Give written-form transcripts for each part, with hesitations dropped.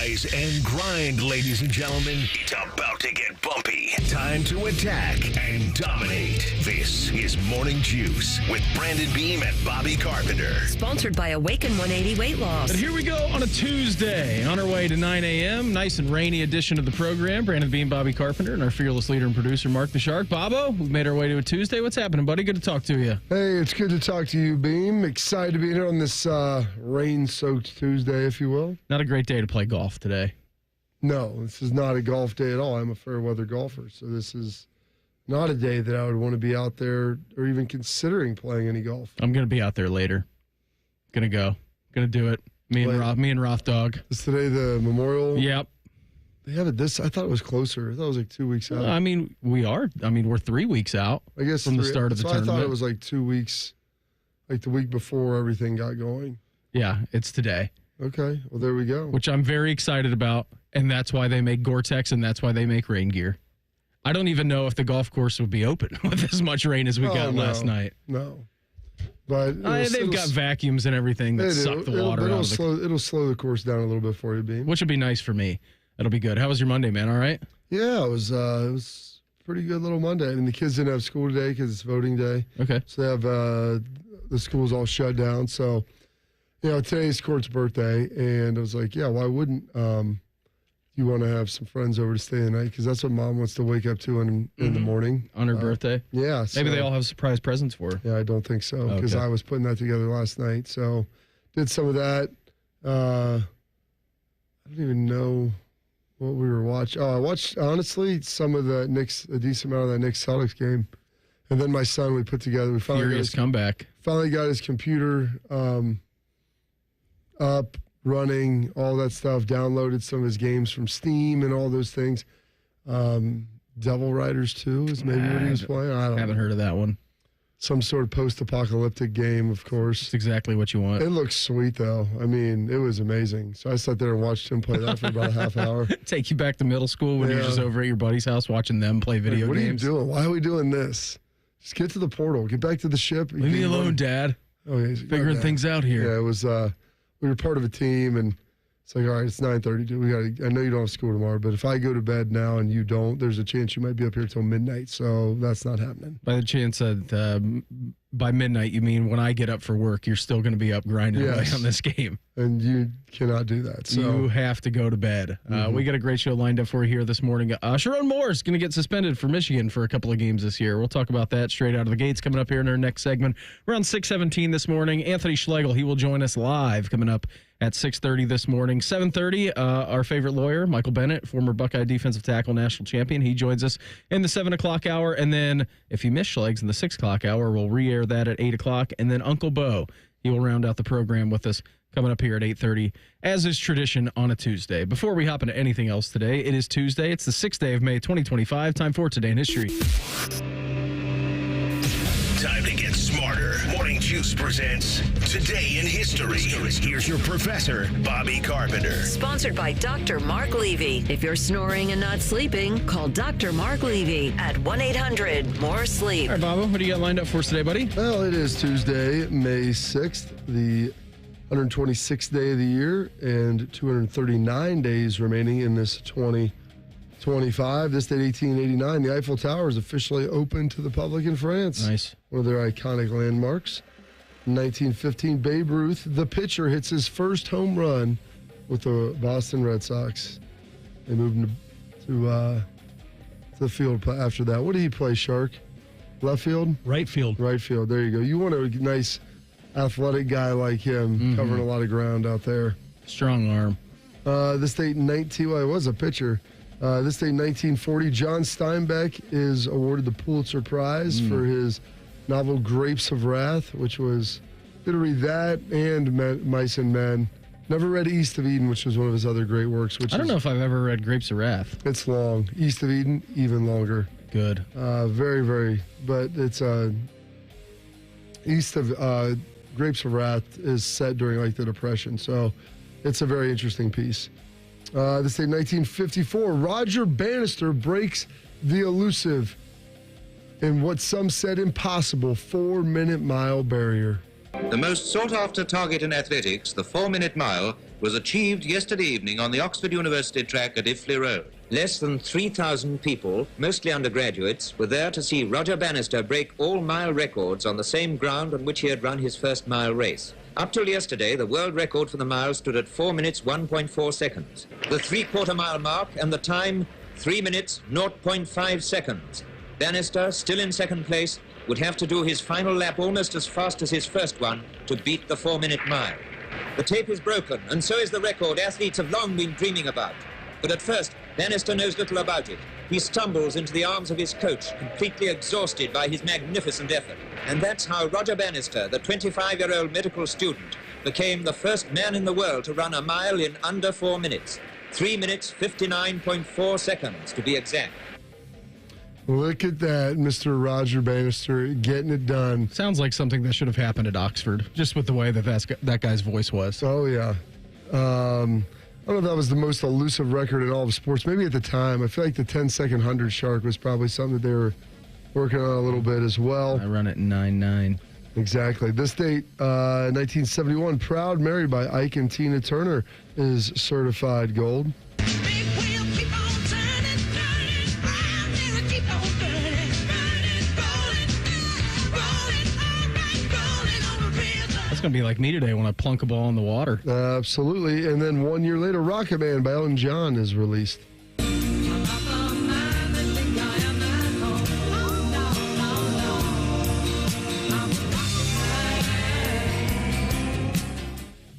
Rise and grind, ladies and gentlemen. It's about to get bumpy. Time to attack and dominate. This is Morning Juice with Brandon Beam and Bobby Carpenter. Sponsored by Awaken 180 Weight Loss. And here we go on a Tuesday, on our way to 9 a.m. Nice and rainy edition of the program. Brandon Beam, Bobby Carpenter, and our fearless leader and producer, Mark the Shark. Bobo, we've made our way to a Tuesday. What's happening, buddy? Good to talk to you. Hey, it's good to talk to you, Beam. Excited to be here on this rain-soaked Tuesday, if you will. Not a great day to play golf today. No, this is not a golf day at all. I'm a fair-weather golfer, so this is not a day that I would want to be out there or even considering playing any golf. I'm going to be out there later. Going to go. Going to do it. Me and Roth Dog. Is today the Memorial? Yep. They have it this. I thought it was closer. I thought it was like 2 weeks out. I mean, we are. I mean, we're 3 weeks out. I guess from the start of the tournament. I thought it was like 2 weeks, like the week before everything got going. Yeah, it's today. Okay, well, there we go. Which I'm very excited about, and that's why they make Gore-Tex, and that's why they make rain gear. I don't even know if the golf course would be open with as much rain as we got last night. No. But they've got vacuums and everything that suck the water out of the... It'll slow the course down a little bit for you, Beam. Which would be nice for me. It'll be good. How was your Monday, man? All right? Yeah, it was a pretty good little Monday. I mean, the kids didn't have school today because it's voting day. Okay. So they have the schools all shut down. So, today's Court's birthday, and I was like, yeah, why wouldn't you want to have some friends over to stay the night? Because that's what Mom wants to wake up to in the morning. On her birthday? Yeah. Maybe they all have surprise presents for her. Yeah, I don't think so, because I was putting that together last night. So, did some of that. I don't even know what we were watching. I watched, honestly, some of a decent amount of that Knicks Celtics game. And then my son, we put together. We finally comeback. Finally got his computer up, running, all that stuff, downloaded some of his games from Steam and all those things. Devil Riders 2 is maybe what he was playing. I haven't heard of that one. Some sort of post-apocalyptic game, of course. It's exactly what you want. It looks sweet, though. I mean, it was amazing. So I sat there and watched him play that for about a half hour. Take you back to middle school when you're just over at your buddy's house watching them play video games. What are you doing? Why are we doing this? Just get to the portal. Get back to the ship. Leave me alone, Dad. Oh, yeah, figuring things out here. Yeah, it was. We were part of a team, and it's like, all right, it's 9:30. Dude, I know you don't have school tomorrow, but if I go to bed now and you don't, there's a chance you might be up here till midnight. So that's not happening. By the chance that by midnight, you mean when I get up for work, you're still going to be up grinding away on this game. And you cannot do that. So. You have to go to bed. We got a great show lined up for you here this morning. Sherrone Moore is going to get suspended for Michigan for a couple of games this year. We'll talk about that straight out of the gates coming up here in our next segment. Around 6:17 this morning, Anthony Schlegel, he will join us live coming up at 6:30 this morning. 7:30, our favorite lawyer, Michael Bennett, former Buckeye defensive tackle, national champion. He joins us in the 7 o'clock hour. And then if you miss Schlegs in the 6 o'clock hour, we'll re-air that at 8 o'clock. And then Uncle Beau, he will round out the program with us coming up here at 8:30, as is tradition on a Tuesday. Before we hop into anything else today, it is Tuesday. It's the 6th day of May, 2025. Time for Today in History. Time to get smarter. Morning Juice presents Today in History. Here's your professor, Bobby Carpenter. Sponsored by Dr. Mark Levy. If you're snoring and not sleeping, call Dr. Mark Levy at 1-800-MORE-SLEEP. All right, Bobo, what do you got lined up for us today, buddy? Well, it is Tuesday, May 6th, the 126th day of the year, and 239 days remaining in this 2025. This date, 1889, the Eiffel Tower is officially open to the public in France. Nice. One of their iconic landmarks. In 1915, Babe Ruth, the pitcher, hits his first home run with the Boston Red Sox. They moved him to the field after that. What did he play, Shark? Left field? Right field. Right field. There you go. You want a nice athletic guy like him covering a lot of ground out there. Strong arm. This date, it was a pitcher. This date, 1940, John Steinbeck is awarded the Pulitzer Prize for his novel Grapes of Wrath, which was, going to read that and Mice and Men. Never read East of Eden, which was one of his other great works. I don't know if I've ever read Grapes of Wrath. It's long. East of Eden, even longer. Good. Very, very, but it's East of Grapes of Wrath is set during like the Depression, so it's a very interesting piece. This day, 1954, Roger Bannister breaks the elusive in what some said impossible 4-minute mile barrier. The most sought-after target in athletics, the 4-minute mile, was achieved yesterday evening on the Oxford University track at Iffley Road. Less than 3,000 people, mostly undergraduates, were there to see Roger Bannister break all mile records on the same ground on which he had run his first mile race. Up till yesterday, the world record for the mile stood at 4 minutes, 1.4 seconds. The three-quarter mile mark and the time, 3 minutes, 0.5 seconds. Bannister, still in second place, would have to do his final lap almost as fast as his first one to beat the 4-minute mile. The tape is broken, and so is the record athletes have long been dreaming about. But at first, Bannister knows little about it. He stumbles into the arms of his coach, completely exhausted by his magnificent effort. And that's how Roger Bannister, the 25-year-old medical student, became the first man in the world to run a mile in under 4 minutes. 3 minutes, 59.4 seconds, to be exact. Look at that, Mr. Roger Bannister getting it done. Sounds like something that should have happened at Oxford, just with the way that guy's voice was. Oh, yeah. I don't know if that was the most elusive record in all of sports. Maybe at the time. I feel like the 10-second 100 shark was probably something that they were working on a little bit as well. I run it in 9.9. Exactly. This date, 1971, Proud Mary by Ike and Tina Turner is certified gold. It's going to be like me today when I plunk a ball in the water. Absolutely. And then 1 year later, Rocket Man by Elton John is released.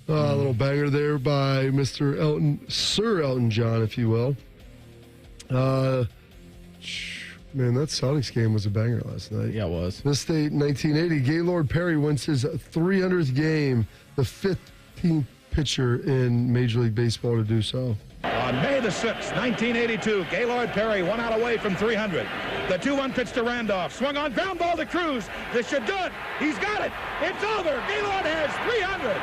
A little banger there by Mr. Sir Elton John, if you will. Man, that Sonics game was a banger last night. Yeah, it was. This date, 1980, Gaylord Perry wins his 300th game, the 15th pitcher in Major League Baseball to do so. On May the 6th, 1982, Gaylord Perry 1 out away from 300. The 2-1 pitch to Randolph. Swung on, ground ball to Cruz. This should do it. He's got it. It's over. Gaylord has 300.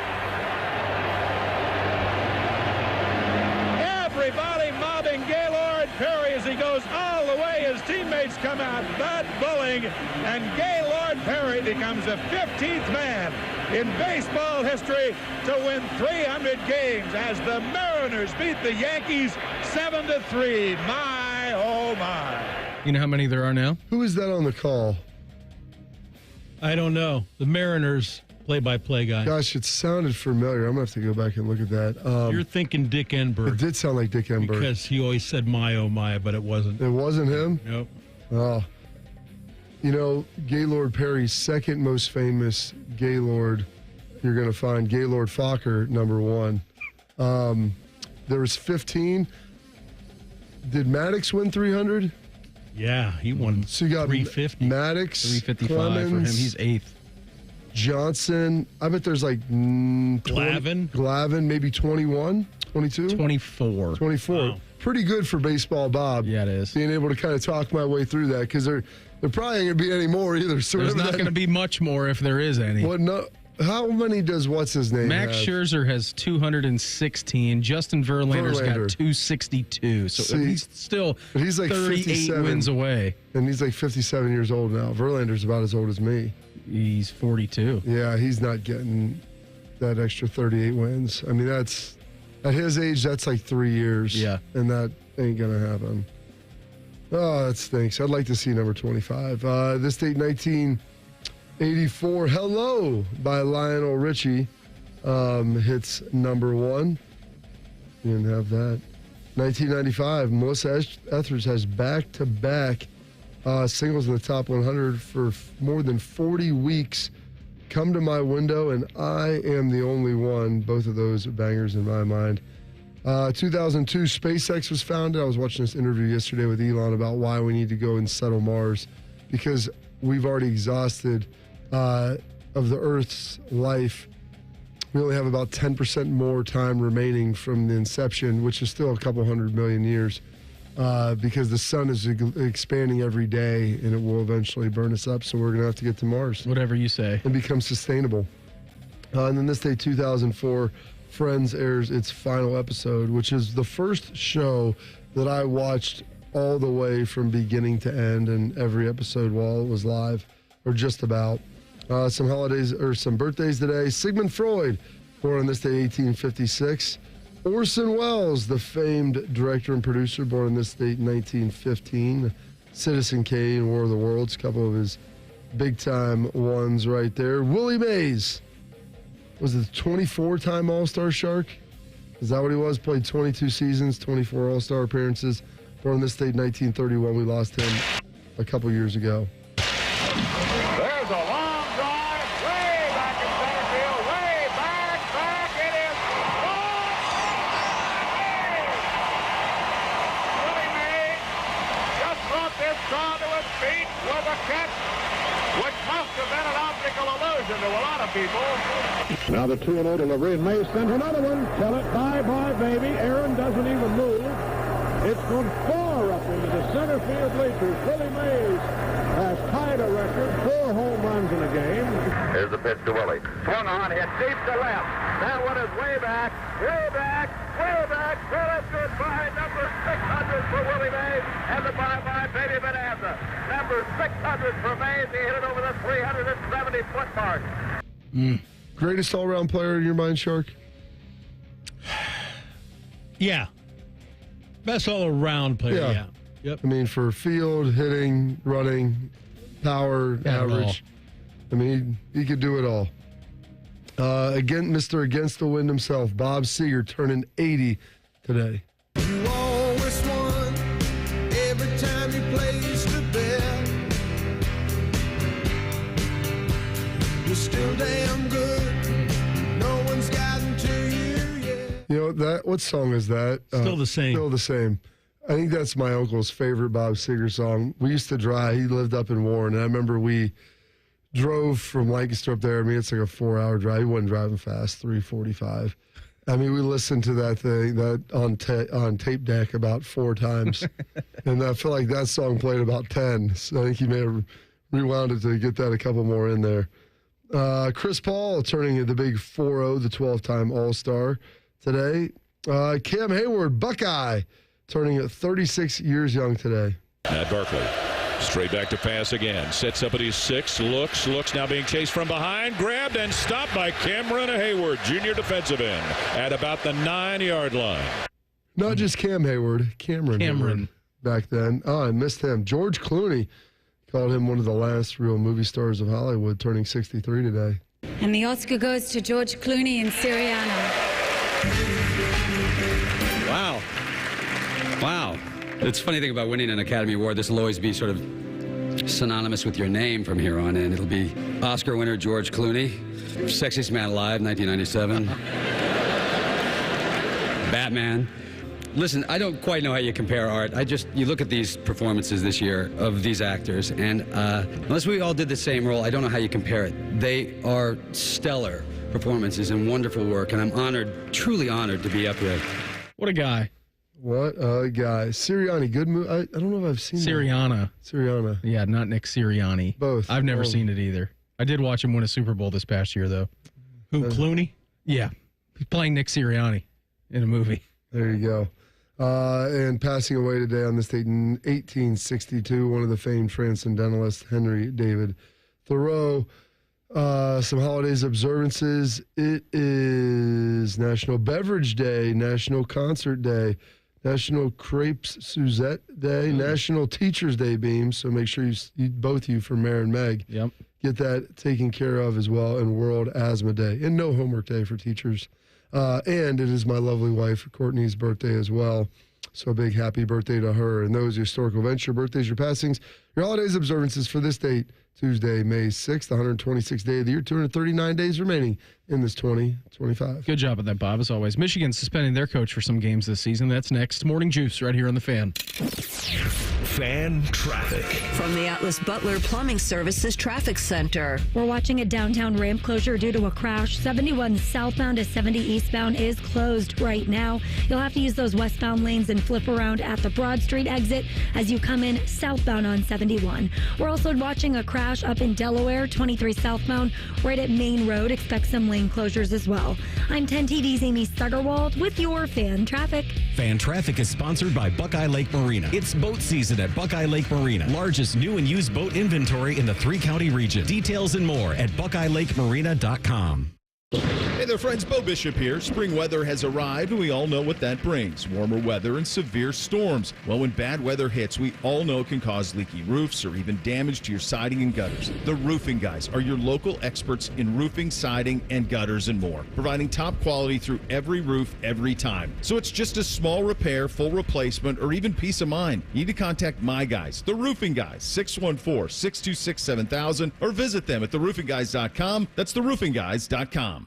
Everybody mobbing Gaylord Perry as he goes all the way. His teammates come out bat bowling, and Gaylord Perry becomes the 15th man in baseball history to win 300 games as the Mariners beat the Yankees 7-3. My, oh my. You know how many there are now? Who is that on the call? I don't know. The Mariners play-by-play guy. Gosh, it sounded familiar. I'm going to have to go back and look at that. You're thinking Dick Enberg. It did sound like Dick Enberg. Because he always said my, oh my, but it wasn't. It wasn't him? Nope. Oh. You know, Gaylord Perry's second most famous Gaylord, you're going to find Gaylord Fokker, number one. There was 15. Did Maddox win 300? Yeah, he won So you got 350. Maddox, 355 Clemens, for him. He's eighth. Johnson. I bet there's like 20, Glavin, maybe 21, 22? 24. 24. Wow. Pretty good for baseball, Bob. Yeah, it is. Being able to kind of talk my way through that because there probably ain't going to be any more either. So There's not going to be much more if there is any. What? No. How many does what's his name? Max have? Scherzer has 216. Justin Verlander's got 262. So he's still he's like 38 57. wins away. And he's like 57 years old now. Verlander's about as old as me. He's 42. Yeah, he's not getting that extra 38 wins. I mean, that's at his age, that's like 3 years. Yeah. And that ain't going to happen. Oh, that stinks. I'd like to see number 25. This date, 1984, Hello by Lionel Richie hits number one. You didn't have that. 1995, Melissa Etheridge has back-to-back singles in the top 100 for more than 40 weeks. Come to My Window and I Am the Only One. Both of those are bangers in my mind. 2002, SpaceX was founded. I was watching this interview yesterday with Elon about why we need to go and settle Mars, because we've already exhausted of the Earth's life. We only have about 10% more time remaining from the inception, which is still a couple 100 million years, because the sun is expanding every day and it will eventually burn us up. So we're going to have to get to Mars. Whatever you say. And become sustainable. And then this day, 2004, Friends airs its final episode, which is the first show that I watched all the way from beginning to end, and every episode while it was live, or just about. Some holidays or some birthdays today. Sigmund Freud, born on this day, 1856. Orson Welles, the famed director and producer, born in this state in 1915. Citizen Kane, War of the Worlds, a couple of his big-time ones right there. Willie Mays was the 24-time All-Star Shark. Is that what he was? Played 22 seasons, 24 All-Star appearances. Born in this state in 1931. We lost him a couple years ago. There's a long drive, way back in center field, way back, it is gone! Willie Mays just brought this crowd to its feet with a catch, which must have been an optical illusion to a lot of people. Now the 2-0 delivery, and Mays sends another one. Tell it, bye-bye, baby. Aaron doesn't even move. It's gone far up into the center field bleachers. Willie Mays has tied a record, 4 home runs in a game. Here's the pitch to Willie. Swung on, hit deep to left. That one is way back, way back, way back. Well, that's goodbye. Number 600 for Willie Mays, and the bye-bye baby bonanza. Number 600 for Mays. He hit it over the 370-foot mark. Greatest all-around player in your mind, Shark? Yeah. Best all-around player, yeah. Yep. I mean, for field, hitting, running, power, average. I mean, he could do it all. Again, Mr. Against the Wind himself, Bob Seger, turning 80 today. You always won every time you placed a bet. You're still damn good. No one's gotten to you yet. You know, what song is that? Still the same. Still the same. I think that's my uncle's favorite Bob Seger song. We used to drive. He lived up in Warren, and I remember we drove from Lancaster up there. I mean, it's like a 4-hour drive. He wasn't driving fast, 3:45. I mean, we listened to that thing on tape deck about 4 times, and I feel like that song played about 10. So I think he may have rewound it to get that a couple more in there. Chris Paul turning the big 4-0, the 12-time All-Star today. Cam Hayward, Buckeye, turning at 36 years young today. Matt Barkley, straight back to pass again. Sets up at his 6, looks, now being chased from behind. Grabbed and stopped by Cameron Hayward, junior defensive end, at about the 9-yard line. Not just Cam Hayward, Cameron Hayward back then. Oh, I missed him. George Clooney called him one of the last real movie stars of Hollywood, turning 63 today. And the Oscar goes to George Clooney and Siriano. Wow. It's a funny thing about winning an Academy Award. This will always be sort of synonymous with your name from here on in. It'll be Oscar winner George Clooney, Sexiest Man Alive, 1997. Batman. Listen, I don't quite know how you compare art. You look at these performances this year of these actors, and unless we all did the same role, I don't know how you compare it. They are stellar performances and wonderful work, and I'm honored, truly honored to be up here. What a guy. What a guy. Sirianni, good movie. I don't know if I've seen Sirianni. Sirianni. Yeah, not Nick Sirianni. Both. I've never seen it either. I did watch him win a Super Bowl this past year, though. Who, Clooney? Yeah. He's playing Nick Sirianni in a movie. There you go. And passing away today on this date in 1862, one of the famed transcendentalists, Henry David Thoreau. Some holidays observances. It is National Beverage Day, National Concert Day, National Crepes Suzette Day, National Teachers Day, Beams. So make sure you both you for Mayor and Meg. Yep. Get that taken care of as well. And World Asthma Day. And no homework day for teachers. And it is my lovely wife, Courtney's birthday as well. So a big happy birthday to her. And those historical events, your birthdays, your passings, your holidays observances for this date, Tuesday, May 6th, 126th day of the year, 239 days remaining in this 2025. Good job at that, Bob, as always. Michigan's suspending their coach for some games this season. That's next. Morning Juice right here on The Fan. Fan traffic. From the Atlas Butler Plumbing Services Traffic Center. We're watching a downtown ramp closure due to a crash. 71 southbound to 70 eastbound is closed right now. You'll have to use those westbound lanes and flip around at the Broad Street exit as you come in southbound on 71. We're also watching a crash up in Delaware, 23 southbound, right at Main Road. Expect some lane closures as well. I'm 10 TV's Amy Stuggerwald with your Fan Traffic. Fan Traffic is sponsored by Buckeye Lake Marina. It's boat season at Buckeye Lake Marina. Largest new and used boat inventory in the 3-county region. Details and more at BuckeyeLakeMarina.com. Hey there, friends. Beau Bishop here. Spring weather has arrived, and we all know what that brings. Warmer weather and severe storms. Well, when bad weather hits, we all know it can cause leaky roofs or even damage to your siding and gutters. The Roofing Guys are your local experts in roofing, siding, and gutters and more, providing top quality through every roof, every time. So it's just a small repair, full replacement, or even peace of mind. You need to contact my guys, the Roofing Guys, 614-626-7000, or visit them at theroofingguys.com. That's theroofingguys.com.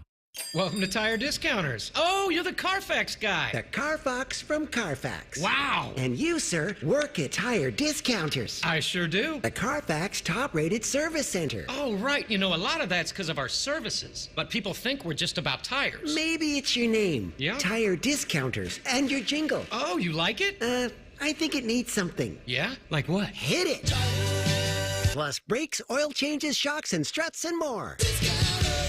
Welcome to Tire Discounters. Oh, you're the Carfax guy. The Carfox from Carfax. Wow. And you, sir, work at Tire Discounters. I sure do. The Carfax top-rated service center. Oh, right. You know, a lot of that's because of our services. But people think we're just about tires. Maybe it's your name. Yeah. Tire Discounters. And your jingle. Oh, you like it? I think it needs something. Yeah? Like what? Hit it. Plus brakes, oil changes, shocks, and struts, and more.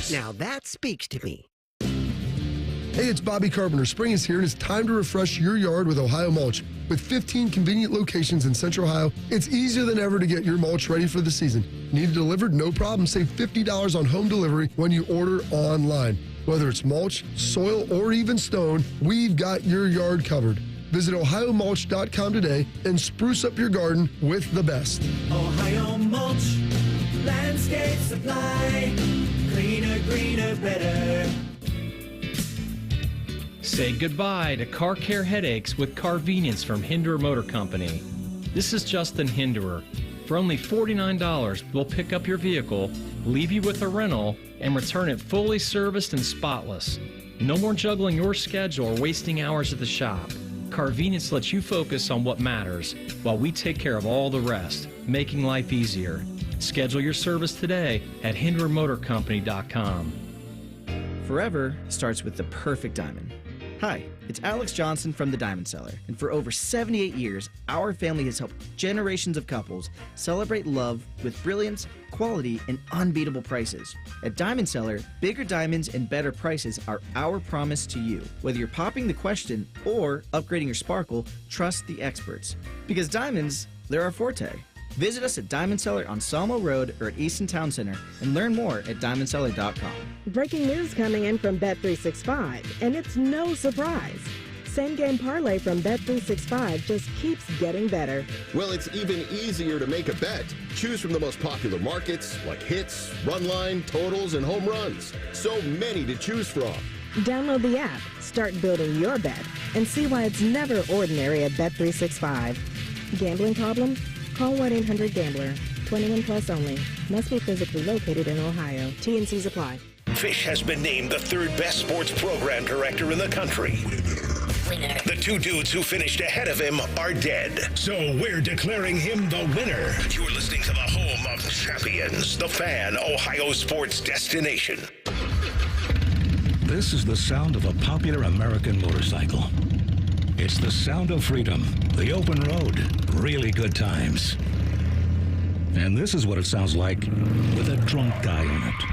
Now that speaks to me. Hey, it's Bobby Carpenter. Spring is here, and it's time to refresh your yard with Ohio Mulch. With 15 convenient locations in Central Ohio, it's easier than ever to get your mulch ready for the season. Need it delivered? No problem. Save $50 on home delivery when you order online. Whether it's mulch, soil, or even stone, we've got your yard covered. Visit OhioMulch.com today and spruce up your garden with the best. Ohio Mulch, landscape supply, cleaner, greener, better. Say goodbye to car care headaches with Carvenience from Hinderer Motor Company. This is Justin Hinderer. For only $49, we'll pick up your vehicle, leave you with a rental, and return it fully serviced and spotless. No more juggling your schedule or wasting hours at the shop. Carvenience lets you focus on what matters while we take care of all the rest, making life easier. Schedule your service today at HindererMotorCompany.com. Forever starts with the perfect diamond. Hi, it's Alex Johnson from the Diamond Cellar, and for over 78 years, our family has helped generations of couples celebrate love with brilliance, quality, and unbeatable prices. At Diamond Cellar, bigger diamonds and better prices are our promise to you. Whether you're popping the question or upgrading your sparkle, trust the experts. Because diamonds, they're our forte. Visit us at Diamond Cellar on Sawmill Road or at Easton Town Center and learn more at diamondcellar.com. Breaking news coming in from Bet365, and it's no surprise. Same game parlay from Bet365 just keeps getting better. Well, it's even easier to make a bet. Choose from the most popular markets like hits, run line, totals, and home runs. So many to choose from. Download the app, start building your bet, and see why it's never ordinary at Bet365. Gambling problem? Call 1-800-GAMBLER. 21 plus only. Must be physically located in Ohio. T&Cs apply. Fish has been named the third best sports program director in the country. Winner. The two dudes who finished ahead of him are dead. So we're declaring him the winner. You're listening to the home of champions, the Fan, Ohio sports destination. This is the sound of a popular American motorcycle. It's the sound of freedom, the open road, really good times. And this is what it sounds like with a drunk guy in it.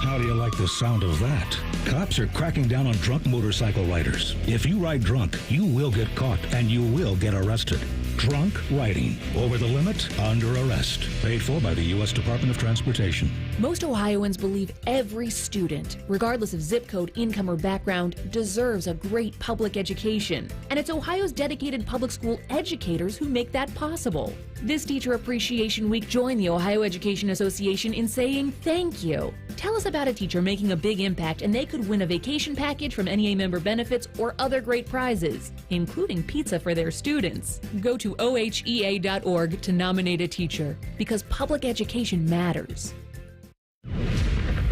How do you like the sound of that? Cops are cracking down on drunk motorcycle riders. If you ride drunk, you will get caught and you will get arrested. Drunk riding. Over the limit, under arrest. Paid for by the U.S. Department of Transportation. Most Ohioans believe every student, regardless of zip code, income, or background, deserves a great public education. And it's Ohio's dedicated public school educators who make that possible. This Teacher Appreciation Week, join the Ohio Education Association in saying thank you. Tell us about a teacher making a big impact, and they could win a vacation package from NEA member benefits or other great prizes, including pizza for their students. Go to ohea.org to nominate a teacher, because public education matters.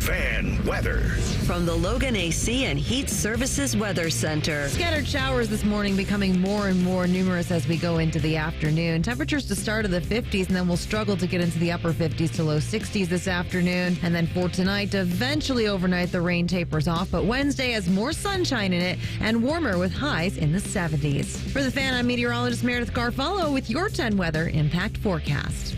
Fan weather. From the Logan AC and Heat Services Weather Center. Scattered showers this morning becoming more and more numerous as we go into the afternoon. Temperatures to start of the 50s, and then we'll struggle to get into the upper 50s to low 60s this afternoon. And then for tonight, eventually overnight, the rain tapers off. But Wednesday has more sunshine in it and warmer with highs in the 70s. For the Fan, I'm meteorologist Meredith Garfalo with your 10 weather impact forecast.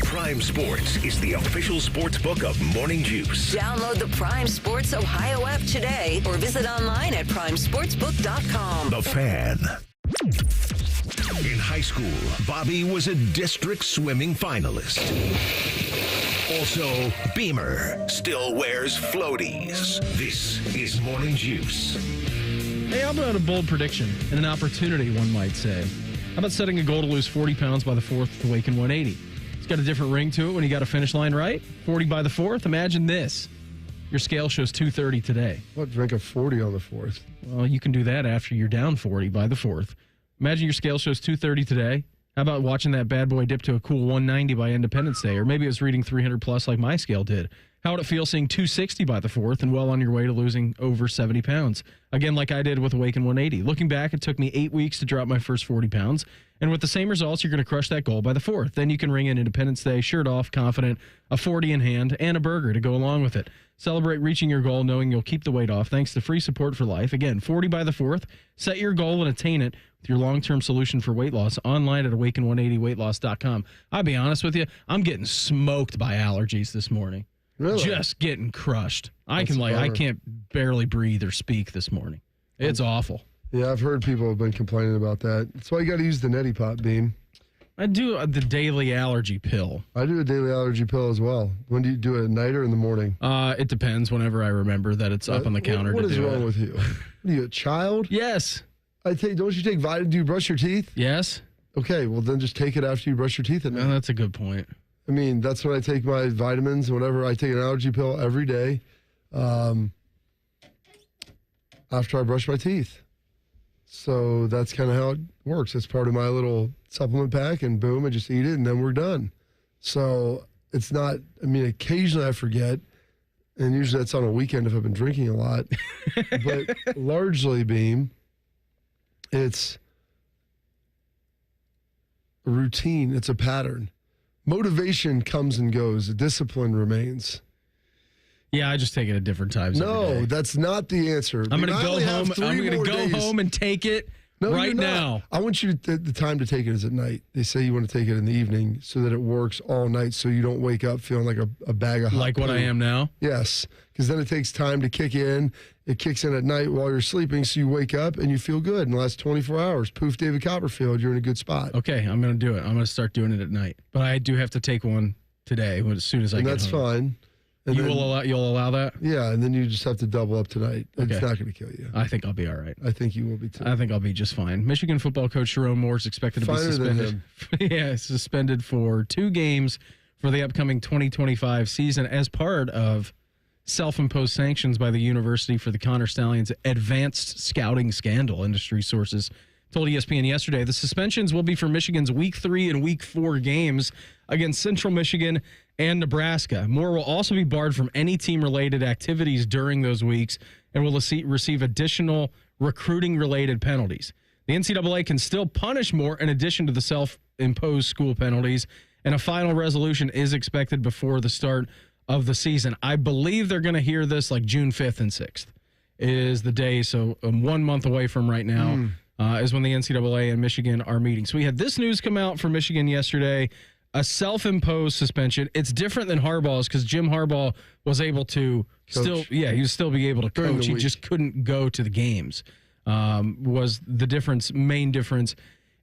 Prime Sports is the official sports book of Morning Juice. Download the Prime Sports Ohio app today or visit online at primesportsbook.com. The Fan. In high school, Bobby was a district swimming finalist. Also, Beamer still wears floaties. This is Morning Juice. Hey, how about a bold prediction and an opportunity, one might say? How about setting a goal to lose 40 pounds by the 4th to Waken 180? It's got a different ring to it when you got a finish line right. 40 by the 4th. Imagine this. Your scale shows 230 today. What, drink a 40 on the 4th? Well, you can do that after you're down 40 by the 4th. Imagine your scale shows 230 today. How about watching that bad boy dip to a cool 190 by Independence Day? Or maybe it was reading 300 plus like my scale did. How would it feel seeing 260 by the 4th and well on your way to losing over 70 pounds? Again, like I did with Awaken 180. Looking back, it took me 8 weeks to drop my first 40 pounds. And with the same results, you're going to crush that goal by the 4th. Then you can ring in Independence Day, shirt off, confident, a 40 in hand, and a burger to go along with it. Celebrate reaching your goal knowing you'll keep the weight off thanks to free support for life. Again, 40 by the 4th. Set your goal and attain it with your long-term solution for weight loss online at awaken180weightloss.com. I'll be honest with you, I'm getting smoked by allergies this morning. Really? Just getting crushed. I That's can't barely breathe or speak this morning. It's awful. Yeah, I've heard people have been complaining about that. That's why you got to use the neti pot, Beam. I do the daily allergy pill. I do a daily allergy pill as well. When do you do it, at night or in the morning? It depends whenever I remember that it's up on the counter What to is do wrong it. with you? What are you, a child? Yes. Don't you take vitamin? Do you brush your teeth? Yes. Okay, well then just take it after you brush your teeth at night. Well, that's a good point. I mean, that's when I take my vitamins. Whenever I take an allergy pill every day, after I brush my teeth. So that's kind of how it works. It's part of my little supplement pack, and boom, I just eat it, and then we're done. So it's not. I mean, occasionally I forget, and usually that's on a weekend if I've been drinking a lot. But largely, Beam, it's a routine. It's a pattern. Motivation comes and goes. Discipline remains. Yeah, I just take it at different times. No, that's not the answer. I'm going to go home. I'm going to go home and take it right now. I want you to, the time to take it is at night. They say you want to take it in the evening so that it works all night so you don't wake up feeling like a bag of hot Like what poo. I am now? Yes, because then it takes time to kick in. It kicks in at night while you're sleeping, so you wake up and you feel good in the last 24 hours. Poof, David Copperfield, you're in a good spot. Okay, I'm going to do it. I'm going to start doing it at night. But I do have to take one today as soon as I And get that's home. fine. And You'll allow that? Yeah, and then you just have to double up tonight. It's Okay. not going to kill you. I think I'll be all right. I think you will be too. I think I'll be just fine. Michigan football coach Sherrone Moore is expected to be Finer than suspended. Yeah, suspended for 2 games for the upcoming 2025 season as part of self-imposed sanctions by the university for the Connor Stallions' advanced scouting scandal, industry sources told ESPN yesterday. The suspensions will be for Michigan's Week 3 and Week 4 games against Central Michigan and Nebraska. Moore will also be barred from any team-related activities during those weeks and will receive additional recruiting-related penalties. The NCAA can still punish Moore in addition to the self-imposed school penalties, and a final resolution is expected before the start of the season. I believe they're going to hear this like June 5th and 6th is the day, so 1 month away from right now. Is when the NCAA and Michigan are meeting. So we had this news come out from Michigan yesterday, a self-imposed suspension. It's different than Harbaugh's because Jim Harbaugh was able to he was still be able to coach. He just couldn't go to the games. Was the main difference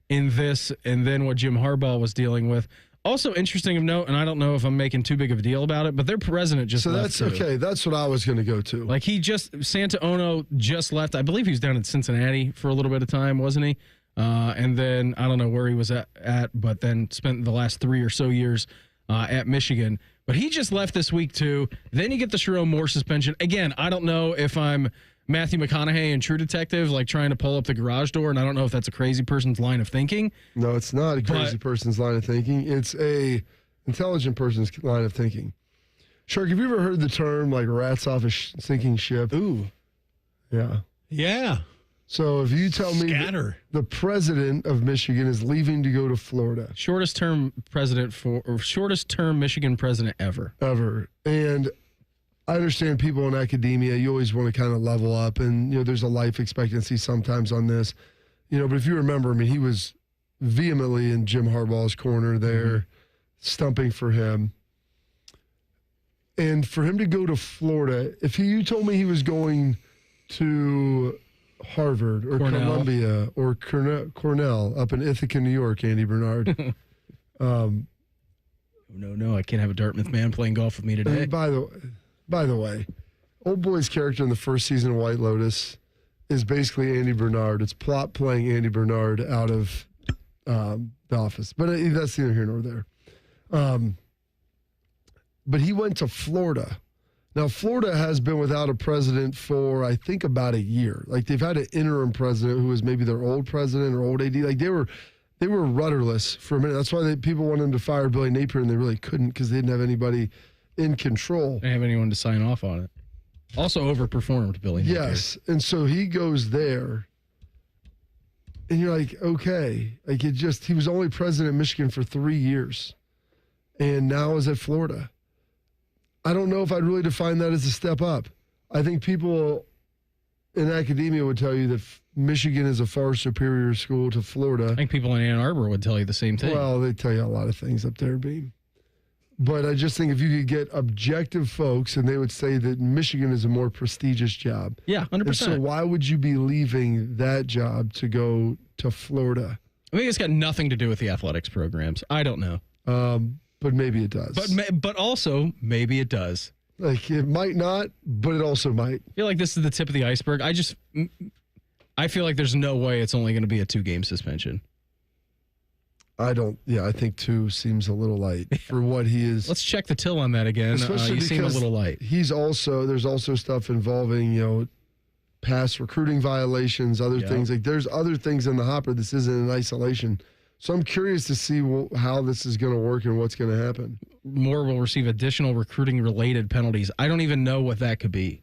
in this and then what Jim Harbaugh was dealing with. Also interesting of note, and I don't know if I'm making too big of a deal about it, but their president just left. So that's okay. That's what I was going to go to. Like Santaono just left. I believe he was down in Cincinnati for a little bit of time, wasn't he? And then I don't know where he was at, but then spent the last 3 or so years at Michigan. But he just left this week too. Then you get the Sherrone Moore suspension. Again, I don't know if I'm Matthew McConaughey in True Detective, like trying to pull up the garage door, and I don't know if that's a crazy person's line of thinking. No, it's not a crazy person's line of thinking. It's a intelligent person's line of thinking. Shark, have you ever heard the term like rats off a sinking ship? Ooh. Yeah. Yeah. So if you tell me the president of Michigan is leaving to go to Florida. Shortest term Michigan president ever. And I understand people in academia, you always want to kind of level up, and there's a life expectancy sometimes on this. But if you remember, I mean, he was vehemently in Jim Harbaugh's corner there, stumping for him. And for him to go to Florida, if you told me he was going to Harvard or Columbia or Cornell up in Ithaca, New York, Andy Bernard, No, I can't have a Dartmouth man playing golf with me today. And by the way, Old Boy's character in the first season of White Lotus is basically Andy Bernard. It's plot playing Andy Bernard out of The Office. But that's neither here nor there. But he went to Florida. Now, Florida has been without a president for, I think, about a year. Like, they've had an interim president who was maybe their old president or old AD. Like, they were rudderless for a minute. That's why people wanted to fire Billy Napier, and they really couldn't because they didn't have anybody in control. They didn't have anyone to sign off on it. Also overperformed Billy Napier. Yes, and so he goes there, and you're like, okay. Like, he was only president of Michigan for 3 years, and now is at Florida. I don't know if I'd really define that as a step up. I think people in academia would tell you that Michigan is a far superior school to Florida. I think people in Ann Arbor would tell you the same thing. Well, they tell you a lot of things up there, Beam. But I just think if you could get objective folks, and they would say that Michigan is a more prestigious job. Yeah, 100%. And so why would you be leaving that job to go to Florida? I think it's got nothing to do with the athletics programs. I don't know. But maybe it does. But also, maybe it does. Like, it might not, but it also might. I feel like this is the tip of the iceberg. I feel like there's no way it's only going to be a 2-game suspension. I think 2 seems a little light for what he is. Let's check the till on that again. Especially you seem a little light. There's also stuff involving, past recruiting violations, other things. Like, there's other things in the hopper. This isn't in isolation. So I'm curious to see how this is going to work and what's going to happen. Moore will receive additional recruiting-related penalties. I don't even know what that could be.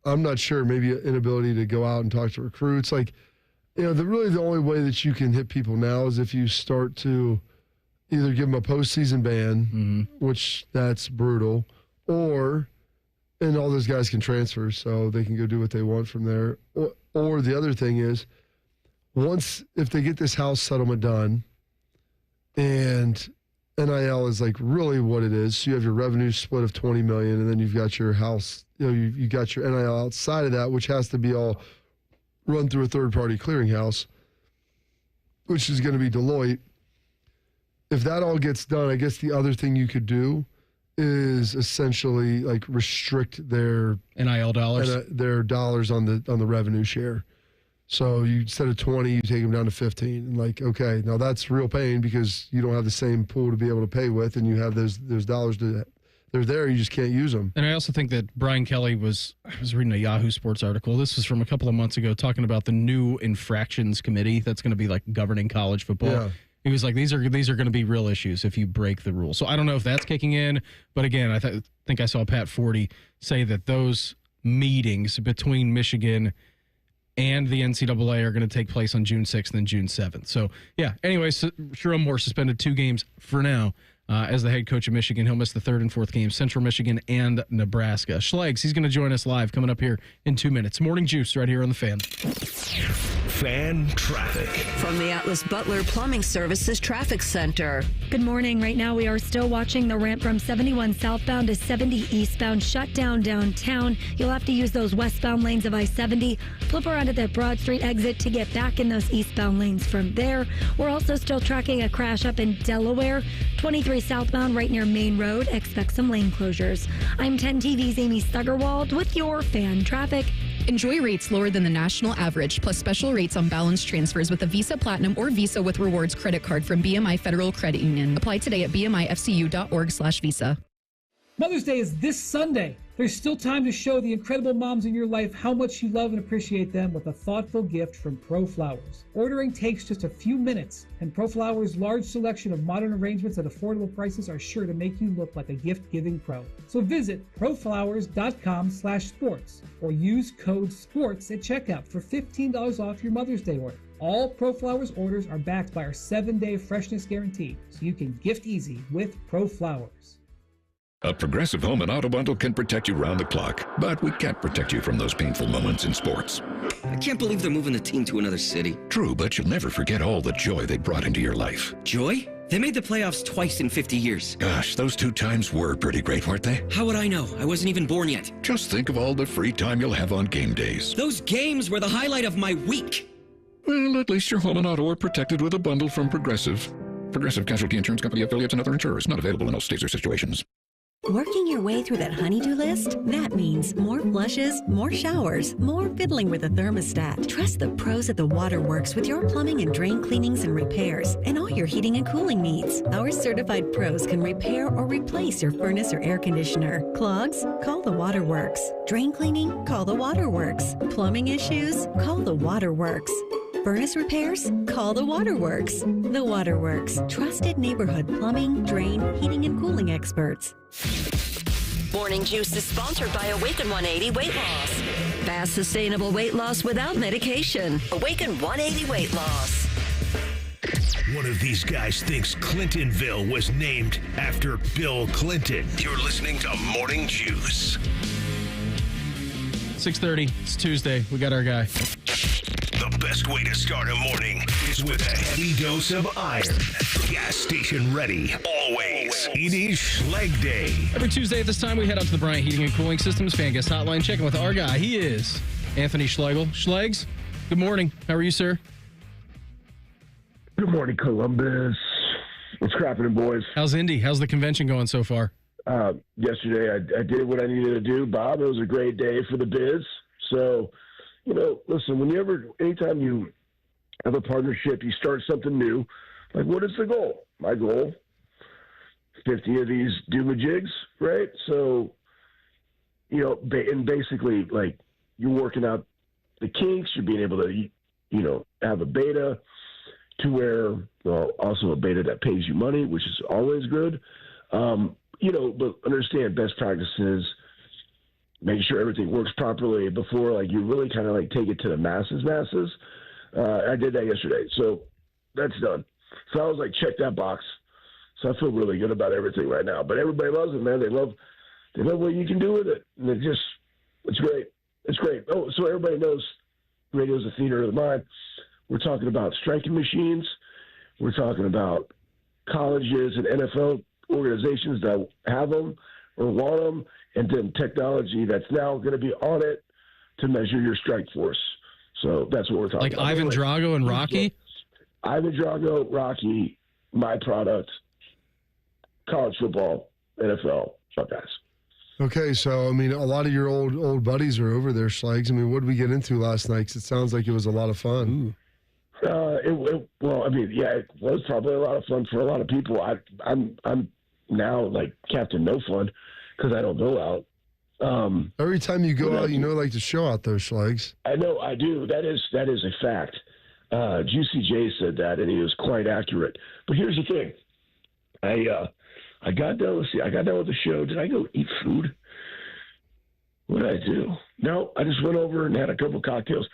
I'm not sure. Maybe an inability to go out and talk to recruits. Like, the only way that you can hit people now is if you start to either give them a postseason ban, which that's brutal, and all those guys can transfer, so they can go do what they want from there. Or the other thing is, if they get this house settlement done, and NIL is like really what it is, so you have your revenue split of $20 million, and then you've got your house, you got your NIL outside of that, which has to be all run through a third-party clearinghouse, which is going to be Deloitte. If that all gets done, I guess the other thing you could do is essentially like restrict their NIL dollars, their dollars on the revenue share. So instead of 20, you take them down to 15. And like, okay, now that's real pain because you don't have the same pool to be able to pay with, and you have those dollars they're there, you just can't use them. And I also think that Brian Kelly I was reading a Yahoo Sports article. This was from a couple of months ago, talking about the new infractions committee that's going to be like governing college football. Yeah. He was like, these are going to be real issues if you break the rules. So I don't know if that's kicking in, but again, I think I saw Pat Forty say that those meetings between Michigan and the NCAA are going to take place on June 6th and June 7th. So, yeah, anyway, Sherrone Moore suspended 2 games for now as the head coach of Michigan. He'll miss the 3rd and 4th games, Central Michigan and Nebraska. Schlegs, he's going to join us live coming up here in 2 minutes. Morning Juice right here on The Fan. Fan traffic. From the Atlas Butler Plumbing Services Traffic Center. Good morning. Right now we are still watching the ramp from 71 southbound to 70 eastbound shut down downtown. You'll have to use those westbound lanes of I-70. Flip around at that Broad Street exit to get back in those eastbound lanes from there. We're also still tracking a crash up in Delaware. 23 southbound right near Main Road. Expect some lane closures. I'm 10 TV's Amy Stuggerwald with your fan traffic. Enjoy rates lower than the national average, plus special rates on balance transfers with a Visa Platinum or Visa with Rewards credit card from BMI Federal Credit Union. Apply today at bmifcu.org/visa. Mother's Day is this Sunday. There's still time to show the incredible moms in your life how much you love and appreciate them with a thoughtful gift from Pro Flowers. Ordering takes just a few minutes, and Pro Flowers' large selection of modern arrangements at affordable prices are sure to make you look like a gift-giving pro. So visit proflowers.com/sports or use code SPORTS at checkout for $15 off your Mother's Day order. All Pro Flowers orders are backed by our 7-day freshness guarantee, so you can gift easy with Pro Flowers. A Progressive Home and Auto Bundle can protect you round the clock, but we can't protect you from those painful moments in sports. I can't believe they're moving the team to another city. True, but you'll never forget all the joy they brought into your life. Joy? They made the playoffs twice in 50 years. Gosh, those 2 times were pretty great, weren't they? How would I know? I wasn't even born yet. Just think of all the free time you'll have on game days. Those games were the highlight of my week. Well, at least your home and auto are protected with a bundle from Progressive. Progressive Casualty Insurance Company affiliates and other insurers. Not available in all states or situations. Working your way through that honey-do list? That means more flushes, more showers, more fiddling with the thermostat. Trust the pros at the Waterworks with your plumbing and drain cleanings and repairs and all your heating and cooling needs. Our certified pros can repair or replace your furnace or air conditioner. Clogs? Call the Waterworks. Drain cleaning? Call the Waterworks. Plumbing issues? Call the Waterworks. Furnace repairs? Call the Waterworks. The Waterworks. Trusted neighborhood plumbing, drain, heating, and cooling experts. Morning Juice is sponsored by Awaken 180 Weight Loss. Fast, sustainable weight loss without medication. Awaken 180 Weight Loss. One of these guys thinks Clintonville was named after Bill Clinton. You're listening to Morning Juice. 6:30. It's Tuesday. We got our guy. The best way to start a morning is with a heavy dose of iron. Gas station ready, always. It is Schleg Day. Every Tuesday at this time, we head out to the Bryant Heating and Cooling Systems Fan Guest Hotline, checking with our guy. He is Anthony Schlegel. Schlegs, good morning. How are you, sir? Good morning, Columbus. What's cracking, boys? How's Indy? How's the convention going so far? Yesterday, I did what I needed to do, Bob. It was a great day for the biz. So, listen, anytime you have a partnership, you start something new. Like, what is the goal? My goal, 50 of these Duma-jigs, right? So, and basically, like, you're working out the kinks, you're being able to, have a beta to where, also a beta that pays you money, which is always good. But understand best practices, make sure everything works properly before, like, you really kind of, like, take it to the masses. I did that yesterday. So that's done. So I was like, check that box. So I feel really good about everything right now. But everybody loves it, man. They love what you can do with it. And it's great. It's great. Oh, so everybody knows radio's the theater of the mind. We're talking about striking machines. We're talking about colleges and NFL organizations that have them or want them, and then technology that's now going to be on it to measure your strike force. So that's what we're talking about. Like Ivan Drago and Rocky? Ivan Drago, Rocky, my product, college football, NFL, Buckeyes. Okay, so, a lot of your old buddies are over there, Schlegs. What did we get into last night? 'Cause it sounds like it was a lot of fun. It was probably a lot of fun for a lot of people. I'm now like Captain No Fun because I don't go out. Every time you go out, like to show out those Schlegs. I know, I do. That is a fact. Juicy J said that, and he was quite accurate. But here's the thing. I got done with the show. Did I go eat food? What did I do? No, I just went over and had a couple cocktails.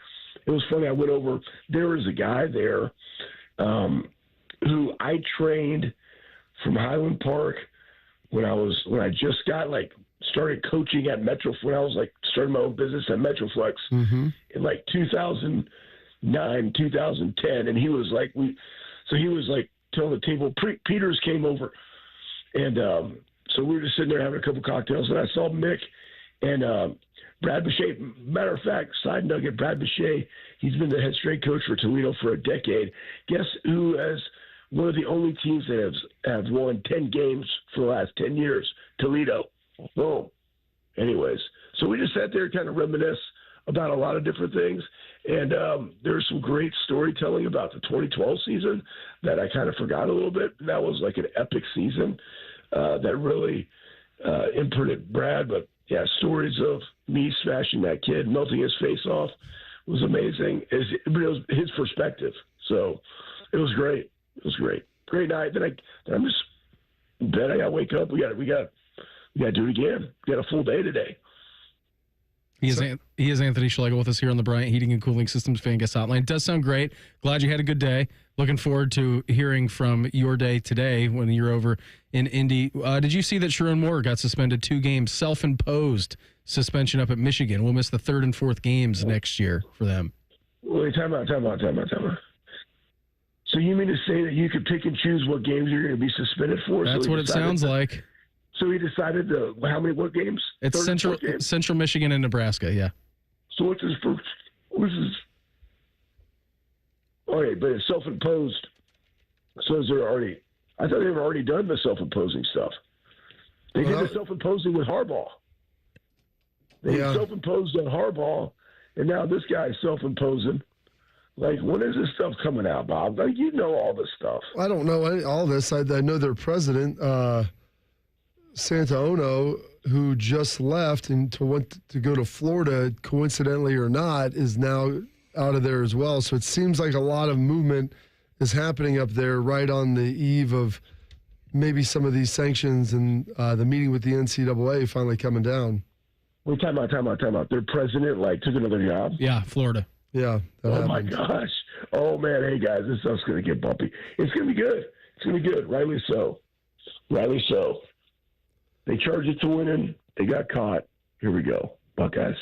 It was funny. I went over. There was a guy there who I trained from Highland Park when I just got started coaching at Metroflex. When I was starting my own business at Metroflex in 2009, 2010, and he was telling the table. Peters came over, and so we were just sitting there having a couple cocktails, and I saw Mick and Brad Boucher. Matter of fact, side nugget, Brad Boucher, he's been the head strength coach for Toledo for a decade. Guess who has one of the only teams that have won 10 games for the last 10 years? Toledo. Boom. Anyways, so we just sat there and kind of reminisce about a lot of different things. And there's some great storytelling about the 2012 season that I kind of forgot a little bit. That was like an epic season that really imprinted Brad. But, yeah, stories of me smashing that kid, melting his face off was amazing. It was his perspective. So it was great. It was great. Great night. Then I'm just bet I got to wake up. We got to do it again. We got a full day today. He is Anthony Schlegel with us here on the Bryant Heating and Cooling Systems Fan Guest Hotline. It does sound great. Glad you had a good day. Looking forward to hearing from your day today when you're over in Indy. Did you see that Sherrone Moore got suspended 2 games, self-imposed suspension up at Michigan? We'll miss the 3rd and 4th games next year for them. Wait, time out. So you mean to say that you could pick and choose what games you're going to be suspended for? That's what it sounds like. So he decided what games? It's Central Michigan and Nebraska, yeah. So what's his first? Okay, but it's self-imposed. So is there already I thought they were already done the self-imposing stuff. They did the self-imposing with Harbaugh. They self-imposed on Harbaugh, and now this guy's self-imposing. Like, when is this stuff coming out, Bob? Like, you know all this stuff. I don't know all this. I know their president, Santaono, who just left and went to go to Florida, coincidentally or not, is now out of there as well. So it seems like a lot of movement is happening up there right on the eve of maybe some of these sanctions and the meeting with the NCAA finally coming down. Wait, time out. Their president, took another job? Yeah, Florida. Yeah. Oh, my gosh. Oh, man. Hey, guys, this stuff's going to get bumpy. It's going to be good. It's going to be good. Rightly so. They charged it to winning. They got caught. Here we go. Buckeyes.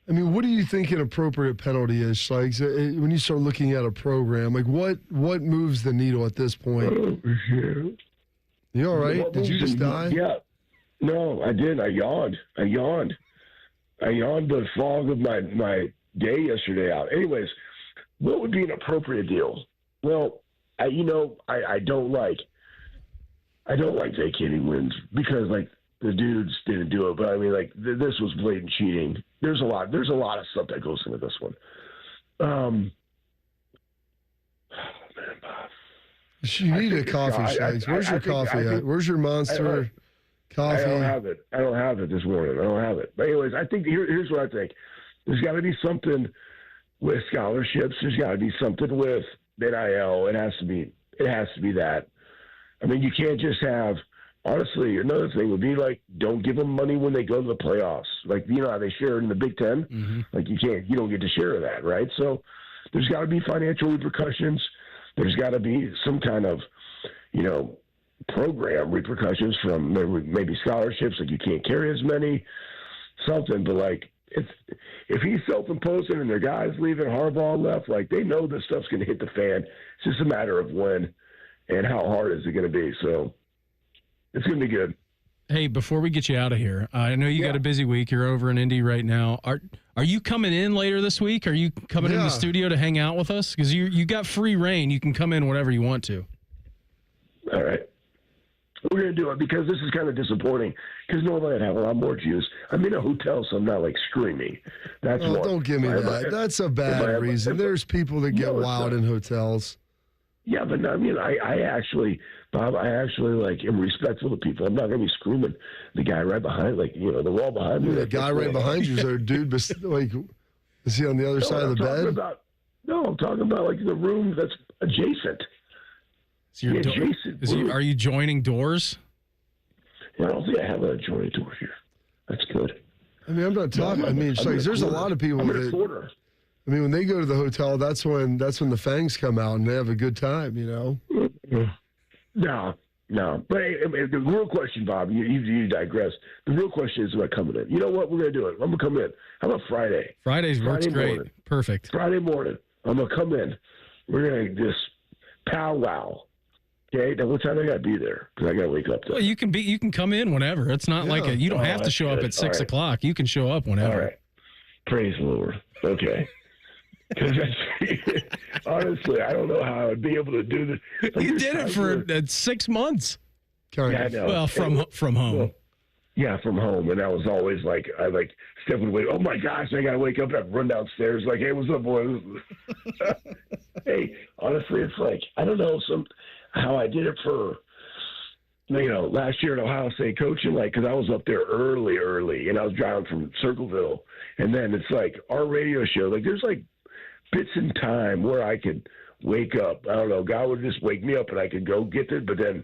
I mean, what do you think an appropriate penalty is? Like, when you start looking at a program, like what moves the needle at this point? You all right? Did you just die? Yeah. No, I didn't. I yawned the fog of my day yesterday out. Anyways, what would be an appropriate deal? Well, I don't like vacating wins because the dudes didn't do it, but I mean this was blatant cheating. There's a lot of stuff that goes into this one. Man, Bob. You need a coffee, Shags. Where's your coffee at? Where's your Monster coffee? I don't have it. This morning. I don't have it. But anyways, I think here's what I think. There's got to be something with scholarships. There's got to be something with NIL. It has to be that. I mean, you can't just have. Honestly, another thing would be don't give them money when they go to the playoffs. You know how they share it in the Big Ten. Mm-hmm. You don't get to share that, right? So there's got to be financial repercussions. There's got to be some kind of, program repercussions from maybe scholarships. You can't carry as many, something. But if he's self-imposing and their guys leaving, Harbaugh left, they know this stuff's going to hit the fan. It's just a matter of when and how hard is it going to be. So. It's going to be good. Hey, before we get you out of here, I know you got a busy week. You're over in Indy right now. Are you coming in later this week? Are you coming in the studio to hang out with us? Because you got free reign. You can come in whenever you want to. All right. We're going to do it because this is kind of disappointing because normally I'd have a lot more juice. I'm in a hotel, so I'm not screaming. That's one. Don't give me that. That's a bad reason. There's people that get wild in hotels. Yeah, but I mean, I actually, Bob, am respectful of people. I'm not going to be screaming the guy right behind, the wall behind me. The guy right behind you is a dude, is he on the other side of the bed? I'm talking about the room that's adjacent. Are you joining doors? Yeah, I don't think I have a adjoining door here. That's good. I mean, I'm not talking. There's a lot of people that. I mean, when they go to the hotel, that's when the fangs come out and they have a good time, No. But the real question, Bob, you digress. The real question is about coming in. You know what? We're going to do it. I'm going to come in. How about Friday? Friday works great. Morning. Perfect. Friday morning. I'm going to come in. We're going to just powwow. Okay, now what time I got to be there? Because I got to wake up. Well, you can come in whenever. It's not you don't have to show up at 6 o'clock. You can show up whenever. All right. Praise the Lord. Okay. Honestly, I don't know how I would be able to do this. You did it for 6 months. Yeah, I know. Well, from home. Well, yeah, from home, and I was always I stepping away. Oh my gosh, I gotta wake up and run downstairs. Hey, what's up, boys? Hey, honestly, it's I don't know how I did it for. Last year at Ohio State coaching, because I was up there early, and I was driving from Circleville, and then it's our radio show. There's bits in time where I could wake up. I don't know. God would just wake me up and I could go get it. But then,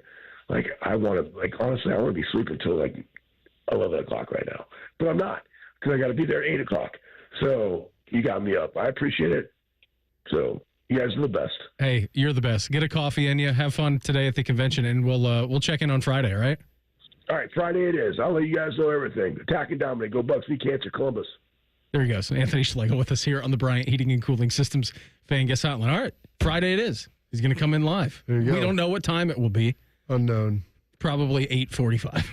I want to, honestly, I want to be sleeping until 11 o'clock right now. But I'm not because I got to be there at 8 o'clock. So you got me up. I appreciate it. So you guys are the best. Hey, you're the best. Get a coffee in you. Have fun today at the convention, and we'll check in on Friday, all right? All right, Friday it is. I'll let you guys know everything. Attack and dominate. Go Bucks. Beat Cancer. Columbus. There he goes. Anthony Schlegel with us here on the Bryant Heating and Cooling Systems Fan Guest Hotline. All right, Friday it is. He's going to come in live. There you go. We don't know what time it will be. Unknown. Probably 8:45.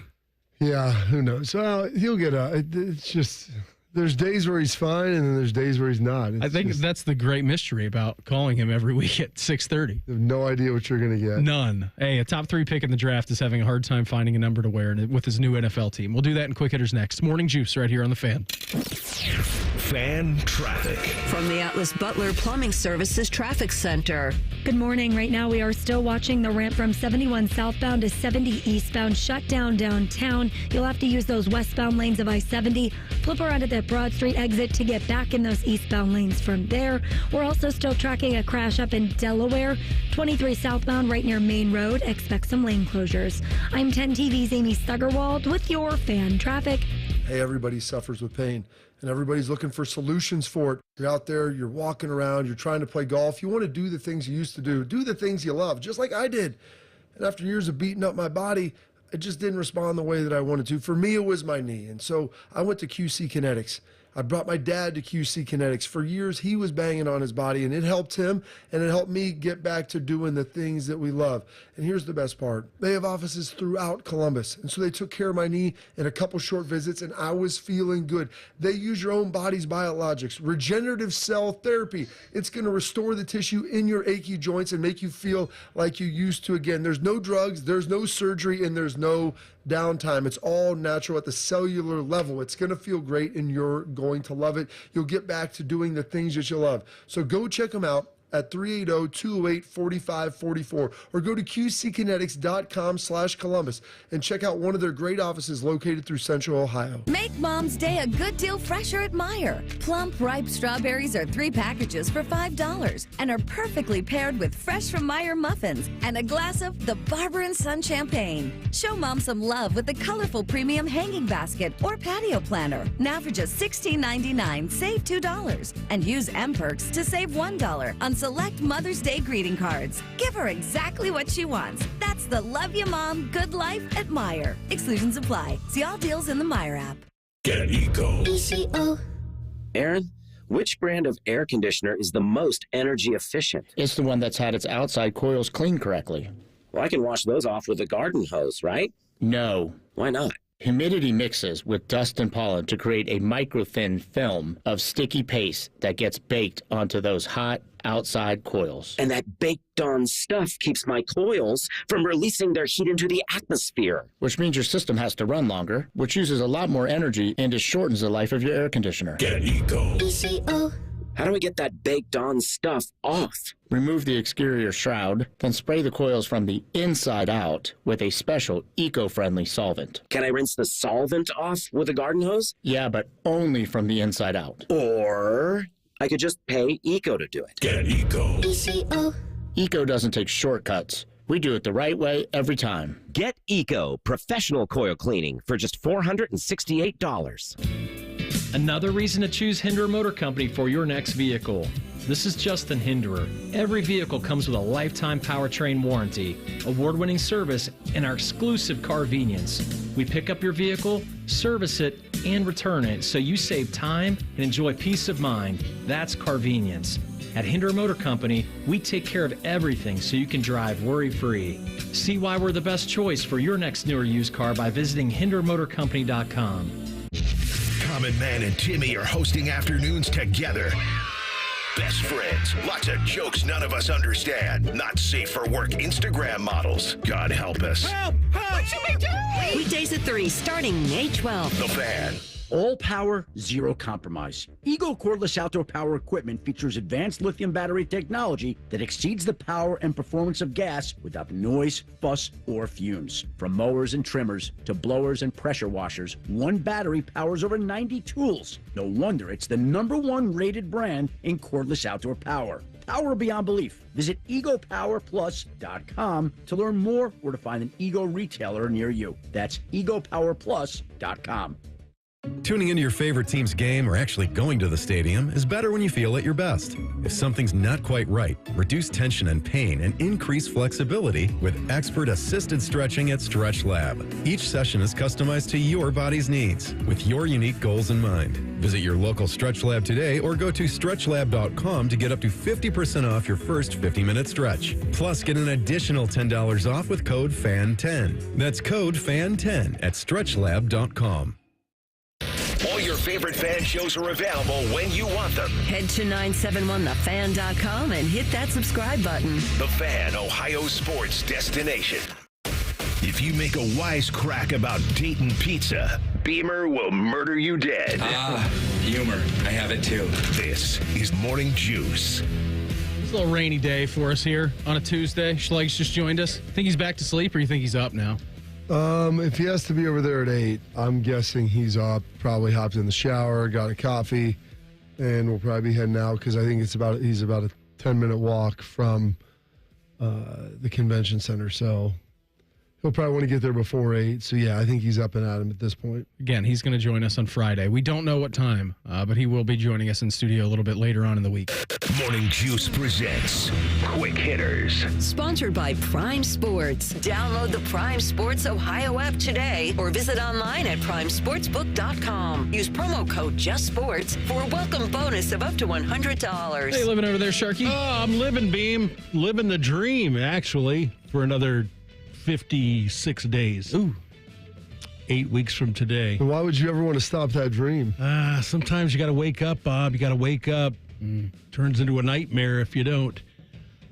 Yeah, who knows? Well, he'll get it's just There's days where he's fine, and then there's days where he's not. I think that's the great mystery about calling him every week at 6:30. You have no idea what you're going to get. None. Hey, a top 3 pick in the draft is having a hard time finding a number to wear with his new NFL team. We'll do that in Quick Hitters next. Morning Juice right here on The Fan. Fan traffic. From the Atlas Butler Plumbing Services Traffic Center. Good morning. Right now, we are still watching the ramp from 71 southbound to 70 eastbound shut down downtown. You'll have to use those westbound lanes of I-70. Flip around at that Broad Street exit to get back in those eastbound lanes from there. We're also still tracking a crash up in Delaware. 23 southbound right near Main Road. Expect some lane closures. I'm 10 TV's Amy Stuggerwald with your fan traffic. Hey, everybody suffers with pain, and everybody's looking for solutions for it. You're out there, you're walking around, you're trying to play golf. You want to do the things you used to do the things you love, just like I did. And after years of beating up my body, it just didn't respond the way that I wanted to. For me, it was my knee. And so I went to QC Kinetics. I brought my dad to QC Kinetics. For years, he was banging on his body, and it helped him, and it helped me get back to doing the things that we love. And here's the best part. They have offices throughout Columbus, and so they took care of my knee in a couple short visits, and I was feeling good. They use your own body's biologics, regenerative cell therapy. It's going to restore the tissue in your achy joints and make you feel like you used to again. There's no drugs, there's no surgery, and there's no downtime. It's all natural at the cellular level. It's going to feel great, and you're going to love it. You'll get back to doing the things that you love. So go check them out at 380-208-4544 or go to qckinetics.com/Columbus and check out one of their great offices located through Central Ohio. Make Mom's Day a good deal fresher at Meijer. Plump, ripe strawberries are 3 packages for $5 and are perfectly paired with fresh from Meijer muffins and a glass of the Barbara & Son champagne. Show Mom some love with the colorful premium hanging basket or patio planner. Now for just $16.99, save $2 and use M-Perks to save $1 on select Mother's Day greeting cards. Give her exactly what she wants. That's the Love You Mom Good Life at Meijer. Exclusions apply. See all deals in the Meijer app. Get Eco. ECO. Aaron, which brand of air conditioner is the most energy efficient? It's the one that's had its outside coils cleaned correctly. Well, I can wash those off with a garden hose, right? No. Why not? Humidity mixes with dust and pollen to create a microthin film of sticky paste that gets baked onto those hot outside coils. And that baked-on stuff keeps my coils from releasing their heat into the atmosphere. Which means your system has to run longer, which uses a lot more energy and it shortens the life of your air conditioner. Get Eco. ECO. How do we get that baked-on stuff off? Remove the exterior shroud, then spray the coils from the inside out with a special eco-friendly solvent. Can I rinse the solvent off with a garden hose? Yeah, but only from the inside out. Or I could just pay Eco to do it. Get Eco. ECO. Eco doesn't take shortcuts. We do it the right way every time. Get Eco professional coil cleaning for just $468. Another reason to choose Hinderer Motor Company for your next vehicle. This is Justin Hinderer. Every vehicle comes with a lifetime powertrain warranty, award-winning service, and our exclusive Carvenience. We pick up your vehicle, service it, and return it so you save time and enjoy peace of mind. That's Carvenience. At Hinderer Motor Company, we take care of everything so you can drive worry-free. See why we're the best choice for your next new or used car by visiting hinderermotorcompany.com. Common Man and Timmy are hosting afternoons together. Best friends, lots of jokes none of us understand. Not safe for work Instagram models. God help us. Help! What should we do? Weekdays at 3, starting May 12th. The Fan. All power, zero compromise. Eagle cordless outdoor power equipment features advanced lithium battery technology that exceeds the power and performance of gas without the noise, fuss, or fumes. From mowers and trimmers to blowers and pressure washers, one battery powers over 90 tools. No wonder it's the #1 rated brand in cordless outdoor power. Power beyond belief. Visit egopowerplus.com to learn more or to find an Ego retailer near you. That's egopowerplus.com. Tuning into your favorite team's game or actually going to the stadium is better when you feel at your best. If something's not quite right, reduce tension and pain and increase flexibility with expert assisted stretching at Stretch Lab. Each session is customized to your body's needs with your unique goals in mind. Visit your local Stretch Lab today or go to stretchlab.com to get up to 50% off your first 50-minute stretch. Plus, get an additional $10 off with code FAN10. That's code FAN10 at stretchlab.com. All your favorite fan shows are available when you want them. Head to 971thefan.com and hit that subscribe button. The Fan, Ohio sports destination. If you make a wisecrack about Dayton pizza, Beamer will murder you dead. Humor. I have it too. This is Morning Juice. It's a little rainy day for us here on a Tuesday. Schleg's just joined us. Think he's back to sleep, or you think he's up now? If he has to be over there at 8, I'm guessing he's up. Probably hopped in the shower, got a coffee, and we'll probably be heading out because I think he's about a 10-minute walk from the convention center. So he'll probably want to get there before 8. So, yeah, I think he's up and at him at this point. Again, he's going to join us on Friday. We don't know what time, but he will be joining us in studio a little bit later on in the week. Morning Juice presents Quick Hitters. Sponsored by Prime Sports. Download the Prime Sports Ohio app today or visit online at primesportsbook.com. Use promo code JustSports for a welcome bonus of up to $100. Hey, living over there, Sharky? Oh, I'm living, Beam. Living the dream, actually, for another 56 days. Ooh. 8 weeks from today. And why would you ever want to stop that dream? Sometimes you got to wake up, Bob. You got to wake up. Turns into a nightmare if you don't.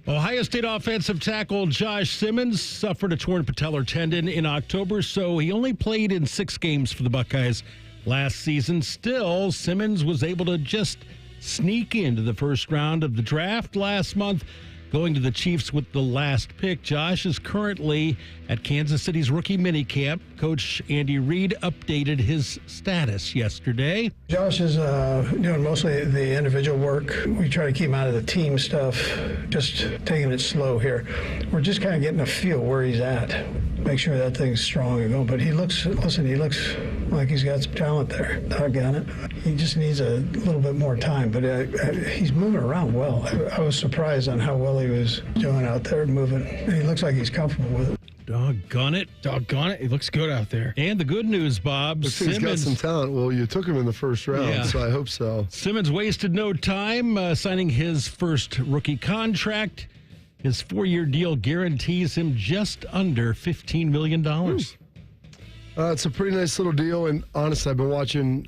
Ohio State offensive tackle Josh Simmons suffered a torn patellar tendon in October, so he only played in 6 games for the Buckeyes last season. Still, Simmons was able to just sneak into the first round of the draft last month, going to the Chiefs with the last pick. Josh is currently at Kansas City's rookie minicamp. Coach Andy Reid updated his status yesterday. Josh is doing mostly the individual work. We try to keep him out of the team stuff, just taking it slow here. We're just kind of getting a feel where he's at. Make sure that thing's strong and going. But he looks like he's got some talent there. Doggone it. He just needs a little bit more time, but he's moving around well. I was surprised on how well he was doing out there moving. And he looks like he's comfortable with it. Doggone it. He looks good out there. And the good news, Bob. He's got some talent. Well, you took him in the first round, so I hope so. Simmons wasted no time signing his first rookie contract. His 4-year deal guarantees him just under $15 million. It's a pretty nice little deal. And honestly, I've been watching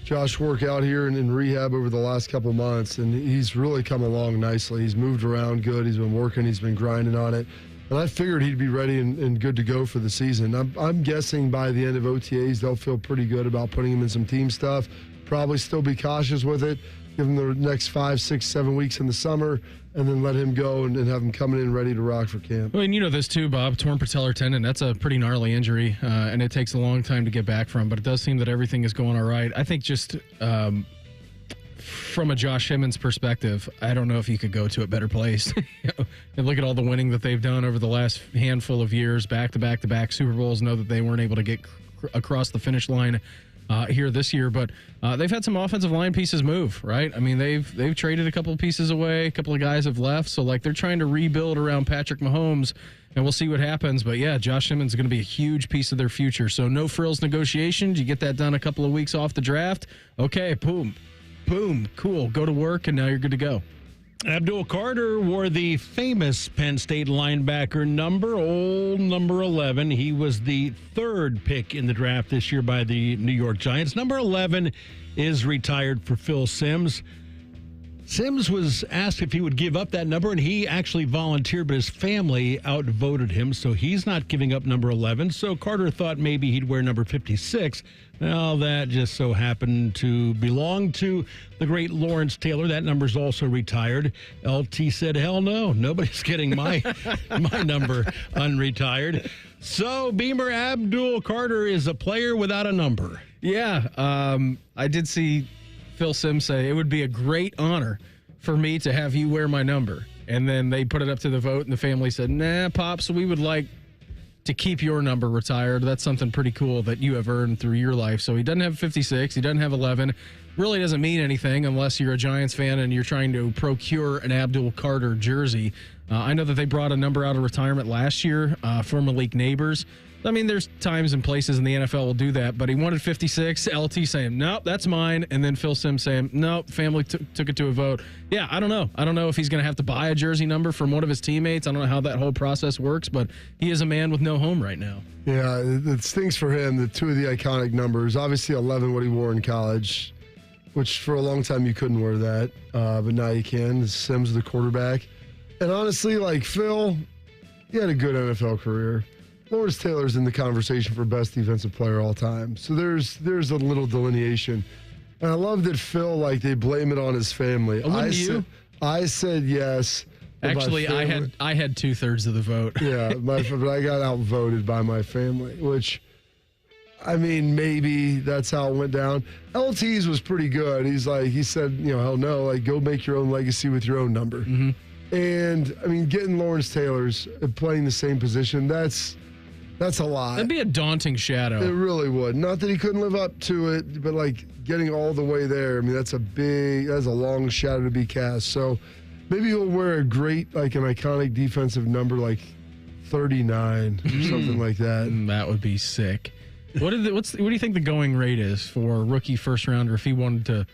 Josh work out here in rehab over the last couple months, and he's really come along nicely. He's moved around good. He's been working. He's been grinding on it. And I figured he'd be ready and good to go for the season. I'm guessing by the end of OTAs, they'll feel pretty good about putting him in some team stuff. Probably still be cautious with it. Give him the next 5, 6, 7 weeks in the summer, and then let him go and have him coming in ready to rock for camp. Well, and you know this too, Bob. Torn patellar tendon, that's a pretty gnarly injury, and it takes a long time to get back from, but it does seem that everything is going all right. I think just from a Josh Simmons perspective, I don't know if you could go to a better place. And look at all the winning that they've done over the last handful of years, back-to-back Super Bowls. Know that they weren't able to get across the finish line here this year, but they've had some offensive line pieces move, right? I mean, they've traded a couple of pieces away, a couple of guys have left, so like they're trying to rebuild around Patrick Mahomes, and we'll see what happens. But yeah, Josh Simmons is going to be a huge piece of their future. So no frills negotiations. You get that done a couple of weeks off the draft. Okay, boom, cool. Go to work, and now you're good to go. Abdul Carter wore the famous Penn State linebacker number 11. He was the 3rd pick in the draft this year by the New York Giants. Number 11 is retired for Phil Simms. Simms was asked if he would give up that number, and he actually volunteered, but his family outvoted him, so he's not giving up number 11. So Carter thought maybe he'd wear number 56. Well, that just so happened to belong to the great Lawrence Taylor. That number's also retired. LT said, hell no, nobody's getting my number unretired. So Beamer, Abdul Carter is a player without a number. Yeah, I did see Phil Simms say it would be a great honor for me to have you wear my number. And then they put it up to the vote, and the family said, nah, Pops, we would like to keep your number retired. That's something pretty cool that you have earned through your life. So he doesn't have 56. He doesn't have 11. Really doesn't mean anything unless you're a Giants fan and you're trying to procure an Abdul Carter jersey. I know that they brought a number out of retirement last year for Malik Neighbors. I mean, there's times and places in the NFL will do that, but he wanted 56. LT saying, nope, that's mine. And then Phil Simms saying, nope, family took it to a vote. Yeah, I don't know. I don't know if he's going to have to buy a jersey number from one of his teammates. I don't know how that whole process works, but he is a man with no home right now. Yeah, it stinks for him, the two of the iconic numbers. Obviously, 11, what he wore in college, which for a long time you couldn't wear that, but now you can. Simms, the quarterback. And honestly, like Phil, he had a good NFL career. Lawrence Taylor's in the conversation for best defensive player all time. So there's a little delineation. And I love that Phil, like, they blame it on his family. I said yes. Actually, I had 2/3 of the vote. Yeah, but I got outvoted by my family, which, I mean, maybe that's how it went down. LT's was pretty good. He said, hell no, like, go make your own legacy with your own number. Mm-hmm. And, I mean, getting Lawrence Taylor's playing the same position, that's a lot. That'd be a daunting shadow. It really would. Not that he couldn't live up to it, but, like, getting all the way there, I mean, that's a long shadow to be cast. So maybe he'll wear a great, like, an iconic defensive number, like 39 or something like that. That would be sick. What do you think the going rate is for a rookie first rounder if he wanted to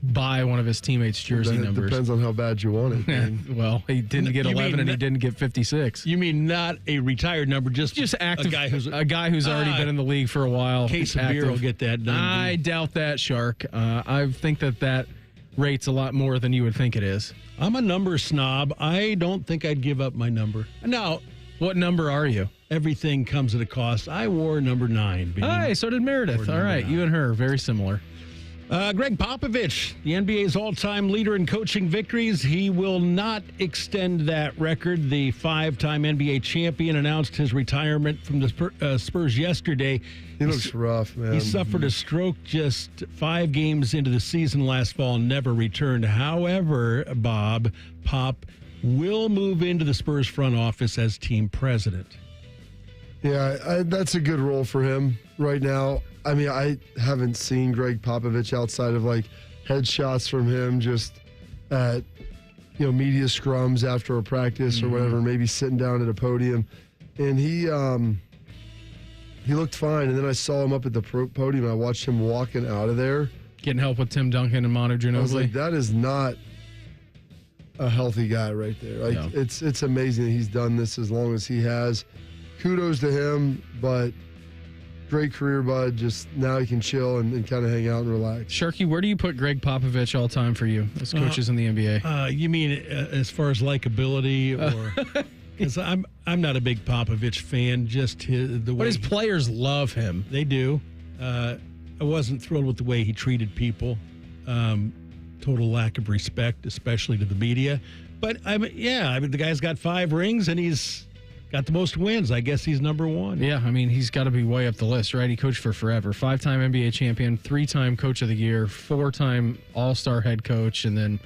buy one of his teammates' jersey numbers? Depends on how bad you want it. Well, he didn't get 11 and he didn't get 56. You mean not a retired number, just active, a guy who's already been in the league for a while. Case of beer will get that done. I doubt that, Shark. I think that rate's a lot more than you would think it is. I'm a number snob. I don't think I'd give up my number. Now, what number are you? Everything comes at a cost. I wore number 9. Hey, so did Meredith. All right, 9. You and her, very similar. Greg Popovich, the NBA's all-time leader in coaching victories. He will not extend that record. The 5-time NBA champion announced his retirement from the Spurs yesterday. He looks rough, man. He suffered a stroke just 5 games into the season last fall and never returned. However, Pop will move into the Spurs front office as team president. Yeah, that's a good role for him right now. I mean, I haven't seen Greg Popovich outside of, like, headshots from him just at, media scrums after a practice or whatever, maybe sitting down at a podium. And he looked fine. And then I saw him up at the podium. And I watched him walking out of there. Getting help with Tim Duncan and Manu Ginobili. I was like, that is not a healthy guy right there. Like, no. It's amazing that he's done this as long as he has. Kudos to him, but great career, bud. Just now he can chill and kind of hang out and relax. Sharky, where do you put Greg Popovich all time for you as coaches in the NBA? You mean as far as likability, or because I'm not a big Popovich fan. Just the way his players love him. They do. I wasn't thrilled with the way he treated people. Total lack of respect, especially to the media. But the guy's got 5 rings and he's got the most wins. I guess he's number 1. Yeah, I mean, he's got to be way up the list, right? He coached for forever. 5-time NBA champion, 3-time coach of the year, 4-time all-star head coach. And then,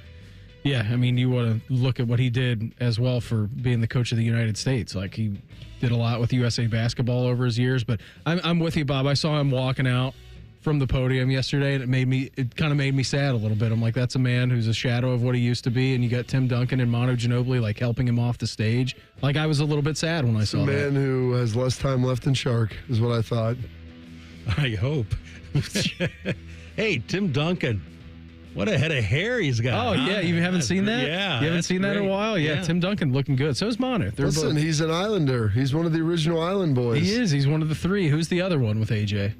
yeah, I mean, you want to look at what he did as well for being the coach of the United States. Like, he did a lot with USA basketball over his years. But I'm with you, Bob. I saw him walking out from the podium yesterday, and it kind of made me sad a little bit. I'm like, that's a man who's a shadow of what he used to be, and you got Tim Duncan and Manu Ginobili, like, helping him off the stage. Like, I was a little bit sad when I saw that. A man who has less time left than Shark is what I thought. I hope. Hey, Tim Duncan. What a head of hair he's got. Oh, yeah. You haven't seen that? Yeah. You haven't seen that in a while? Yeah. Tim Duncan looking good. So is Manu. Listen, he's an Islander. He's one of the original Island boys. He is. He's one of the 3. Who's the other one with AJ?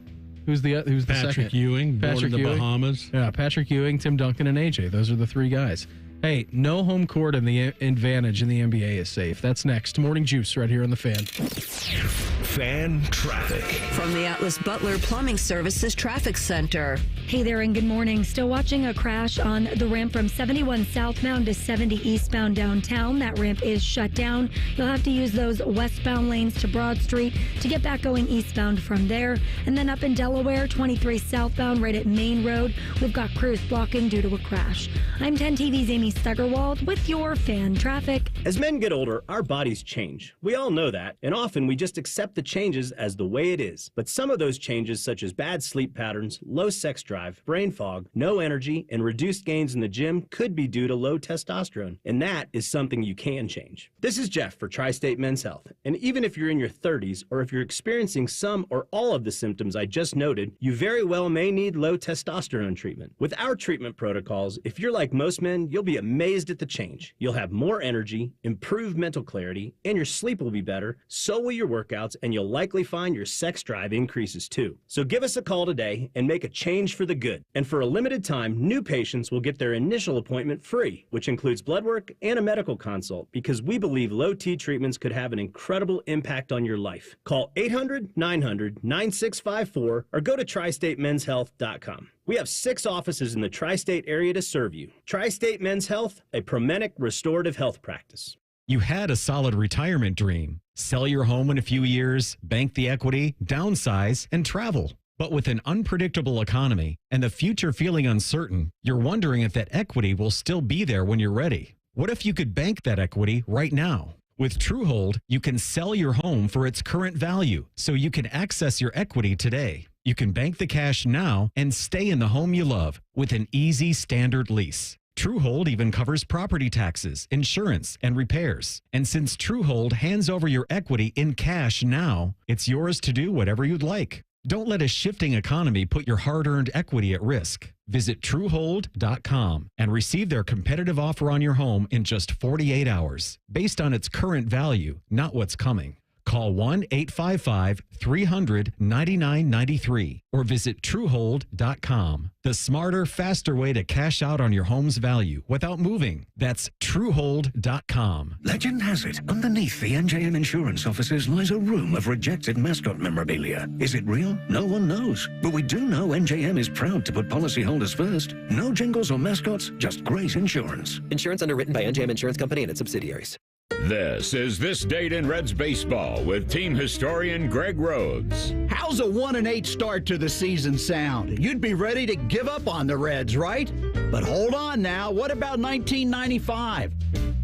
Who's the second? Patrick Ewing, born in the Bahamas. Yeah, Patrick Ewing, Tim Duncan, and AJ. Those are the 3 guys. Hey, no home court and the advantage in the NBA is safe. That's next. Morning Juice right here on The Fan. Fan traffic. From the Atlas Butler Plumbing Services Traffic Center. Hey there and good morning. Still watching a crash on the ramp from 71 southbound to 70 eastbound downtown. That ramp is shut down. You'll have to use those westbound lanes to Broad Street to get back going eastbound from there. And then up in Delaware, 23 southbound right at Main Road. We've got crews blocking due to a crash. I'm 10 TV's Amy Stuggerwald with your fan traffic. As men get older, our bodies change. We all know that, and often we just accept the changes as the way it is. But some of those changes, such as bad sleep patterns, low sex drive, drive, brain fog, no energy, and reduced gains in the gym could be due to low testosterone, and that is something you can change. This is Jeff for Tri-State Men's Health, and even if you're in your 30s or if you're experiencing some or all of the symptoms I just noted, you very well may need low testosterone treatment. With our treatment protocols, if you're like most men, you'll be amazed at the change. You'll have more energy, improved mental clarity, and your sleep will be better, so will your workouts, and you'll likely find your sex drive increases too. So give us a call today and make a change for the good. And for a limited time, new patients will get their initial appointment free, which includes blood work and a medical consult, because we believe low T treatments could have an incredible impact on your life. Call 800-900-9654 or go to tristatemenshealth.com. We have 6 offices in the tri-state area to serve you. Tri-State Men's Health, a Promenic restorative health practice. You had a solid retirement dream. Sell your home in a few years, bank the equity, downsize, and travel. But with an unpredictable economy and the future feeling uncertain, you're wondering if that equity will still be there when you're ready. What if you could bank that equity right now? With TrueHold, you can sell your home for its current value, so you can access your equity today. You can bank the cash now and stay in the home you love with an easy standard lease. TrueHold even covers property taxes, insurance, and repairs. And since TrueHold hands over your equity in cash now, it's yours to do whatever you'd like. Don't let a shifting economy put your hard-earned equity at risk. Visit TrueHold.com and receive their competitive offer on your home in just 48 hours, based on its current value, not what's coming. Call 1-855-300-9993 or visit TrueHold.com. The smarter, faster way to cash out on your home's value without moving. That's TrueHold.com. Legend has it, underneath the NJM insurance offices lies a room of rejected mascot memorabilia. Is it real? No one knows. But we do know NJM is proud to put policyholders first. No jingles or mascots, just great insurance. Insurance underwritten by NJM Insurance Company and its subsidiaries. This is This Date in Reds Baseball with team historian Greg Rhodes. How's a 1-8 start to the season sound? You'd be ready to give up on the Reds, right? But hold on now, what about 1995?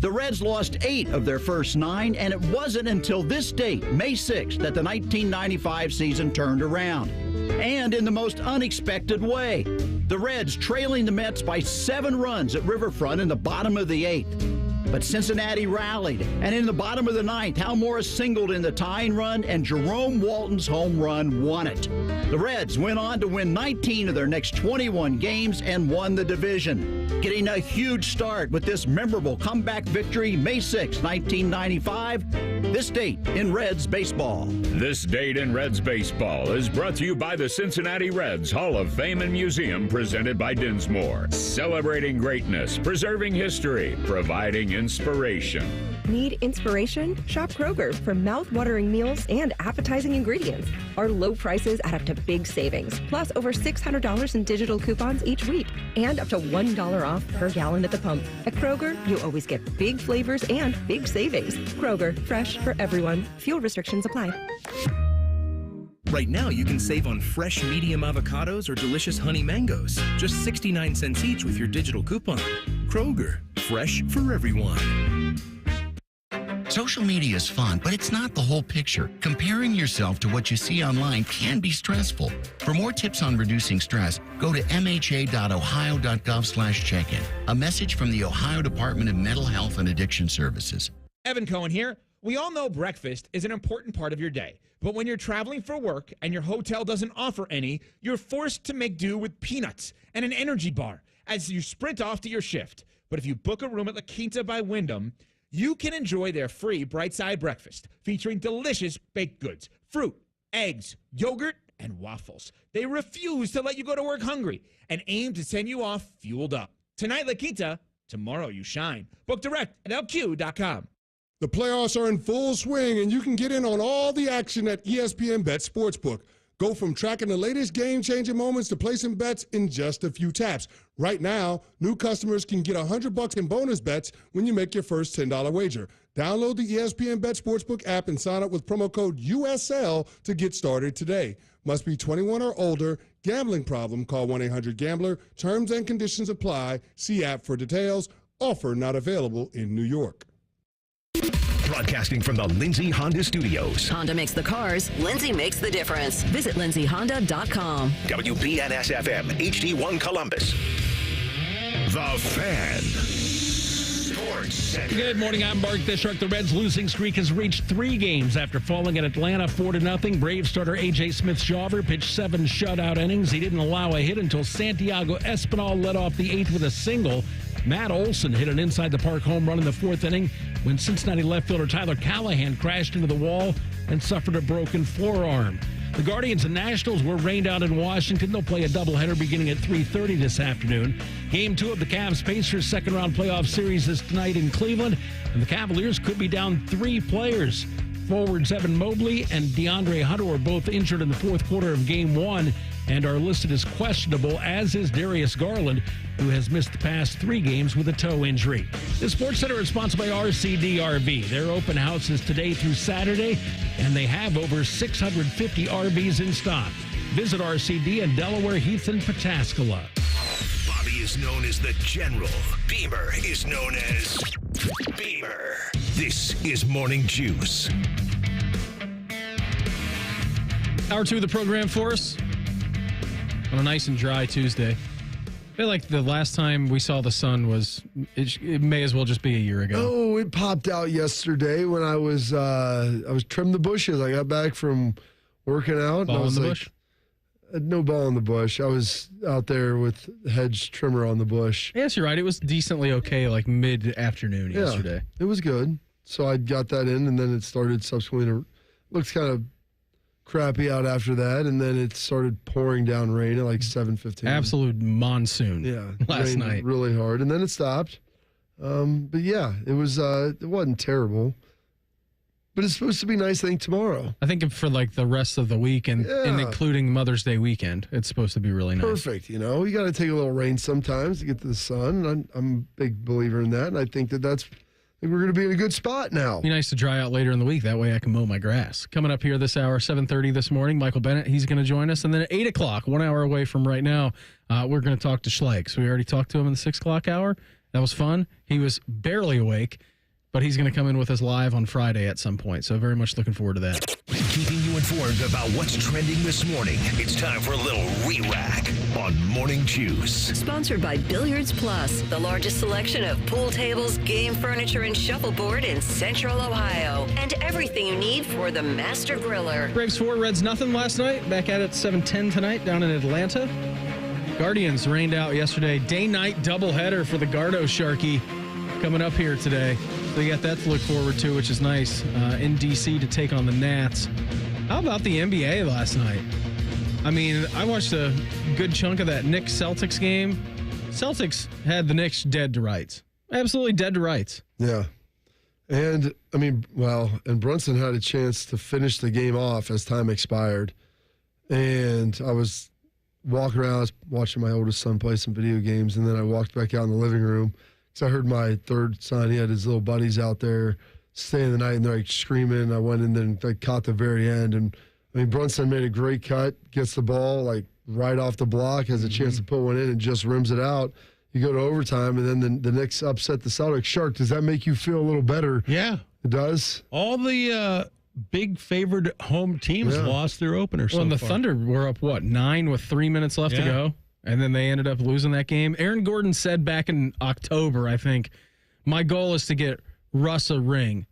The Reds lost 8 of their first 9, and it wasn't until this date, May 6th, that the 1995 season turned around. And in the most unexpected way. The Reds trailing the Mets by 7 runs at Riverfront in the bottom of the 8th. But Cincinnati rallied, and in the bottom of the 9th, Hal Morris singled in the tying run, and Jerome Walton's home run won it. The Reds went on to win 19 of their next 21 games and won the division, getting a huge start with this memorable comeback victory May 6, 1995. This date in Reds baseball. This Date in Reds Baseball is brought to you by the Cincinnati Reds Hall of Fame and Museum, presented by Dinsmore. Celebrating greatness, preserving history, providing inspiration. Need inspiration? Shop Kroger for mouth-watering meals and appetizing ingredients. Our low prices add up to big savings, plus over $600 in digital coupons each week, and up to $1 off per gallon at the pump. At Kroger, you always get big flavors and big savings. Kroger, fresh for everyone. Fuel restrictions apply. Right now, you can save on fresh medium avocados or delicious honey mangoes. Just 69 cents each with your digital coupon. Kroger, fresh for everyone. Social media is fun, but it's not the whole picture. Comparing yourself to what you see online can be stressful. For more tips on reducing stress, go to mha.ohio.gov/check-in. A message from the Ohio Department of Mental Health and Addiction Services. Evan Cohen here. We all know breakfast is an important part of your day. But when you're traveling for work and your hotel doesn't offer any, you're forced to make do with peanuts and an energy bar as you sprint off to your shift. But if you book a room at La Quinta by Wyndham, you can enjoy their free Bright Side breakfast featuring delicious baked goods, fruit, eggs, yogurt, and waffles. They refuse to let you go to work hungry and aim to send you off fueled up. Tonight, La Quinta, tomorrow you shine. Book direct at lq.com. The playoffs are in full swing, and you can get in on all the action at ESPN Bet Sportsbook. Go from tracking the latest game-changing moments to placing bets in just a few taps. Right now, new customers can get $100 in bonus bets when you make your first $10 wager. Download the ESPN Bet Sportsbook app and sign up with promo code USL to get started today. Must be 21 or older. Gambling problem? Call 1-800-GAMBLER. Terms and conditions apply. See app for details. Offer not available in New York. Broadcasting from the Lindsay Honda Studios. Honda makes the cars. Lindsay makes the difference. Visit lindsayhonda.com. WBNS-FM, HD1 Columbus. The Fan. Sports Center. Good morning, I'm Mark Bishark. The Reds' losing streak has reached 3 games after falling at Atlanta 4-0. Braves starter A.J. Smith-Shawver pitched 7 shutout innings. He didn't allow a hit until Santiago Espinal led off the 8th with a single. Matt Olson hit an inside-the-park home run in the 4th inning when Cincinnati left fielder Tyler Callahan crashed into the wall and suffered a broken forearm. The Guardians and Nationals were rained out in Washington. They'll play a doubleheader beginning at 3:30 this afternoon. Game 2 of the Cavs-Pacers second-round playoff series is tonight in Cleveland, and the Cavaliers could be down 3 players. Forwards Evan Mobley and DeAndre Hunter were both injured in the 4th quarter of Game 1 and are listed as questionable, as is Darius Garland, who has missed the past 3 games with a toe injury. The Sports Center is sponsored by RCD RV. Their open house is today through Saturday, and they have over 650 RVs in stock. Visit RCD in Delaware, Heath, and Pataskala. Bobby is known as the General. Beamer is known as Beamer. This is Morning Juice. Hour 2 of the program for us on a nice and dry Tuesday. I feel like the last time we saw the sun was, it may as well just be a year ago. Oh, it popped out yesterday when I was trimming the bushes. I got back from working out. Ball in the bush? No ball in the bush. I was out there with hedge trimmer on the bush. Yes, you're right. It was decently okay, like mid-afternoon yesterday. It was good. So I got that in, and then it started subsequently to looks kind of crappy out after that, and then it started pouring down rain at like 7:15. Absolute monsoon. Yeah, last night, really hard, and then it stopped. But yeah, it was. It wasn't terrible, but it's supposed to be nice. I think tomorrow. I think for like the rest of the week and including Mother's Day weekend, it's supposed to be really nice. Perfect. You know, you got to take a little rain sometimes to get to the sun. I'm a big believer in that, and I think that's. I think we're going to be in a good spot now. Be nice to dry out later in the week. That way I can mow my grass. Coming up here this hour, 7:30 this morning, Michael Bennett, he's going to join us. And then at 8 o'clock, 1 hour away from right now, we're going to talk to Schlegel. So we already talked to him in the 6 o'clock hour. That was fun. He was barely awake, but he's going to come in with us live on Friday at some point. So very much looking forward to that. Keeping you informed about what's trending this morning. It's time for a little re-rack on Morning Juice. Sponsored by Billiards Plus, the largest selection of pool tables, game furniture, and shuffleboard in Central Ohio. And everything you need for the master griller. Braves 4, Reds nothing last night. Back at it 7:10 tonight down in Atlanta. Guardians rained out yesterday. Day-night doubleheader for the Gardo Sharky coming up here today. So you got that to look forward to, which is nice, in D.C. to take on the Nats. How about the NBA last night? I mean, I watched a good chunk of that Knicks-Celtics game. Celtics had the Knicks dead to rights. Absolutely dead to rights. Yeah. And, I mean, and Brunson had a chance to finish the game off as time expired. And I was walking around, I was watching my oldest son play some video games, and then I walked back out in the living room. So I heard my third son, he had his little buddies out there staying the night, and they're like screaming. I went in there and I caught the very end. And I mean, Brunson made a great cut, gets the ball like right off the block, has a chance to put one in and just rims it out. You go to overtime, and then the Knicks upset the Celtics. Shark, does that make you feel a little better? Yeah. It does? All the big favored home teams lost their opener so and the far. Thunder were up, 9 with 3 minutes left to go? And then they ended up losing that game. Aaron Gordon said back in October, I think, my goal is to get Russ a ring.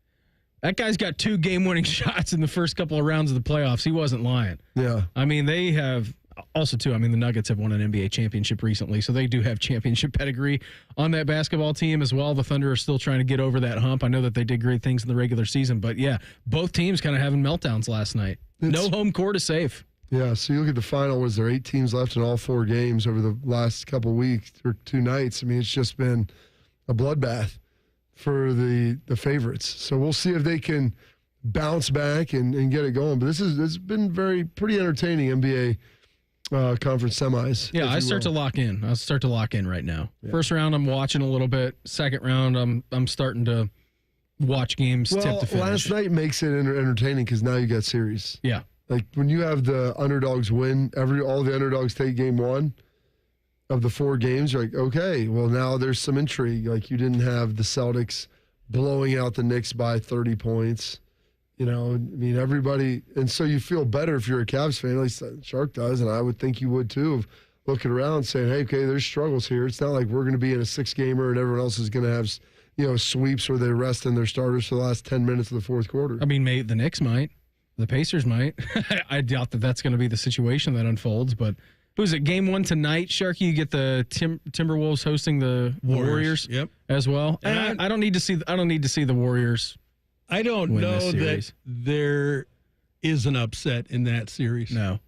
That guy's got 2 game-winning shots in the first couple of rounds of the playoffs. He wasn't lying. Yeah. I mean, they have also, too, I mean, the Nuggets have won an NBA championship recently, so they do have championship pedigree on that basketball team as well. The Thunder are still trying to get over that hump. I know that they did great things in the regular season, but, yeah, both teams kind of having meltdowns last night. No home court is safe. Yeah, so you look at the final, was there 8 teams left in all 4 games over the last couple weeks or 2 nights? I mean, it's just been a bloodbath for the favorites. So we'll see if they can bounce back and get it going. But it's been pretty entertaining NBA conference semis. Yeah, I start to lock in. I'll start to lock in right now. Yeah. First round, I'm watching a little bit. Second round, I'm starting to watch games tip to finish. Last night makes it entertaining because now you got series. Yeah. Like when you have the underdogs win, all the underdogs take game 1 of the 4 games, you're like, okay, well now there's some intrigue. Like you didn't have the Celtics blowing out the Knicks by 30 points. Everybody, and so you feel better if you're a Cavs fan, at least Shark does, and I would think you would too, of looking around saying, hey, okay, there's struggles here. It's not like we're going to be in a 6-gamer and everyone else is going to have, sweeps where they're resting their starters for the last 10 minutes of the fourth quarter. I mean, the Knicks might. The Pacers might. I doubt that that's going to be the situation that unfolds, but who's it? Game 1 tonight, Sharky. You get the Timberwolves hosting the Warriors. Yep. As well. And I don't need to see the Warriors. I don't know that there is an upset in that series. No. I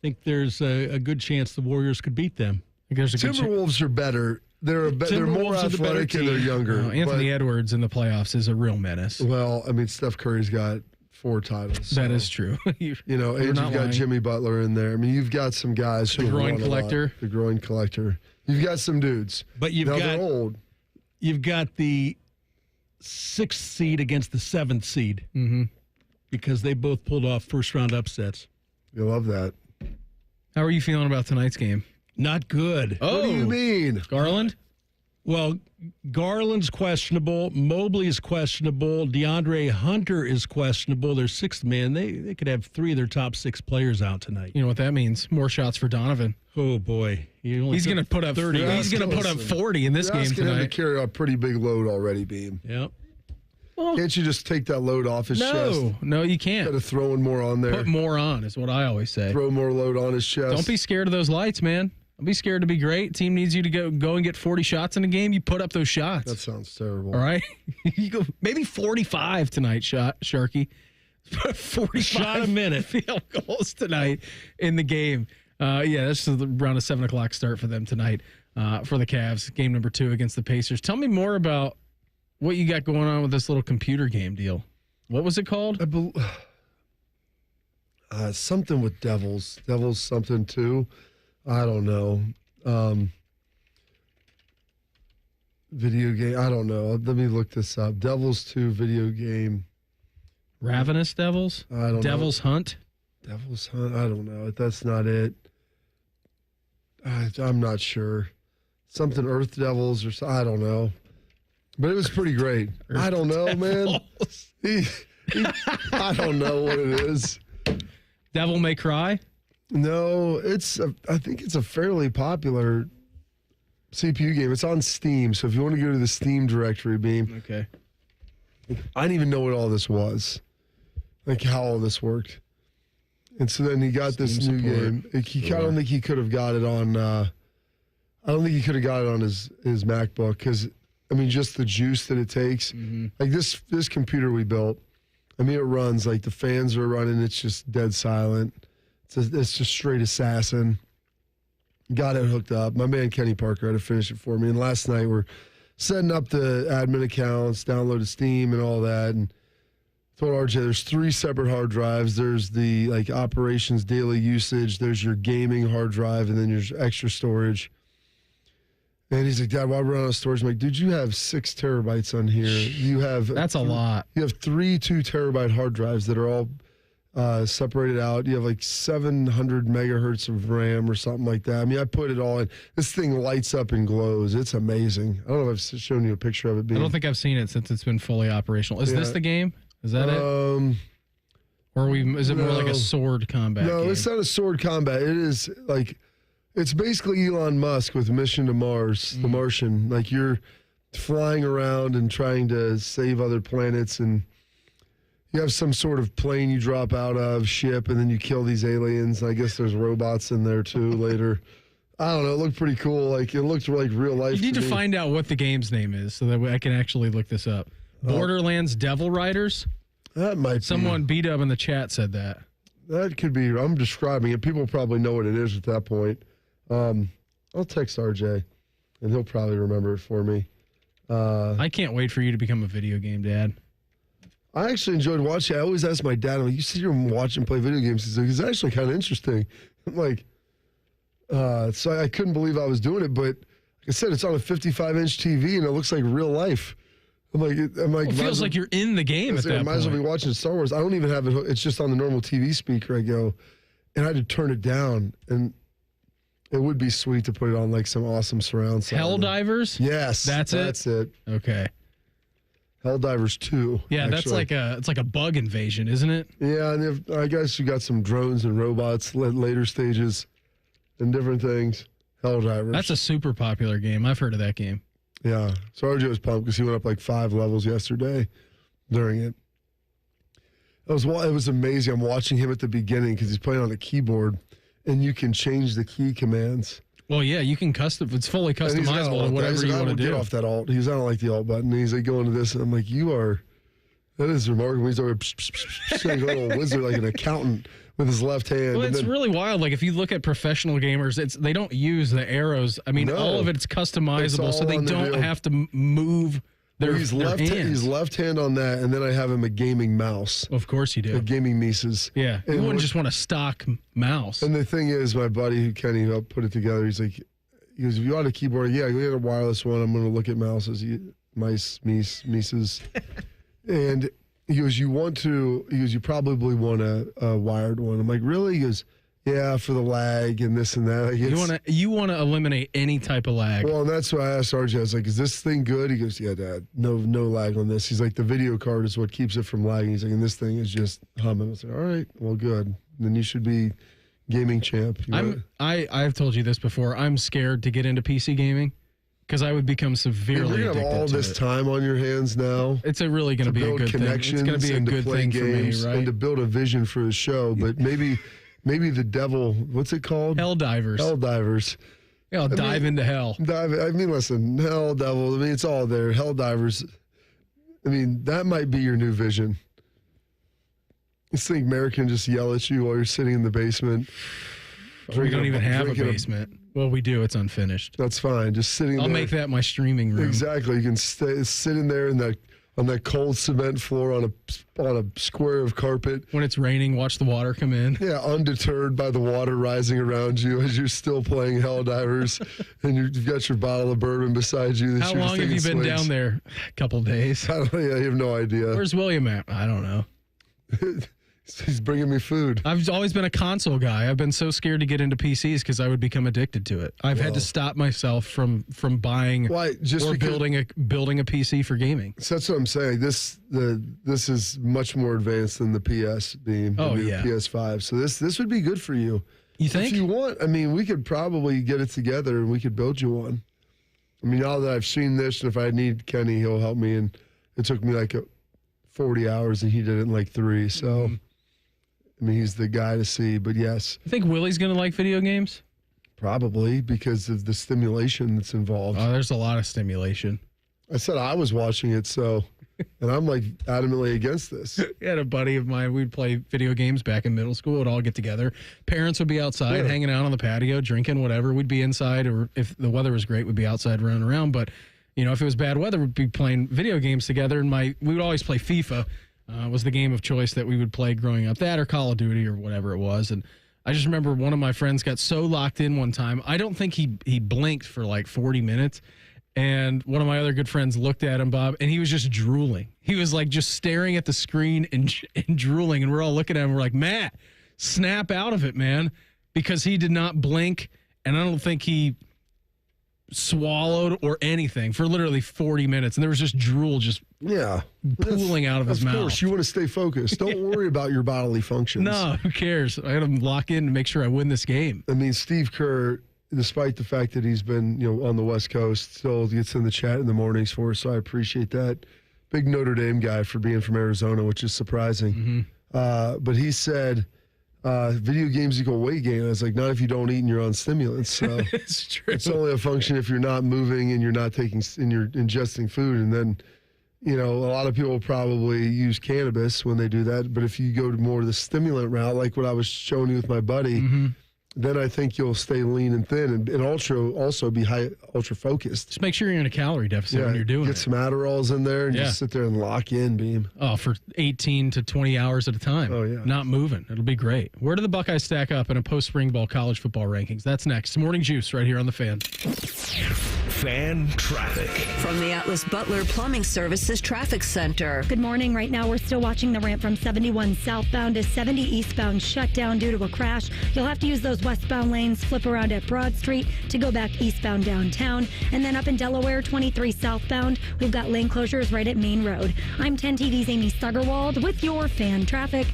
think there's a good chance the Warriors could beat them. Timberwolves are better. They're more athletic and they're younger. Anthony Edwards in the playoffs is a real menace. Well, I mean, Steph Curry's got 4 titles. That is true. And you've got Jimmy Butler in there. I mean, you've got some guys the groin collector. The groin collector. You've got some dudes. But they're old. You've got the 6th seed against the 7th seed because they both pulled off first-round upsets. You love that. How are you feeling about tonight's game? Not good. Oh, what do you mean? Garland? Well, Garland's questionable. Mobley's questionable. DeAndre Hunter is questionable. Their 6th man. They could have 3 of their top 6 players out tonight. You know what that means? More shots for Donovan. Oh, boy. He's going to put up 30. He's going to put up 40 in this game tonight. Him to carry a pretty big load already, Beam. Yep. Well, can't you just take that load off his chest? No, you can't. Got to throw more on there. Put more on is what I always say. Throw more load on his chest. Don't be scared of those lights, man. Don't be scared to be great. Team needs you to go and get 40 shots in a game. You put up those shots. That sounds terrible. All right? You go maybe 45 tonight, Sharky. 45 shot a minute. Field goals tonight in the game. This is around a 7 o'clock start for them tonight for the Cavs. Game number 2 against the Pacers. Tell me more about what you got going on with this little computer game deal. What was it called? Something with Devils. Devils something too. I don't know. Video game. I don't know. Let me look this up. Devils 2 video game. Ravenous Devils? I don't know. Devil's Hunt? Devil's Hunt. I don't know. That's not it. I'm not sure. Something Earth Devils or something. I don't know. But it was pretty great. I don't know, man. I don't know what it is. Devil May Cry? No, I think it's a fairly popular CPU game. It's on Steam, so if you want to go to the Steam directory, Beam. Okay. I didn't even know what all this was, like how all this worked. And so then he got Steam this new game. I don't think he could have got it on. I don't think he could have got it on his MacBook because I mean just the juice that it takes. Mm-hmm. Like this computer we built. I mean it runs like the fans are running. It's just dead silent. It's just straight assassin. Got it hooked up. My man Kenny Parker had to finish it for me. And last night we're setting up the admin accounts, downloaded Steam and all that. And told RJ there's 3 separate hard drives. There's the like operations daily usage. There's your gaming hard drive, and then there's extra storage. And he's like, Dad, why we're on storage? I'm like, dude, you have 6 terabytes on here. You have that's a lot. You have 3 2-terabyte hard drives that are all separated out. You have like 700 megahertz of RAM or something like that. I mean, I put it all in. This thing lights up and glows. It's amazing. I don't know if I've shown you a picture of it. I don't think I've seen it since it's been fully operational. Is this the game? Is that it? Or is it more like a sword combat game? It's not a sword combat. It is like, it's basically Elon Musk with Mission to Mars, The Martian. Like you're flying around and trying to save other planets, and you have some sort of plane you drop out of, ship, and then you kill these aliens. I guess there's robots in there too later. I don't know. It looked pretty cool. Like it looked like real life. You need to find out what the game's name is so that I can actually look this up. Borderlands Devil Riders? That might be. Someone B-Dub in the chat said that. That could be. I'm describing it. People probably know what it is at that point. I'll text RJ, and he'll probably remember it for me. I can't wait for you to become a video game dad. I actually enjoyed watching. I always ask my dad, I'm like, you sit here and watch and play video games. He's like, it's actually kind of interesting. I'm like, so I couldn't believe I was doing it, but like I said, it's on a 55-inch TV, and it looks like real life. I'm like, it feels like you're in the game at that point. I might as well be watching Star Wars. I don't even have it. It's just on the normal TV speaker. I go, and I had to turn it down, and it would be sweet to put it on like some awesome surround sound. Helldivers? Yes. That's it. Okay. Helldivers 2. Yeah, actually. it's like a bug invasion, isn't it? Yeah, and I guess you got some drones and robots later stages and different things. Helldivers. That's a super popular game. I've heard of that game. Yeah. So RJ was pumped because he went up like 5 levels yesterday during it. It was amazing. I'm watching him at the beginning because he's playing on a keyboard, and you can change the key commands. Well, yeah, you can it's fully customizable to whatever you want to do. Get off that alt. He's, I don't like the alt button. He's like going to this, and I'm like, that is remarkable. He's like a little wizard, like an accountant with his left hand. Well, it's really wild. Like if you look at professional gamers, they don't use the arrows. I mean, all of it's customizable, so they don't have to move their hands. He's left hand on that, and then I have him a gaming mouse. Of course you do. A gaming Mises. Yeah, you wouldn't just want a stock mouse. And the thing is, my buddy Kenny who helped put it together, he goes, if you want a keyboard, yeah, you get a wireless one. I'm going to look at Mises. And he goes, you probably want a wired one. I'm like, really? He goes, yeah, for the lag and this and that. You want to eliminate any type of lag. Well, and that's why I asked RJ. I was like, is this thing good? He goes, yeah, Dad, no lag on this. He's like, the video card is what keeps it from lagging. He's like, and this thing is just humming. I was like, all right, well, good. Then you should be gaming champ. I've told you this before. I'm scared to get into PC gaming because I would become severely addicted to it. You have all this time on your hands now. It's really going to be a good thing. It's going to be a good thing for me, right? And to build a vision for the show, but maybe the devil, what's it called? Helldivers. Yeah, I'll dive into hell. Listen, hell, devil, it's all there. Helldivers. That might be your new vision. This thing, American just yell at you while you're sitting in the basement. We don't even have a basement. Well, we do. It's unfinished. That's fine. Just sitting there. I'll make that my streaming room. Exactly. You can sit in there on that cold cement floor on a square of carpet. When it's raining, watch the water come in. Yeah, undeterred by the water rising around you as you're still playing Helldivers, and you've got your bottle of bourbon beside you. How long have you been down there? A couple of days. I have no idea. Where's William at? I don't know. He's bringing me food. I've always been a console guy. I've been so scared to get into PCs because I would become addicted to it. I've had to stop myself from buying building a PC for gaming. So that's what I'm saying. This is much more advanced than the PS being the PS5. So this would be good for you. You think? If you want, we could probably get it together and we could build you one. Now that I've seen this, and if I need Kenny, he'll help me. And it took me like 40 hours, and he did it in like 3. So. He's the guy to see, but yes. You think Willie's going to like video games? Probably, because of the stimulation that's involved. Oh, there's a lot of stimulation. I said I was watching it, and I'm like adamantly against this. I had a buddy of mine, we'd play video games back in middle school, we'd all get together. Parents would be outside, hanging out on the patio, drinking, whatever. We'd be inside, or if the weather was great, we'd be outside running around. But, if it was bad weather, we'd be playing video games together, and we would always play FIFA. Was the game of choice that we would play growing up, that or Call of Duty or whatever it was. And I just remember one of my friends got so locked in one time. I don't think he blinked for like 40 minutes. And one of my other good friends looked at him, Bob, and he was just drooling. He was like just staring at the screen and drooling. And we're all looking at him. We're like, Matt, snap out of it, man. Because he did not blink. And I don't think he swallowed or anything for literally 40 minutes. And there was just drool pooling out of his mouth. Of course, you want to stay focused. Don't worry about your bodily functions. No, who cares? I got to lock in to make sure I win this game. Steve Kerr, despite the fact that he's been on the West Coast, still gets in the chat in the mornings for us, so I appreciate that. Big Notre Dame guy for being from Arizona, which is surprising. Mm-hmm. But he said, video games equal weight gain. I was like, not if you don't eat and you're on stimulants. So it's true. It's only a function if you're not moving and you're not you're ingesting food. And then, a lot of people probably use cannabis when they do that. But if you go to more of the stimulant route, like what I was showing you with my buddy, then I think you'll stay lean and thin and also be ultra focused. Just make sure you're in a calorie deficit when you're doing it. Get some Adderalls in there and just sit there and lock in, Beam. Oh, for 18 to 20 hours at a time. Oh, yeah. Not moving. It'll be great. Where do the Buckeyes stack up in a post-spring ball college football rankings? That's next. Morning Juice right here on The Fan. Fan traffic. From the Atlas Butler Plumbing Services Traffic Center. Good morning. Right now, we're still watching the ramp from 71 southbound to 70 eastbound shut down due to a crash. You'll have to use those westbound lanes, flip around at Broad Street to go back eastbound downtown. And then up in Delaware, 23 southbound, we've got lane closures right at Main Road. I'm 10 TV's Amy Stuggerwald with your fan traffic.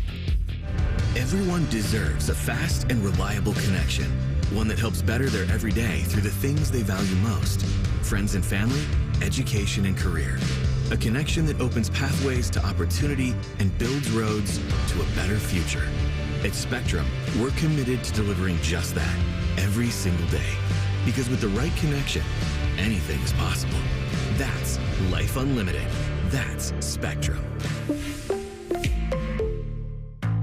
Everyone deserves a fast and reliable connection. One that helps better their everyday through the things they value most. Friends and family, education and career. A connection that opens pathways to opportunity and builds roads to a better future. At Spectrum, we're committed to delivering just that every single day. Because with the right connection, anything is possible. That's Life Unlimited. That's Spectrum.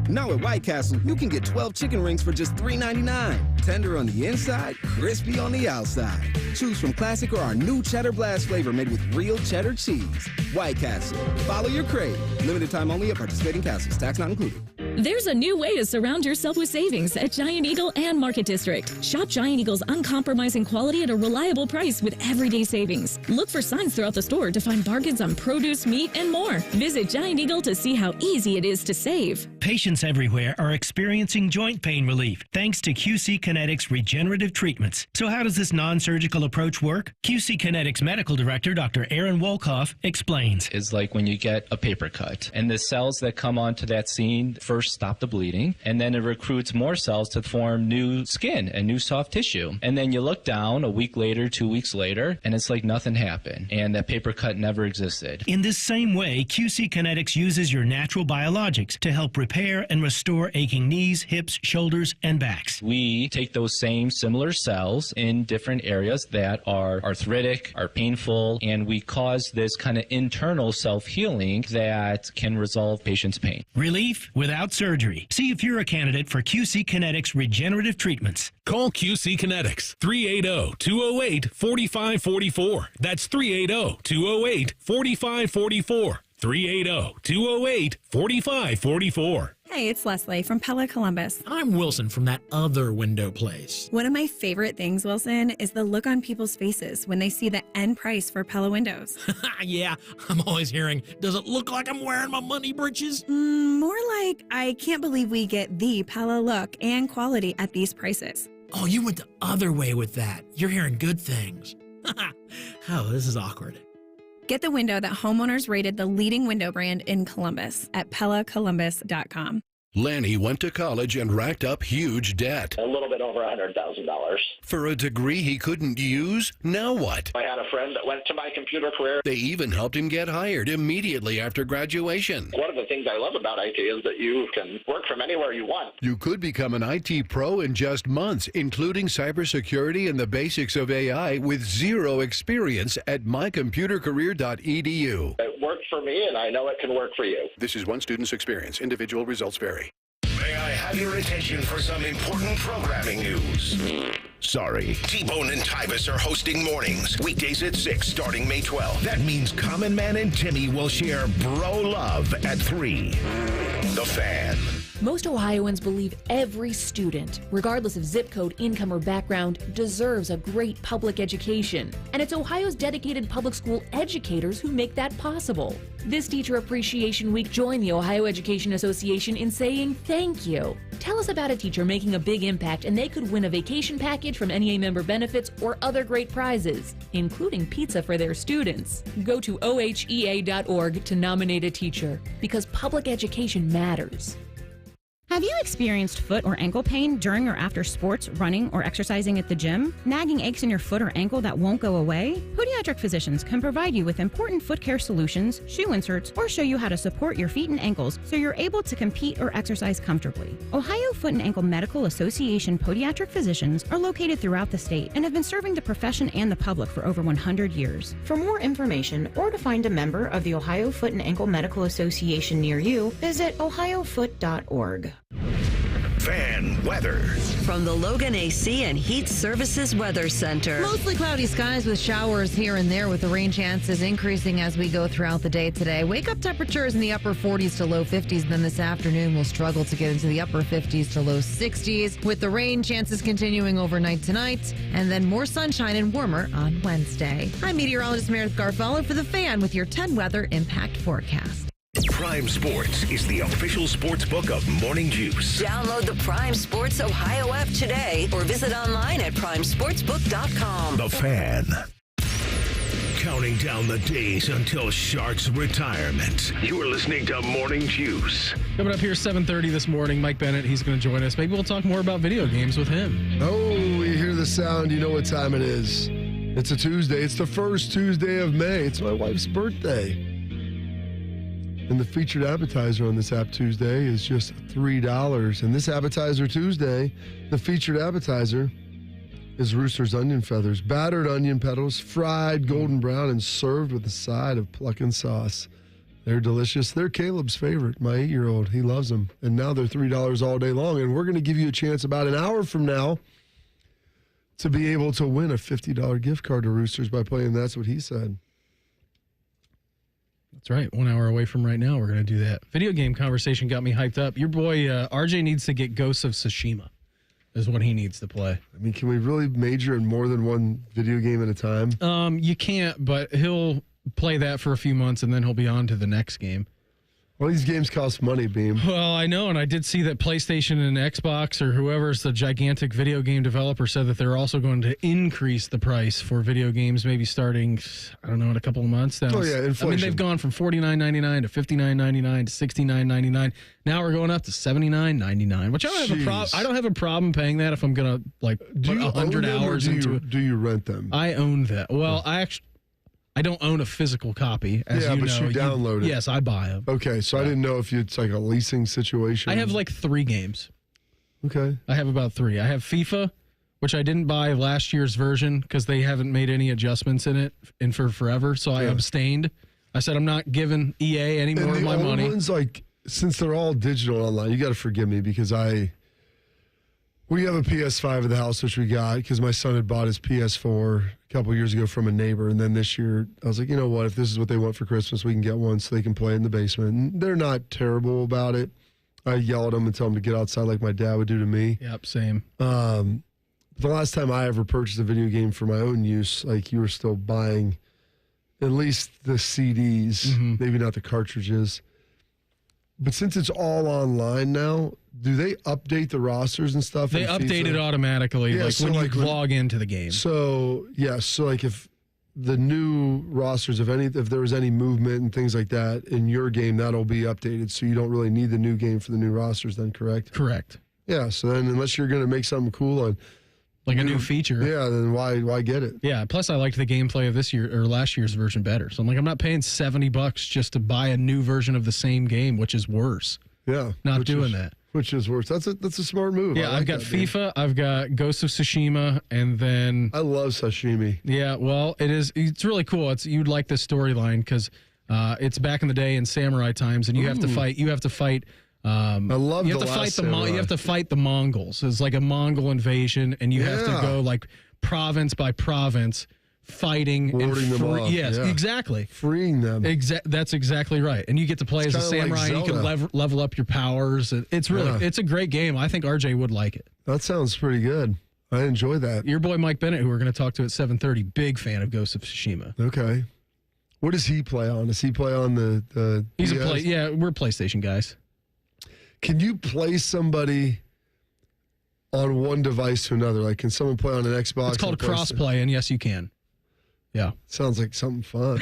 Now at White Castle, you can get 12 chicken rings for just $3.99. Tender on the inside, crispy on the outside. Choose from classic or our new Cheddar Blast flavor made with real cheddar cheese. White Castle. Follow your crave. Limited time only at participating castles. Tax not included. There's a new way to surround yourself with savings at Giant Eagle and Market District. Shop Giant Eagle's uncompromising quality at a reliable price with everyday savings. Look for signs throughout the store to find bargains on produce, meat, and more. Visit Giant Eagle to see how easy it is to save. Patients everywhere are experiencing joint pain relief thanks to QC Kinetics regenerative treatments. So how does this non-surgical approach work? QC Kinetics Medical Director Dr. Aaron Wolkoff explains. It's like when you get a paper cut and the cells that come onto that scene first stop the bleeding, and then it recruits more cells to form new skin and new soft tissue. And then you look down a week later, 2 weeks later, and it's like nothing happened, and that paper cut never existed. In this same way, QC Kinetics uses your natural biologics to help repair and restore aching knees, hips, shoulders, and backs. We take those same similar cells in different areas that are arthritic, are painful, and we cause this kind of internal self-healing that can resolve patients' pain. Relief without surgery. See if you're a candidate for QC Kinetics regenerative treatments. Call QC Kinetics 380-208-4544. That's 380-208-4544. 380-208-4544. Hey, it's Leslie from Pella Columbus. I'm Wilson from that other window place. One of my favorite things, Wilson, is the look on people's faces when they see the end price for Pella windows. Yeah, I'm always hearing, does it look like I'm wearing my money britches? More like, I can't believe we get the Pella look and quality at these prices. Oh, you went the other way with that. You're hearing good things. Oh, this is awkward. Get the window that homeowners rated the leading window brand in Columbus at PellaColumbus.com. Lanny went to college and racked up huge debt. A little bit over $100,000. For a degree he couldn't use? Now what? I had a friend that went to my computer career. They even helped him get hired immediately after graduation. One of the things I love about IT is that you can work from anywhere you want. You could become an IT pro in just months, including cybersecurity and the basics of AI with zero experience at mycomputercareer.edu. It worked for me, and I know it can work for you. This is one student's experience. Individual results vary. May I have your attention for some important programming news? Sorry. T-Bone and Tyvis are hosting mornings, weekdays at 6, starting May 12th. That means Common Man and Timmy will share Bro Love at 3. The Fan. Most Ohioans believe every student, regardless of zip code, income, or background, deserves a great public education. And it's Ohio's dedicated public school educators who make that possible. This Teacher Appreciation Week, join the Ohio Education Association in saying thank you. Tell us about a teacher making a big impact, and they could win a vacation package from NEA member benefits or other great prizes, including pizza for their students. Go to ohea.org to nominate a teacher, because public education matters. Have you experienced foot or ankle pain during or after sports, running, or exercising at the gym? Nagging aches in your foot or ankle that won't go away? Podiatric physicians can provide you with important foot care solutions, shoe inserts, or show you how to support your feet and ankles so you're able to compete or exercise comfortably. Ohio Foot and Ankle Medical Association podiatric physicians are located throughout the state and have been serving the profession and the public for over 100 years. For more information or to find a member of the Ohio Foot and Ankle Medical Association near you, visit ohiofoot.org. Fan weather. From the Logan AC and Heat Services Weather Center. Mostly cloudy skies with showers here and there, with the rain chances increasing as we go throughout the day today. Wake-up temperatures in the upper 40s to low 50s. And then this afternoon, we'll struggle to get into the upper 50s to low 60s, with the rain chances continuing overnight tonight, and then more sunshine and warmer on Wednesday. I'm meteorologist Meredith Garfello for The Fan with your 10 weather impact forecast. Prime Sports is the official sports book of Morning Juice. Download the Prime Sports Ohio app today or visit online at primesportsbook.com. The Fan. Counting down the days until Shark's retirement. You're listening to Morning Juice. Coming up here 7:30 this morning, Mike Bennett, he's going to join us. Maybe we'll talk more about video games with him. Oh, you hear the sound, you know what time it is. It's a Tuesday. It's the first Tuesday of May. It's my wife's birthday. And the featured appetizer on this App Tuesday is just $3. And this Appetizer Tuesday, the featured appetizer is Rooster's onion feathers, battered onion petals, fried golden brown, and served with a side of plucking sauce. They're delicious. They're Caleb's favorite, my 8-year-old. He loves them. And now they're $3 all day long. And we're going to give you a chance about an hour from now to be able to win a $50 gift card to Roosters by playing That's What He Said. That's right. 1 hour away from right now, we're going to do that. Video game conversation got me hyped up. Your boy, RJ, needs to get Ghosts of Tsushima is what he needs to play. I mean, can we really major in more than one video game at a time? You can't, but he'll play that for a few months, and then he'll be on to the next game. Well, these games cost money, Beam. Well, I know, and I did see that PlayStation and Xbox, or whoever's the gigantic video game developer, said that they're also going to increase the price for video games, maybe starting, I don't know, in a couple of months. Now, oh, yeah, inflation. I mean, they've gone from $49.99 to $59.99 to $69.99. Now we're going up to $79.99, which I don't have a problem. I don't have a problem paying that if I'm going to, like, put 100 hours into it. Do you rent them? I own that. Well, I don't own a physical copy, as you know. Yeah, but you download it. Yes, I buy them. Okay, so I didn't know if it's like a leasing situation. I have like 3 games. Okay. I have about 3. I have FIFA, which I didn't buy last year's version because they haven't made any adjustments in it for forever, so I abstained. I said I'm not giving EA any more of my money. And the ones, like, since they're all digital online, you got to forgive me because we have a PS5 at the house, which we got because my son had bought his PS4 a couple years ago from a neighbor. And then this year, I was like, you know what? If this is what they want for Christmas, we can get one so they can play in the basement. And they're not terrible about it. I yell at them and tell them to get outside like my dad would do to me. Yep, same. The last time I ever purchased a video game for my own use, like, you were still buying at least the CDs, maybe not the cartridges. But since it's all online now, do they update the rosters and stuff? They update it automatically, when you log into the game. So, so like if the new rosters, if there was any movement and things like that in your game, that'll be updated. So you don't really need the new game for the new rosters then, correct? Correct. Yeah, so then unless you're going to make something cool on like a new feature. Yeah, then why get it? Yeah, plus I liked the gameplay of this year or last year's version better. So I'm like, I'm not paying $70 just to buy a new version of the same game, which is worse. Yeah. Not doing that. Which is worse. That's a smart move. Yeah, I've got FIFA, I've got Ghost of Tsushima, and then I love sashimi. Yeah, well, it's really cool. You'd like this storyline because it's back in the day in samurai times, and you have to fight. I love you have to fight the Mongols. It's like a Mongol invasion, and you have to go like province by province, fighting warding them off. Yes, exactly. Freeing them. That's exactly right. And you get to play as a samurai. Like, and you can level up your powers. It's a great game. I think RJ would like it. That sounds pretty good. I enjoy that. Your boy Mike Bennett, who we're going to talk to at 7:30, big fan of Ghost of Tsushima. Okay. What does he play on? Does he play on the He's PS? We're PlayStation guys. Can you play somebody on one device to another? Like, can someone play on an Xbox? It's called crossplay, and yes, you can. Yeah. Sounds like something fun.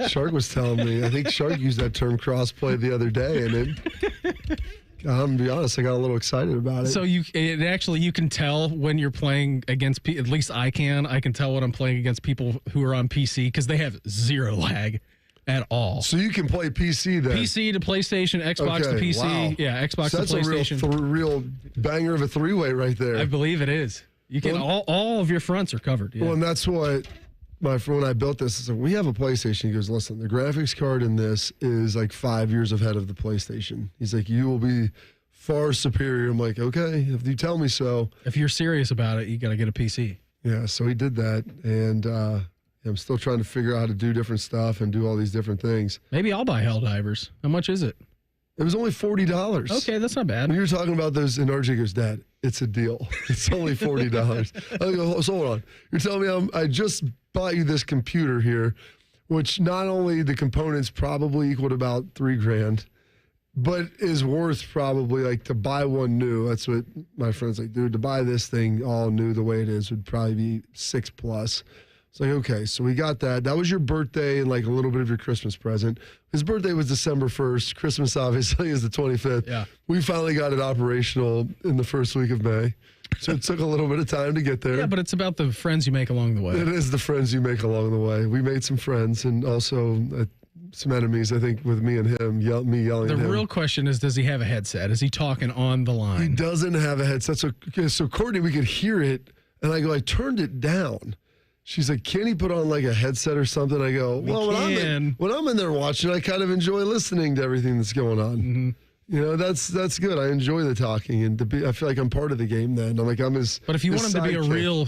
Shark was telling me. I think Shark used that term crossplay the other day, and I'm going to be honest, I got a little excited about it. So you can tell when you're playing against, at least I can tell when I'm playing against people who are on PC because they have zero lag at all. So you can play PC then? PC to PlayStation, Xbox to PC. Wow. Yeah, Xbox so to PlayStation. That's a real banger of a three-way right there. I believe it is. You can all of your fronts are covered. Yeah. Well, and that's what when I built this, I said, we have a PlayStation. He goes, listen, the graphics card in this is like 5 years ahead of the PlayStation. He's like, you will be far superior. I'm like, okay, if you tell me so. If you're serious about it, you got to get a PC. Yeah, so he did that, and I'm still trying to figure out how to do different stuff and do all these different things. Maybe I'll buy Helldivers. How much is it? It was only $40. Okay, that's not bad. When you're talking about those, and RJ goes, Dad, it's a deal. It's only $40. I go, so hold on. You're telling me I just bought you this computer here, which not only the components probably equaled about $3,000, but is worth probably like to buy one new. That's what my friend's like, dude, to buy this thing all new the way it is would probably be $6+. It's like, okay, so we got that. That was your birthday and like a little bit of your Christmas present. His birthday was December 1st. Christmas, obviously, is the 25th. Yeah. We finally got it operational in the first week of May. So it took a little bit of time to get there. Yeah, but it's about the friends you make along the way. It is the friends you make along the way. We made some friends and also some enemies, I think, with me and him, me yelling at him. The real question is, does he have a headset? Is he talking on the line? He doesn't have a headset. So Courtney, we could hear it, and I go, I turned it down. She's like, can he put on like a headset or something? I go, well, when I'm in there watching, I kind of enjoy listening to everything that's going on. Mm-hmm. You know, that's good. I enjoy the talking, and I feel like I'm part of the game then. I'm his But if you want him to be a real,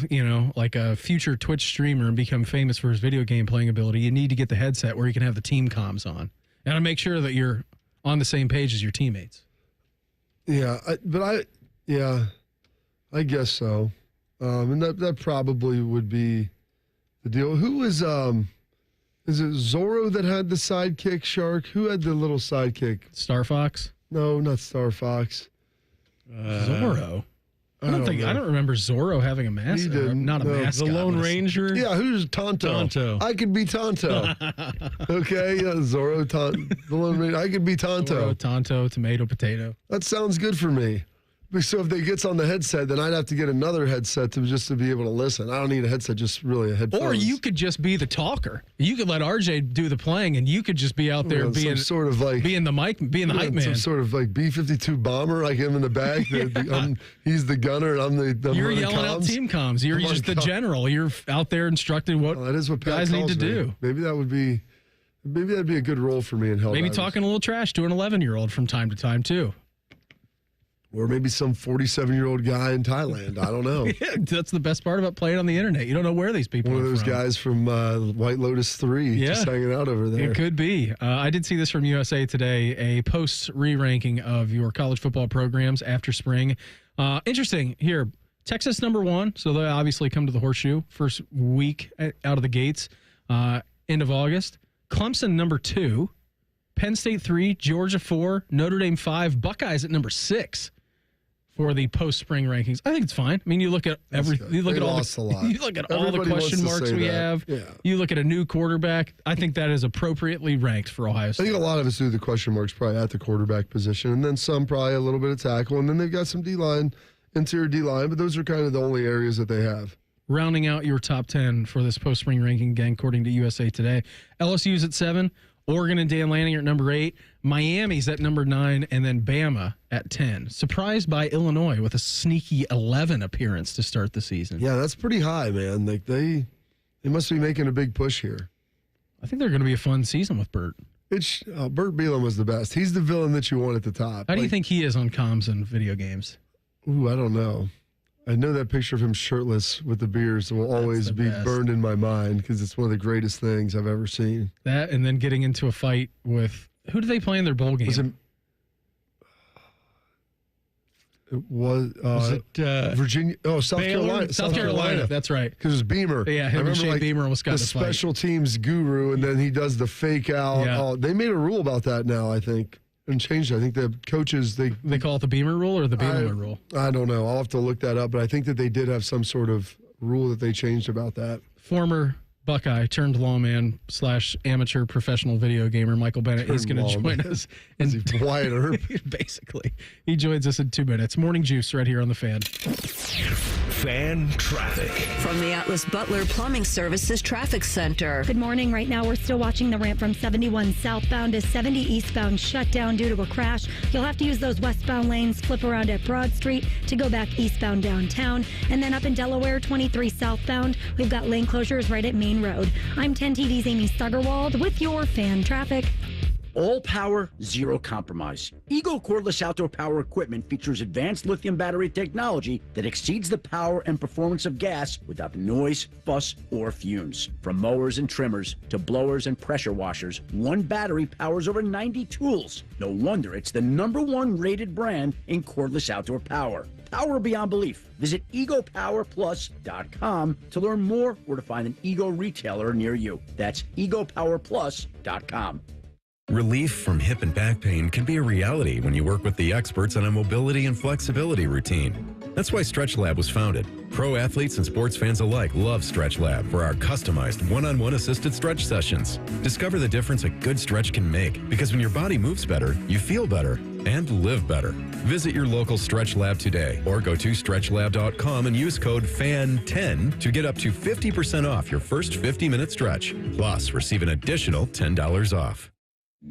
like a future Twitch streamer and become famous for his video game playing ability, you need to get the headset where you can have the team comms on. And to make sure that you're on the same page as your teammates. Yeah, I guess so. And that probably would be the deal. Who was, is it Zorro that had the sidekick shark? Who had the little sidekick? Star Fox? No, not Star Fox. Zorro. I don't remember Zorro having a mascot. Not a mascot. The Lone Ranger? Yeah, who's Tonto? Tonto. I could be Tonto. Okay, yeah, Zorro, the Lone Ranger. I could be Tonto. Zorro, Tonto, tomato, potato. That sounds good for me. So if they gets on the headset, then I'd have to get another headset to be able to listen. I don't need a headset, just really a headphone. Or you could just be the talker. You could let RJ do the playing, and you could just be out there being sort of like being the hype man. Some sort of like B-52 bomber, like him in the back. He's the gunner, and I'm the. You're yelling out team comms. You're just the general. You're out there instructing what that is what Pat guys need to do. Maybe that'd be a good role for me in Helldivers. Maybe talking a little trash to an 11-year-old from time to time too. Or maybe some 47-year-old guy in Thailand. I don't know. Yeah, that's the best part about playing on the internet. You don't know where these people are from. One of those guys from White Lotus 3 just hanging out over there. It could be. I did see this from USA Today, a post-re-ranking of your college football programs after spring. Interesting here. Texas #1, so they obviously come to the Horseshoe first week out of the gates, end of August. Clemson #2, Penn State 3, Georgia 4, Notre Dame 5, Buckeyes at #6. For the post-spring rankings, I think it's fine. I mean, you look at everything. You look at all the question marks we have. Yeah. You look at a new quarterback. I think that is appropriately ranked for Ohio State. I think a lot of us do the question marks probably at the quarterback position, and then some probably a little bit of tackle, and then they've got some D-line, interior D-line, but those are kind of the only areas that they have. Rounding out your top 10 for this post-spring ranking, again, according to USA Today, LSU's at 7. Oregon and Dan Lanning are at #8. Miami's at #9, and then Bama at 10. Surprised by Illinois with a sneaky 11 appearance to start the season. Yeah, that's pretty high, man. Like they must be making a big push here. I think they're going to be a fun season with Burt. Burt Bielema was the best. He's the villain that you want at the top. How do you think he is on comms and video games? Ooh, I don't know. I know that picture of him shirtless with the beers will always be burned in my mind because it's one of the greatest things I've ever seen. That and then getting into a fight with who do they play in their bowl game? Was it Virginia? Oh, South Carolina. South Carolina. That's right. Because it was Beamer. Yeah, him and Shane Beamer almost got the special teams guru, and then he does the fake out. Yeah. Oh, they made a rule about that now, I think. And changed it. I think the coaches, they call it the Beamer rule or the Beamer rule? I don't know. I'll have to look that up, but I think that they did have some sort of rule that they changed about that. Former Buckeye turned lawman / amateur professional video gamer Michael Bennett is going to join us. Is he Wyatt Earp? Basically. He joins us in 2 minutes. Morning Juice right here on The Fan. Fan traffic. From the Atlas Butler Plumbing Services Traffic Center. Good morning. Right now, we're still watching the ramp from 71 southbound to 70 eastbound shut down due to a crash. You'll have to use those westbound lanes, flip around at Broad Street to go back eastbound downtown. And then up in Delaware, 23 southbound, we've got lane closures right at Main Road. I'm 10 TV's Amy Stuggerwald with your fan traffic. All power, zero compromise. Eagle cordless outdoor power equipment features advanced lithium battery technology that exceeds the power and performance of gas without noise, fuss, or fumes. From mowers and trimmers to blowers and pressure washers, one battery powers over 90 tools. No wonder it's the #1 rated brand in cordless outdoor power. Power beyond belief. Visit egopowerplus.com to learn more or to find an Ego retailer near you. That's egopowerplus.com. Relief from hip and back pain can be a reality when you work with the experts on a mobility and flexibility routine. That's why Stretch Lab was founded. Pro athletes and sports fans alike love Stretch Lab for our customized one-on-one assisted stretch sessions. Discover the difference a good stretch can make, because when your body moves better, you feel better and live better. Visit your local Stretch Lab today or go to stretchlab.com and use code FAN10 to get up to 50% off your first 50-minute stretch. Plus, receive an additional $10 off.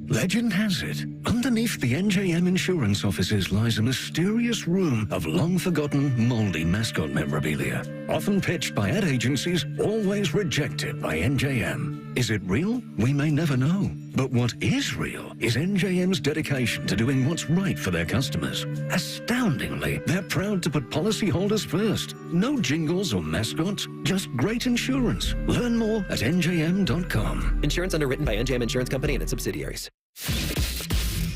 Legend has it, underneath the NJM insurance offices lies a mysterious room of long-forgotten, moldy mascot memorabilia. Often pitched by ad agencies, always rejected by NJM. Is it real? We may never know. But what is real is NJM's dedication to doing what's right for their customers. Astoundingly, they're proud to put policyholders first. No jingles or mascots, just great insurance. Learn more at njm.com. Insurance underwritten by NJM Insurance Company and its subsidiaries.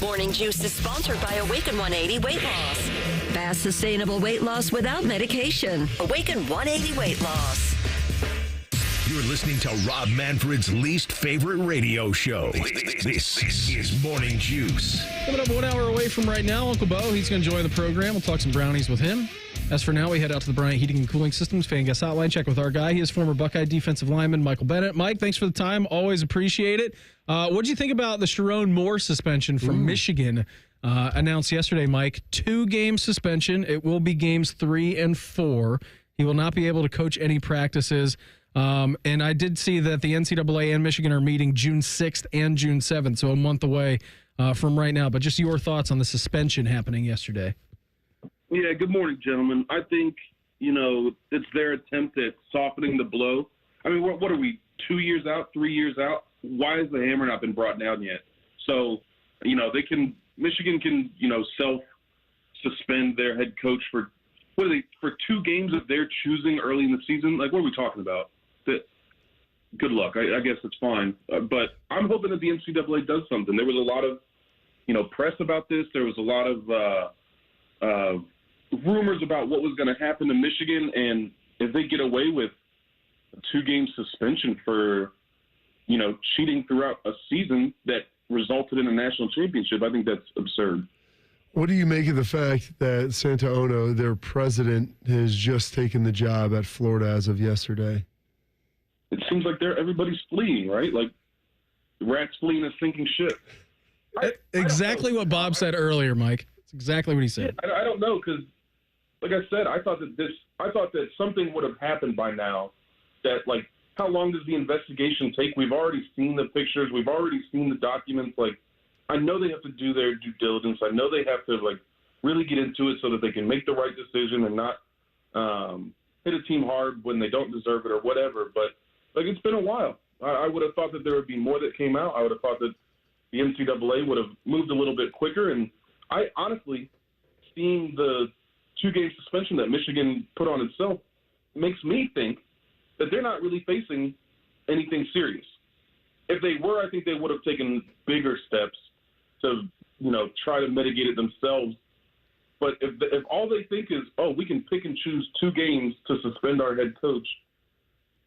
Morning Juice is sponsored by Awaken 180 Weight Loss. Fast, sustainable weight loss without medication. Awaken 180 Weight Loss. You're listening to Rob Manfred's least favorite radio show. This is Morning Juice. Coming up 1 hour away from right now, Uncle Beau, he's going to join the program. We'll talk some brownies with him. As for now, we head out to the Bryant Heating and Cooling Systems fan guest hotline. Check with our guy. He is former Buckeye defensive lineman Michael Bennett. Mike, thanks for the time. Always appreciate it. What did you think about the Sherrone Moore suspension from Michigan announced yesterday, Mike? 2-game suspension. It will be games 3 and 4. He will not be able to coach any practices. And I did see that the NCAA and Michigan are meeting June 6th and June 7th, so a month away from right now. But just your thoughts on the suspension happening yesterday. Yeah, good morning, gentlemen. I think, it's their attempt at softening the blow. I mean, what are we, 2 years out, 3 years out? Why has the hammer not been brought down yet? So, Michigan can, self-suspend their head coach for 2 games of their choosing early in the season? Like, what are we talking about? Good luck. I guess it's fine. But I'm hoping that the NCAA does something. There was a lot of, press about this. There was a lot of rumors about what was going to happen to Michigan. And if they get away with a 2-game suspension for, cheating throughout a season that resulted in a national championship, I think that's absurd. What do you make of the fact that Santaono, their president, has just taken the job at Florida as of yesterday? It seems like everybody's fleeing, right? Like rats fleeing a sinking ship. Exactly what Bob said earlier, Mike. It's exactly what he said. I don't know, because, like I said, I thought that something would have happened by now. That, like, how long does the investigation take? We've already seen the pictures. We've already seen the documents. Like, I know they have to do their due diligence. I know they have to, really get into it so that they can make the right decision and not hit a team hard when they don't deserve it or whatever. But, it's been a while. I would have thought that there would be more that came out. I would have thought that the NCAA would have moved a little bit quicker. And I honestly, seeing the 2-game suspension that Michigan put on itself makes me think that they're not really facing anything serious. If they were, I think they would have taken bigger steps to, try to mitigate it themselves. But if all they think is, we can pick and choose 2 games to suspend our head coach,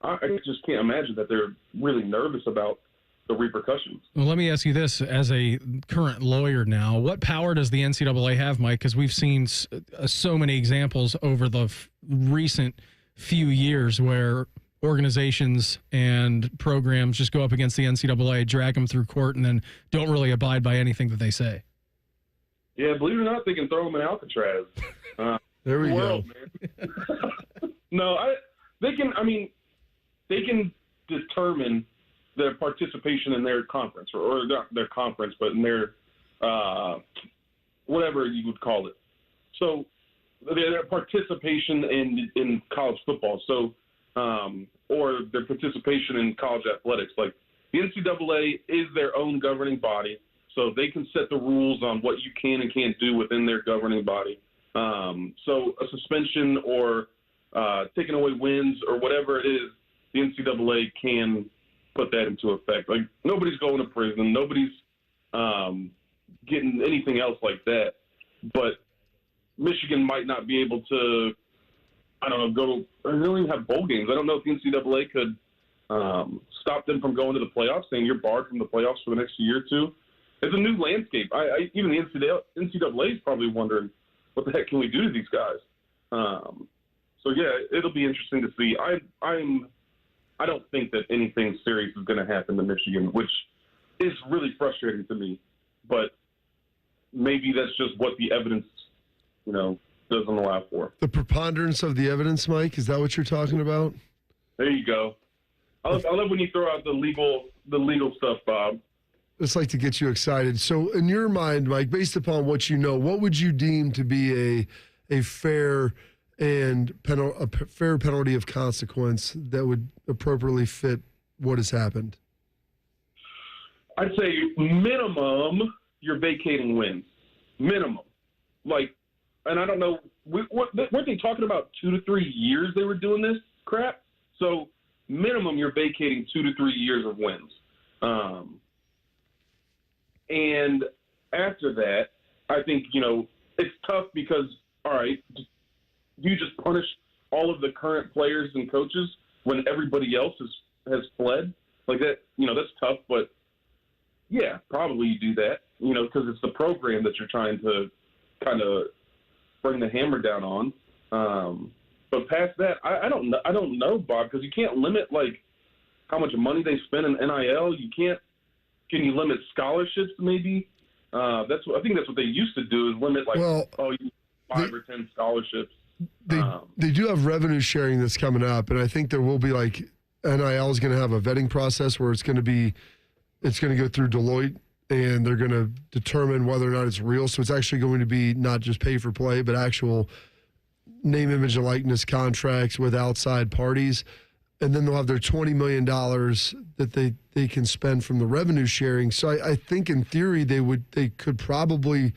I just can't imagine that they're really nervous about the repercussions. Well, let me ask you this. As a current lawyer now, what power does the NCAA have, Mike? Because we've seen so many examples over the recent few years where organizations and programs just go up against the NCAA, drag them through court, and then don't really abide by anything that they say. Yeah, believe it or not, they can throw them in Alcatraz. There we go. No, they can determine their participation in their conference, or not their conference, but in their whatever you would call it. So their participation in college football. So or their participation in college athletics. Like, the NCAA is their own governing body, So they can set the rules on what you can and can't do within their governing body. So a suspension or taking away wins or whatever it is, the NCAA can put that into effect. Like, nobody's going to prison. Nobody's getting anything else like that. But Michigan might not be able to, I don't know, they don't even have bowl games. I don't know if the NCAA could stop them from going to the playoffs, saying you're barred from the playoffs for the next year or two. It's a new landscape. Even the NCAA is probably wondering, what the heck can we do to these guys? So, yeah, it'll be interesting to see. I don't think that anything serious is going to happen to Michigan, which is really frustrating to me. But maybe that's just what the evidence, doesn't allow for. The preponderance of the evidence, Mike, is that what you're talking about? There you go. I love when you throw out the legal stuff, Bob. It's like to get you excited. So in your mind, Mike, based upon what you know, what would you deem to be a fair and a fair penalty of consequence that would appropriately fit what has happened? I'd say minimum, you're vacating wins. Minimum. And I don't know, weren't they talking about 2 to 3 years they were doing this crap? So minimum, you're vacating 2 to 3 years of wins. And after that, I think, it's tough because, all right, you just punish all of the current players and coaches when everybody else has fled. Like that, that's tough. But, yeah, probably you do that, because it's the program that you're trying to kind of bring the hammer down on. But past that, I don't know, Bob, because you can't limit, how much money they spend in NIL. Can you limit scholarships maybe? I think that's what they used to do, is limit you 5 or 10 scholarships. They do have revenue sharing that's coming up, and I think there will be NIL is going to have a vetting process where it's going to go through Deloitte, and they're going to determine whether or not it's real. So it's actually going to be not just pay for play, but actual name, image, and likeness contracts with outside parties. And then they'll have their $20 million that they can spend from the revenue sharing. So I think in theory they could probably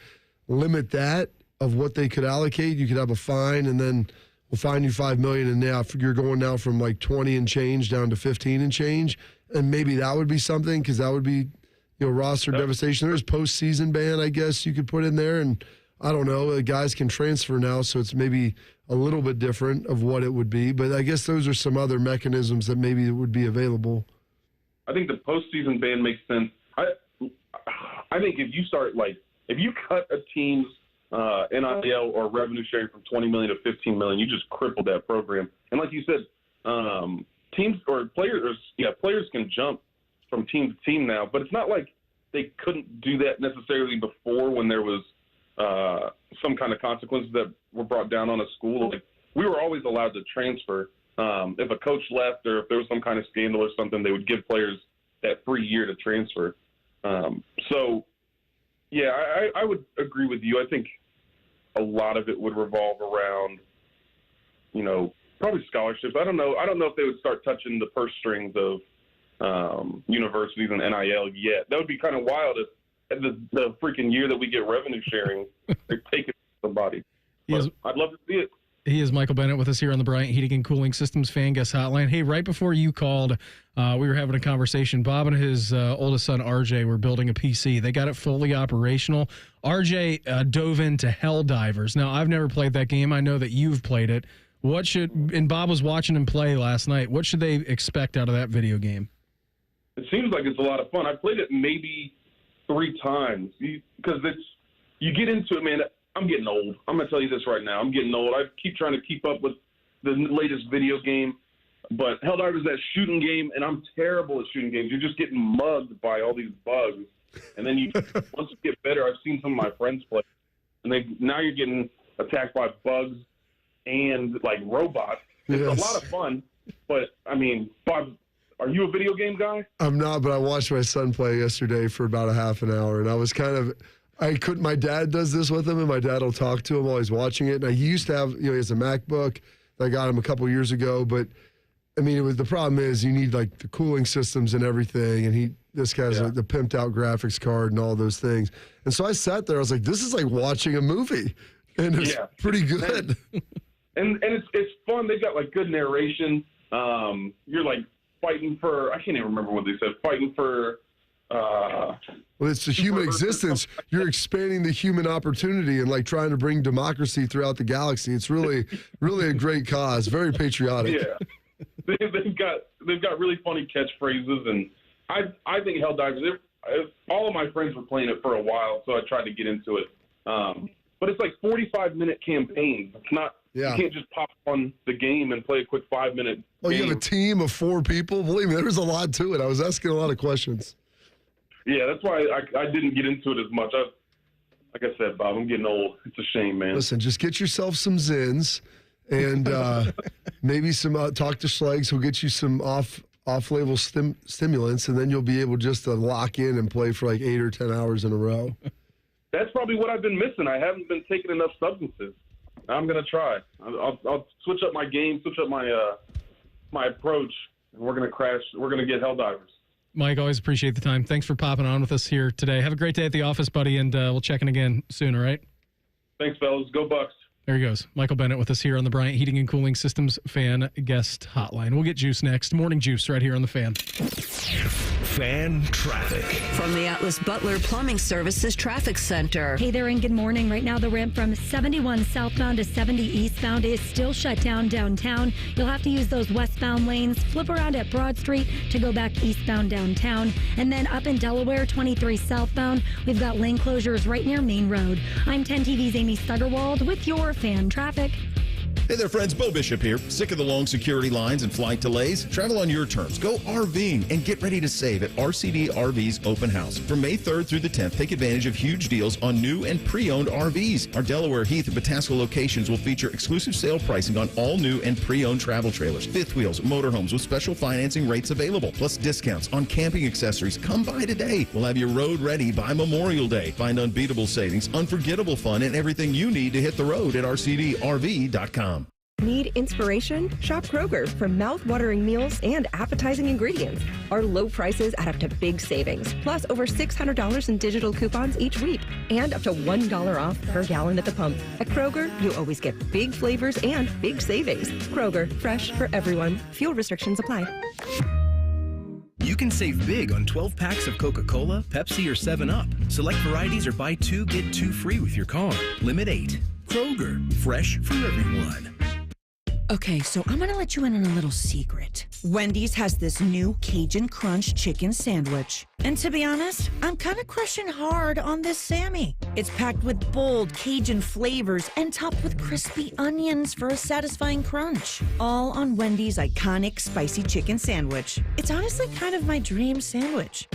limit that of what they could allocate. You could have a fine, and then we'll fine you $5 million, and now you're going now from 20 and change down to 15 and change. And maybe that would be something, because that would be roster devastation. There's postseason ban, I guess you could put in there, and I don't know. The guys can transfer now, so it's maybe a little bit different of what it would be. But I guess those are some other mechanisms that maybe would be available. I think the postseason ban makes sense. I think if you start if you cut a team's NIL or revenue sharing from $20 million to $15 million, you just crippled that program. And like you said, teams or players can jump from team to team now, but it's not like they couldn't do that necessarily before when there was some kind of consequences that were brought down on a school. We were always allowed to transfer. If a coach left or if there was some kind of scandal or something, they would give players that free year to transfer. So, yeah, I would agree with you. I think a lot of it would revolve around, probably scholarships. I don't know if they would start touching the purse strings of universities and NIL yet. That would be kind of wild if the freaking year that we get revenue sharing, they take it from somebody. I'd love to see it. He is Michael Bennett with us here on the Bryant Heating and Cooling Systems Fan Guest Hotline. Hey, right before you called, we were having a conversation. Bob and his oldest son, RJ, were building a PC. They got it fully operational. RJ dove into Helldivers. Now, I've never played that game. I know that you've played it. And Bob was watching him play last night. What should they expect out of that video game? It seems like it's a lot of fun. I played it maybe 3 times because you get into it, man. I'm getting old. I'm going to tell you this right now. I'm getting old. I keep trying to keep up with the latest video game, but Helldivers is that shooting game, and I'm terrible at shooting games. You're just getting mugged by all these bugs, and then once you get better, I've seen some of my friends play, and now you're getting attacked by bugs and robots. It's a lot of fun, but I mean, Bob, are you a video game guy? I'm not, but I watched my son play yesterday for about a half an hour, and I was my dad does this with him, and my dad will talk to him while he's watching it. And he used to have, he has a MacBook that I got him a couple years ago, but I mean, the problem is you need like the cooling systems and everything, and this guy has the pimped out graphics card and all those things. And so I sat there, I was like, this is like watching a movie, and it's pretty good. And it's fun. They've got like good narration. You're like fighting for, I can't even remember what they said, fighting for. Well, it's the human existence. You're expanding the human opportunity and like trying to bring democracy throughout the galaxy. It's really, really a great cause. Very patriotic. Yeah. They've got really funny catchphrases, and I think Helldivers. All of my friends were playing it for a while, so I tried to get into it. But it's like 45-minute campaigns. It's not. You can't just pop on the game and play a quick 5-minute. Oh, game. You have a team of 4 people? Believe me, there's a lot to it. I was asking a lot of questions. Yeah, that's why I didn't get into it as much. Like I said, Bob, I'm getting old. It's a shame, man. Listen, just get yourself some Zins and maybe some talk to Schlegs. He'll get you some off-label stimulants, and then you'll be able just to lock in and play for like 8 or 10 hours in a row. That's probably what I've been missing. I haven't been taking enough substances. I'm going to try. I'll switch up my game, switch up my approach, and we're going to crash. We're going to get Helldivers. Mike, always appreciate the time. Thanks for popping on with us here today. Have a great day at the office, buddy, and we'll check in again soon, all right? Thanks, fellas. Go Bucks. There he goes. Michael Bennett with us here on the Bryant Heating and Cooling Systems Fan Guest Hotline. We'll get Juice next. Morning Juice right here on the Fan. Fan traffic. From the Atlas Butler Plumbing Services Traffic Center. Hey there and good morning. Right now the ramp from 71 southbound to 70 eastbound is still shut down downtown. You'll have to use those westbound lanes, flip around at Broad Street to go back eastbound downtown. And then up in Delaware, 23 southbound, we've got lane closures right near Main Road. I'm 10 TV's Amy Stuggerwald with your Fan Traffic. Hey there, friends. Beau Bishop here. Sick of the long security lines and flight delays? Travel on your terms. Go RVing and get ready to save at RCD RV's Open House. From May 3rd through the 10th, take advantage of huge deals on new and pre-owned RVs. Our Delaware, Heath, and Patasko locations will feature exclusive sale pricing on all new and pre-owned travel trailers, fifth wheels, motorhomes with special financing rates available, plus discounts on camping accessories. Come by today. We'll have your road ready by Memorial Day. Find unbeatable savings, unforgettable fun, and everything you need to hit the road at RCDRV.com. Need inspiration? Shop Kroger for mouth-watering meals and appetizing ingredients. Our low prices add up to big savings, plus over $600 in digital coupons each week, and up to $1 off per gallon at the pump. At Kroger, you always get big flavors and big savings. Kroger, fresh for everyone. Fuel restrictions apply. You can save big on 12 packs of Coca-Cola, Pepsi, or 7-Up. Select varieties or buy 2, get 2 free with your card. Limit 8. Kroger, fresh for everyone. Okay, so I'm gonna let you in on a little secret. Wendy's has this new Cajun Crunch chicken sandwich. And to be honest, I'm kind of crushing hard on this Sammy. It's packed with bold Cajun flavors and topped with crispy onions for a satisfying crunch. All on Wendy's iconic spicy chicken sandwich. It's honestly kind of my dream sandwich.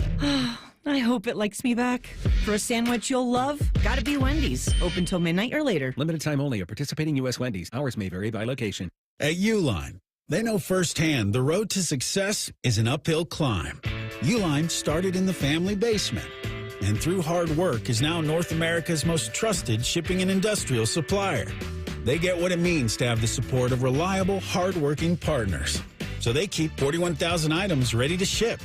I hope it likes me back. For a sandwich you'll love, gotta be Wendy's. Open till midnight or later. Limited time only at participating U.S. Wendy's. Hours may vary by location. At Uline, they know firsthand the road to success is an uphill climb. Uline started in the family basement, and through hard work is now North America's most trusted shipping and industrial supplier. They get what it means to have the support of reliable, hardworking partners. So they keep 41,000 items ready to ship.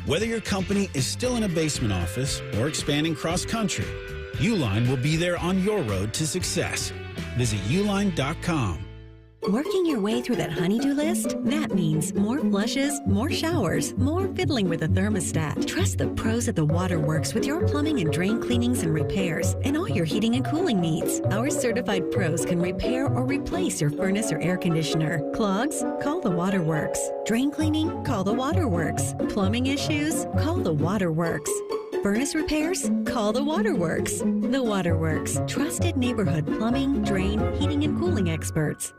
Whether your company is still in a basement office or expanding cross-country, Uline will be there on your road to success. Visit uline.com. Working your way through that honey-do list? That means more flushes, more showers, more fiddling with the thermostat. Trust the pros at the Waterworks with your plumbing and drain cleanings and repairs and all your heating and cooling needs. Our certified pros can repair or replace your furnace or air conditioner. Clogs? Call the Waterworks. Drain cleaning? Call the Waterworks. Plumbing issues? Call the Waterworks. Furnace repairs? Call the Waterworks. The Waterworks. Trusted neighborhood plumbing, drain, heating, and cooling experts.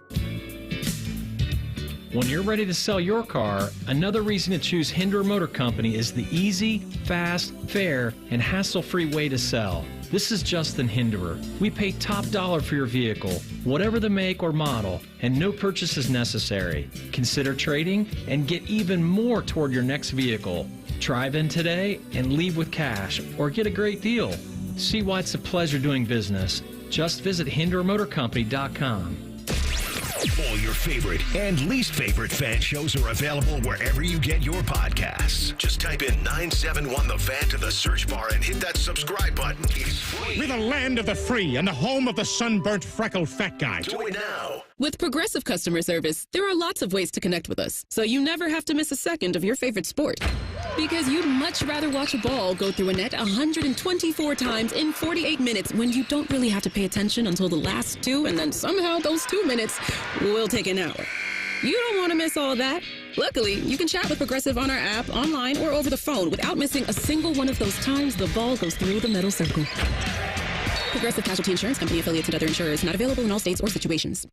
When you're ready to sell your car, another reason to choose Hinderer Motor Company is the easy, fast, fair, and hassle-free way to sell. This is Justin Hinderer. We pay top dollar for your vehicle, whatever the make or model, and no purchase is necessary. Consider trading and get even more toward your next vehicle. Drive in today and leave with cash or get a great deal. See why it's a pleasure doing business. Just visit HindererMotorCompany.com. All your favorite and least favorite fan shows are available wherever you get your podcasts. Just type in 971 The Fan to the search bar and hit that subscribe button. It's free. We're the land of the free and the home of the sunburnt, freckled fat guy. Do it now. With Progressive customer service, there are lots of ways to connect with us, so you never have to miss a second of your favorite sport. Because you'd much rather watch a ball go through a net 124 times in 48 minutes when you don't really have to pay attention until the last two, and then somehow those 2 minutes will take an hour. You don't want to miss all of that. Luckily, you can chat with Progressive on our app, online, or over the phone without missing a single one of those times the ball goes through the metal circle. Progressive Casualty Insurance Company, affiliates, and other insurers. Not available in all states or situations.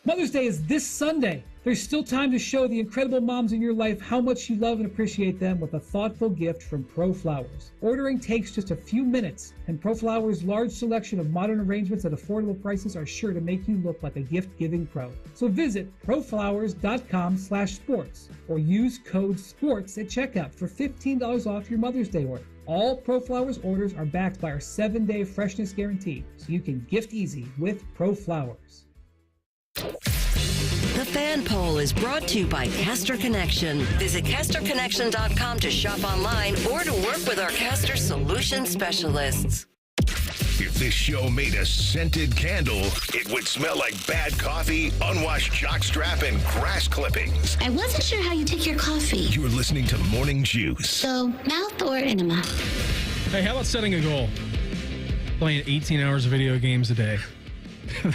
Mother's Day is this Sunday. There's still time to show the incredible moms in your life how much you love and appreciate them with a thoughtful gift from Pro Flowers. Ordering takes just a few minutes, and Pro Flowers' large selection of modern arrangements at affordable prices are sure to make you look like a gift-giving pro. So visit proflowers.com/sports or use code SPORTS at checkout for $15 off your Mother's Day order. All Pro Flowers orders are backed by our 7-day freshness guarantee, so you can gift easy with Pro Flowers. The Fan Poll is brought to you by Caster Connection. Visit CasterConnection.com to shop online or to work with our Caster Solution Specialists. If this show made a scented candle, it would smell like bad coffee, unwashed jockstrap, and grass clippings. I wasn't sure how you take your coffee. You're listening to Morning Juice. So, mouth or enema? Hey, how about setting a goal? Playing 18 hours of video games a day.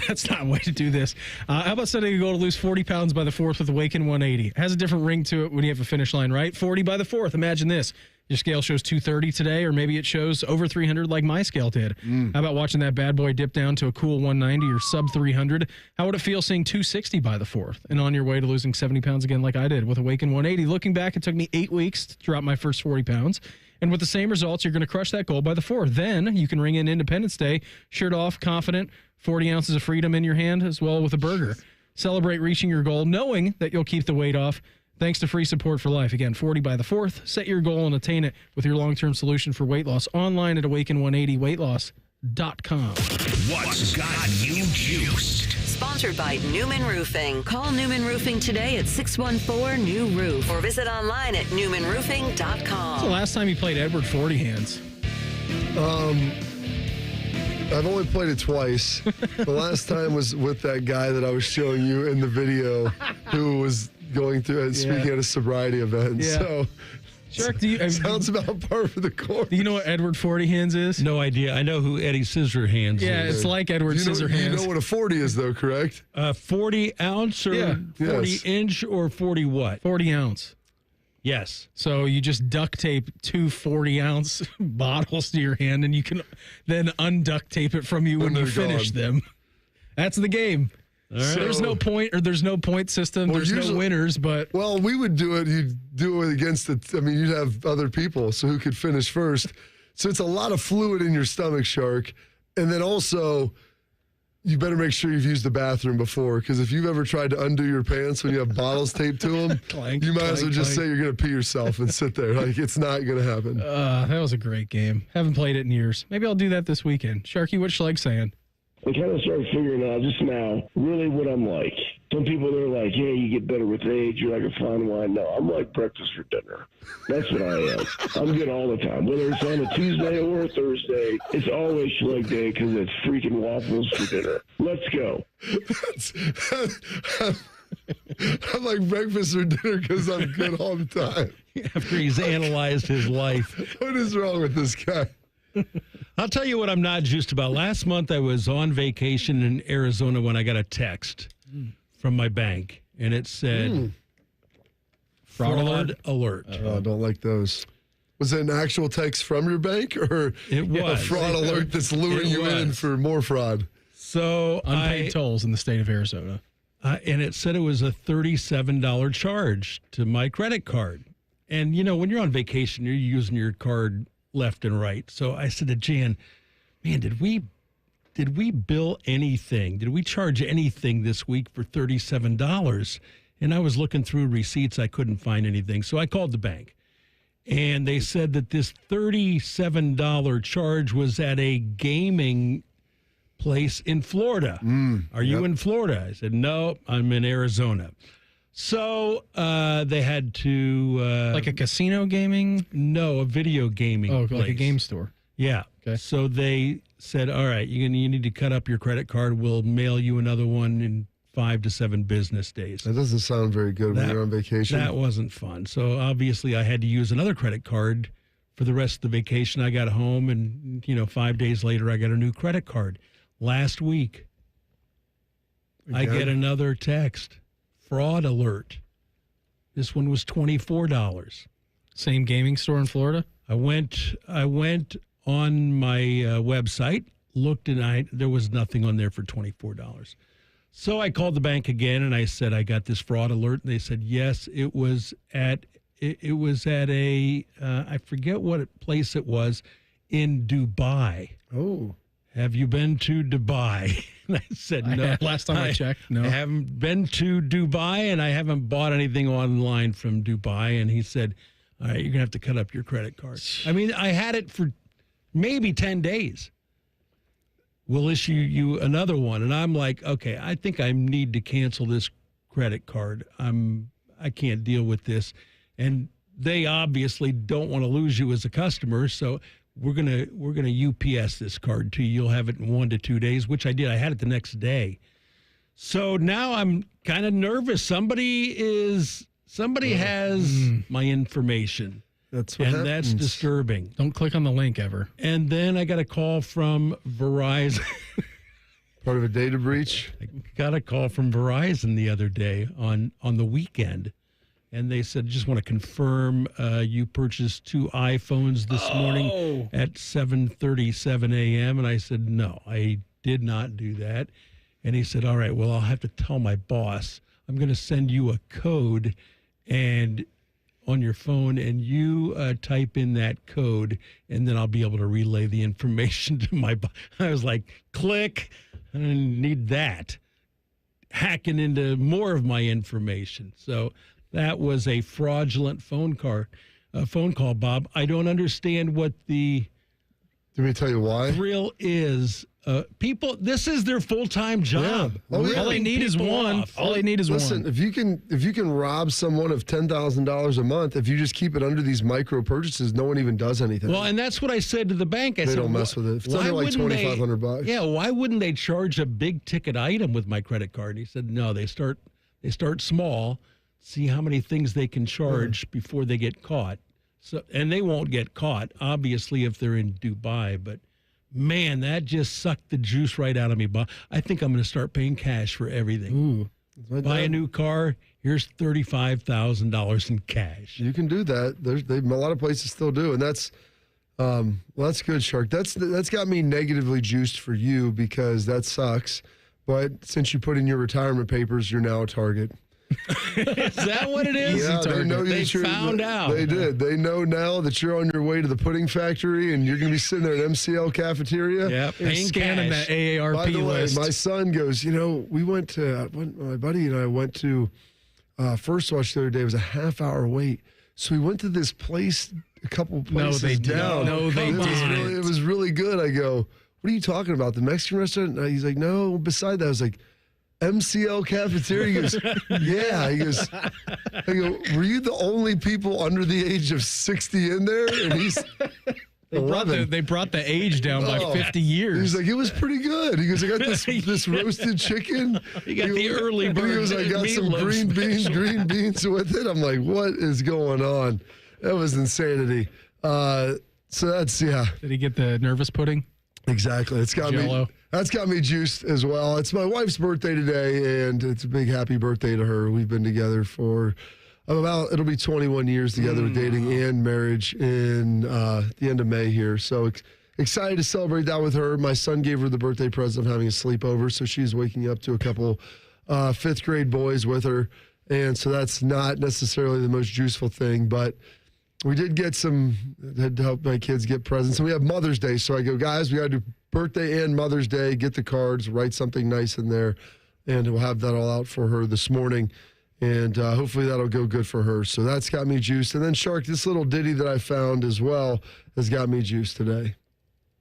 That's not a way to do this. How about setting a goal to lose 40 pounds by the 4th with Awaken 180? It has a different ring to it when you have a finish line, right? 40 by the 4th. Imagine this. Your scale shows 230 today, or maybe it shows over 300 like my scale did. How about watching that bad boy dip down to a cool 190 or sub 300? How would it feel seeing 260 by the 4th and on your way to losing 70 pounds again like I did with Awaken 180? Looking back, it took me 8 weeks to drop my first 40 pounds. And with the same results, you're going to crush that goal by the 4th. Then you can ring in Independence Day, shirt off, confident, 40 ounces of freedom in your hand, as well with a burger. Celebrate reaching your goal, knowing that you'll keep the weight off, thanks to free support for life. Again, 40 by the 4th. Set your goal and attain it with your long-term solution for weight loss online at Awaken180weightloss.com. What's got you juiced? Sponsored by Newman Roofing. Call Newman Roofing today at 614-NEW-ROOF or visit online at newmanroofing.com. When's the last time you played Edward 40 Hands? I've only played it twice. The last time was with that guy that I was showing you in the video who was going through and speaking at a sobriety event. Yeah. So Shark, sounds about par for the course. Do you know what Edward 40 Hands is? No idea. I know who Eddie Scissorhands is. Yeah, it's like Edward Scissorhands. You know what a 40 is, though, correct? 40 ounce or 40 inch or 40 what? 40 ounce. Yes. So you just duct tape 2 40-ounce bottles to your hand, and you can then unduct tape it from you when you finish them. That's the game. Right. So there's no point, or there's no point system. Well, there's no winners, but well, we would do it. You'd do it against it. I mean, you'd have other people, so who could finish first? So it's a lot of fluid in your stomach, Shark, and then also, you better make sure you've used the bathroom before, because if you've ever tried to undo your pants when you have bottles taped to them, you might as well just say you're going to pee yourself and sit there. Like, it's not going to happen. That was a great game. Haven't played it in years. Maybe I'll do that this weekend. Sharky, what's Schleg saying? I kind of started figuring out just now really what I'm like. Some people, they're like, yeah, you get better with age. You're like a fine wine. No, I'm like breakfast for dinner. That's what I am. I'm good all the time. Whether it's on a Tuesday or a Thursday, it's always Schleg Day because it's freaking waffles for dinner. Let's go. I'm like breakfast or dinner because I'm good all the time. After he's analyzed his life. What is wrong with this guy? I'll tell you what I'm not juiced about. Last month I was on vacation in Arizona when I got a text from my bank, and it said, fraud alert. Oh, I don't like those. Was it an actual text from your bank, or it was a fraud alert that's luring you in for more fraud? So unpaid tolls in the state of Arizona. And it said it was a $37 charge to my credit card. And, you know, when you're on vacation, you're using your card left and right. So I said to Jan, man, did we bill anything? Did we charge anything this week for $37? And I was looking through receipts. I couldn't find anything. So I called the bank. And they said that this $37 charge was at a gaming place in Florida. Are you in Florida? I said, no, I'm in Arizona. So they had to... like a casino gaming? No, a video gaming place. Like a game store. Yeah. Okay. So they said, all right, you need to cut up your credit card. We'll mail you another one in 5 to 7 business days. That doesn't sound very good when you're on vacation. That wasn't fun. So obviously I had to use another credit card for the rest of the vacation. I got home and, 5 days later, I got a new credit card. Last week, I get another text. Fraud alert. This one was $24. Same gaming store in Florida? I went on my website, looked, and there was nothing on there for $24. So I called the bank again, and I said, I got this fraud alert. And they said, yes, it was at a, I forget what place it was, in Dubai. Oh. Have you been to Dubai? And I said, no. Last time I checked, no. I haven't been to Dubai, and I haven't bought anything online from Dubai. And he said, all right, you're going to have to cut up your credit card. I mean, I had it for maybe 10 days. We'll issue you another one. And I'm like, okay, I think I need to cancel this credit card. I can't deal with this. And they obviously don't want to lose you as a customer, so we're gonna UPS this card to you. You'll have it in 1 to 2 days, which I did. I had it the next day. So now I'm kind of nervous. Somebody has my information. That's what happens. That's disturbing. Don't click on the link ever. And then I got a call from Verizon. Part of a data breach? I got a call from Verizon the other day on the weekend. And they said, just want to confirm you purchased 2 iPhones this morning at 7:37 a.m. And I said, no, I did not do that. And he said, all right, well, I'll have to tell my boss. I'm going to send you a code and on your phone, and you type in that code, and then I'll be able to relay the information to my boss. I was like, click. I didn't need that. Hacking into more of my information. So that was a fraudulent phone call, Bob. I don't understand what the Let me tell you why. thrill is. People, this is their full-time job. Yeah. Oh, yeah. All they need is one. All they need is Listen, one. if you can rob someone of $10,000 a month, if you just keep it under these micro purchases, no one even does anything. Well, and that's what I said to the bank. I they said, don't mess with it. If it's why only like wouldn't they- $2,500. Yeah, why wouldn't they charge a big ticket item with my credit card? He said, no, they start small, see how many things they can charge before they get caught. So, and they won't get caught, obviously, if they're in Dubai. But man, that just sucked the juice right out of me. Bob, I think I'm going to start paying cash for everything. Ooh, buy a new car. Here's $35,000 in cash. You can do that. A lot of places still do, and that's that's good, Shark. That's got me negatively juiced for you because that sucks. But since you put in your retirement papers, you're now a target. Is that what it is? Yeah, they know they found out. They did. They know now that you're on your way to the pudding factory and you're going to be sitting there at MCL cafeteria. Yeah, paying scanning cash. that AARP By the way, list. my son goes, my buddy and I went to First Watch the other day. It was a half-hour wait. So we went to this place a couple places down. No, they didn't. It was really good. I go, what are you talking about? The Mexican restaurant? And he's like, no, beside that. I was like, MCL cafeteria? He goes, yeah. He goes, I go, were you the only people under the age of 60 in there? And he's They brought the age down by 50 years. He's like, it was pretty good. He goes, I got this roasted chicken. You got the early He bird. goes, I got some green beans with it. I'm like, what is going on? That was insanity. So that's, yeah. Did he get the nervous pudding? Exactly. That's got me juiced as well. It's my wife's birthday today, and it's a big happy birthday to her. We've been together for it'll be 21 years together with dating and marriage in the end of May here. So excited to celebrate that with her. My son gave her the birthday present of having a sleepover, so she's waking up to a couple fifth grade boys with her. And so that's not necessarily the most juiceful thing, but we did get had to help my kids get presents. And we have Mother's Day. So I go, guys, we got to do birthday and Mother's Day, get the cards, write something nice in there. And we'll have that all out for her this morning. And hopefully that'll go good for her. So that's got me juiced. And then, Shark, this little ditty that I found as well has got me juiced today.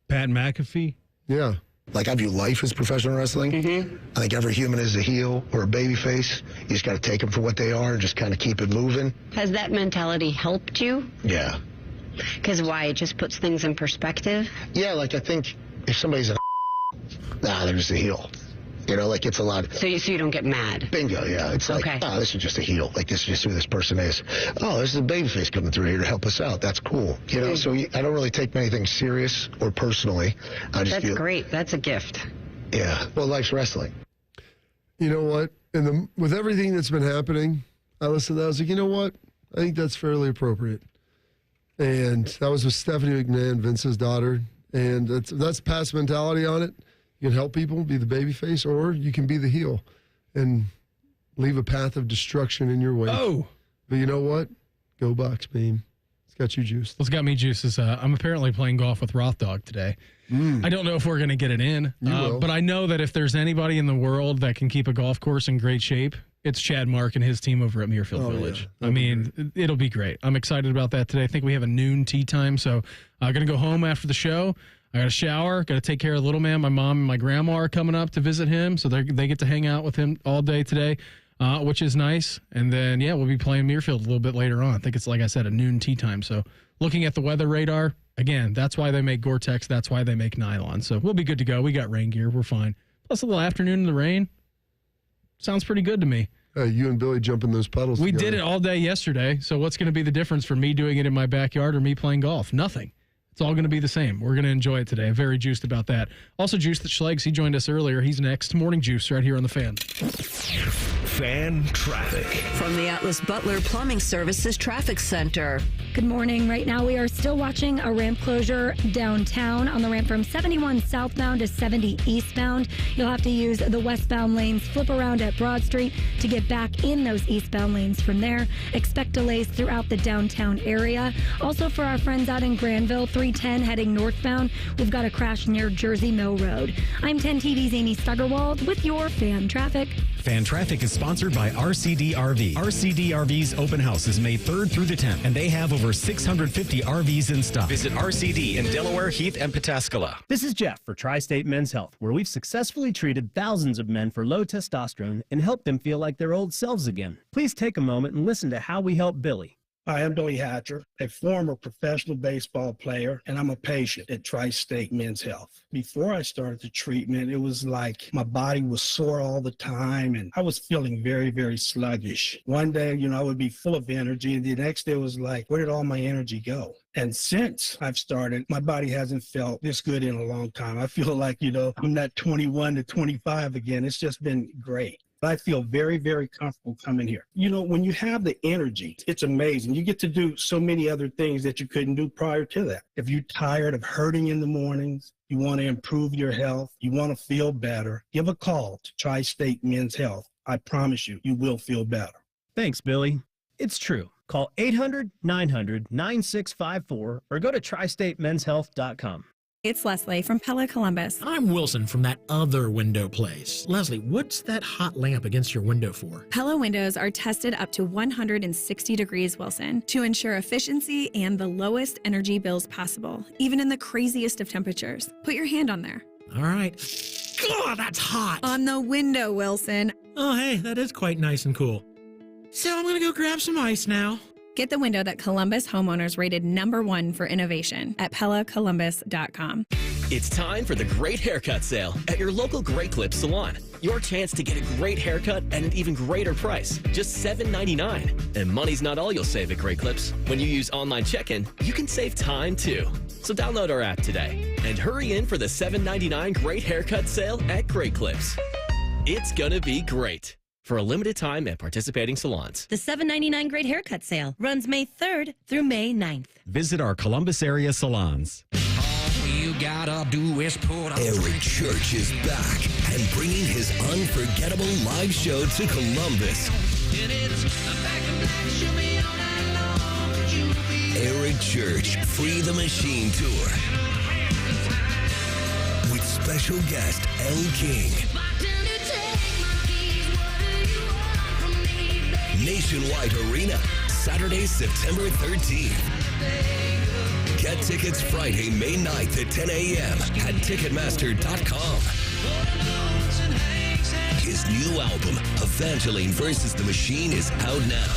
Pat McAfee? Yeah. Like, I view life as professional wrestling. I think every human is a heel or a baby face. You just got to take them for what they are and just kind of keep it moving. Has that mentality helped you? Yeah. Because why? It just puts things in perspective? Yeah, like, I think if somebody's they're just a heel. You know, like, it's a lot. So you don't get mad? Bingo, yeah. It's like, this is just a heel. Like, this is just who this person is. Oh, this is a babyface coming through here to help us out. That's cool. You know, so I don't really take anything serious or personally. That's great. That's a gift. Yeah. Well, life's wrestling. You know what? With everything that's been happening, I listened to that. I was like, you know what? I think that's fairly appropriate. And that was with Stephanie McMahon, Vince's daughter. And that's past mentality on it. You can help people, be the baby face, or you can be the heel and leave a path of destruction in your wake. Oh. But you know what? Go Bucks, beam. It's got you juiced. What's got me juiced is I'm apparently playing golf with Roth Dog today. I don't know if we're going to get it in, but I know that if there's anybody in the world that can keep a golf course in great shape, it's Chad Mark and his team over at Muirfield Village. Yeah. I mean, it'll be great. I'm excited about that today. I think we have a noon tee time, so I'm going to go home after the show. I got to shower, got to take care of the little man. My mom and my grandma are coming up to visit him, so they get to hang out with him all day today, which is nice. And then, we'll be playing Muirfield a little bit later on. I think it's, like I said, a noon tee time. So looking at the weather radar, again, that's why they make Gore-Tex. That's why they make nylon. So we'll be good to go. We got rain gear. We're fine. Plus a little afternoon in the rain. Sounds pretty good to me. You and Billy jumping those puddles We together. did it all day yesterday. So what's going to be the difference for me doing it in my backyard or me playing golf? Nothing. It's all going to be the same. We're going to enjoy it today. I'm very juiced about that. Also, Juiced at Schlegel. He joined us earlier. He's next. Morning Juice right here on The Fan. Fan traffic. From the Atlas Butler Plumbing Services Traffic Center. Good morning. Right now, we are still watching a ramp closure downtown on the ramp from 71 southbound to 70 eastbound. You'll have to use the westbound lanes, flip around at Broad Street to get back in those eastbound lanes from there. Expect delays throughout the downtown area. Also, for our friends out in Granville, 310 heading northbound, we've got a crash near Jersey Mill Road. I'm 10 TV's Amy Stuggerwald with your Fan Traffic. Fan Traffic is sponsored by RCD RV. RCD RV's open house is May 3rd through the 10th, and they have over 650 RVs in stock. Visit RCD in Delaware, Heath, and Pataskala. This is Jeff for Tri-State Men's Health, where we've successfully treated thousands of men for low testosterone and helped them feel like their old selves again. Please take a moment and listen to how we help Billy. Hi, I'm Billy Hatcher, a former professional baseball player, and I'm a patient at Tri-State Men's Health. Before I started the treatment, it was like my body was sore all the time, and I was feeling very, very sluggish. One day, I would be full of energy, and the next day was like, where did all my energy go? And since I've started, my body hasn't felt this good in a long time. I feel like, I'm not 21 to 25 again. It's just been great. I feel very, very comfortable coming here. When you have the energy, it's amazing. You get to do so many other things that you couldn't do prior to that. If you're tired of hurting in the mornings, you want to improve your health, you want to feel better, give a call to Tri-State Men's Health. I promise you, you will feel better. Thanks, Billy. It's true. Call 800-900-9654 or go to tristatemenshealth.com. It's Leslie from Pella Columbus. I'm Wilson from that other window place. Leslie, what's that hot lamp against your window for? Pella windows are tested up to 160 degrees Wilson to ensure efficiency and the lowest energy bills possible, even in the craziest of temperatures. Put your hand on there. All right. God, that's hot. On the window, Wilson. Oh, hey, that is quite nice and cool. So I'm going to go grab some ice now. Get the window that Columbus homeowners rated #1 for innovation at PellaColumbus.com. It's time for the Great Haircut Sale at your local Great Clips salon. Your chance to get a great haircut at an even greater price, just $7.99. And money's not all you'll save at Great Clips. When you use online check-in, you can save time too. So download our app today and hurry in for the $7.99 Great Haircut Sale at Great Clips. It's gonna be great. For a limited time at participating salons. The $7.99 Great Haircut Sale runs May 3rd through May 9th. Visit our Columbus area salons. All you gotta do is put on. Eric Church is back and bringing his unforgettable live show to Columbus. Eric Church Free the Machine Tour with special guest Elle King. Nationwide Arena, Saturday, September 13th. Get Get tickets Friday, May 9th at 10 a.m. at Ticketmaster.com. His new album, Evangeline vs. the Machine, is out now.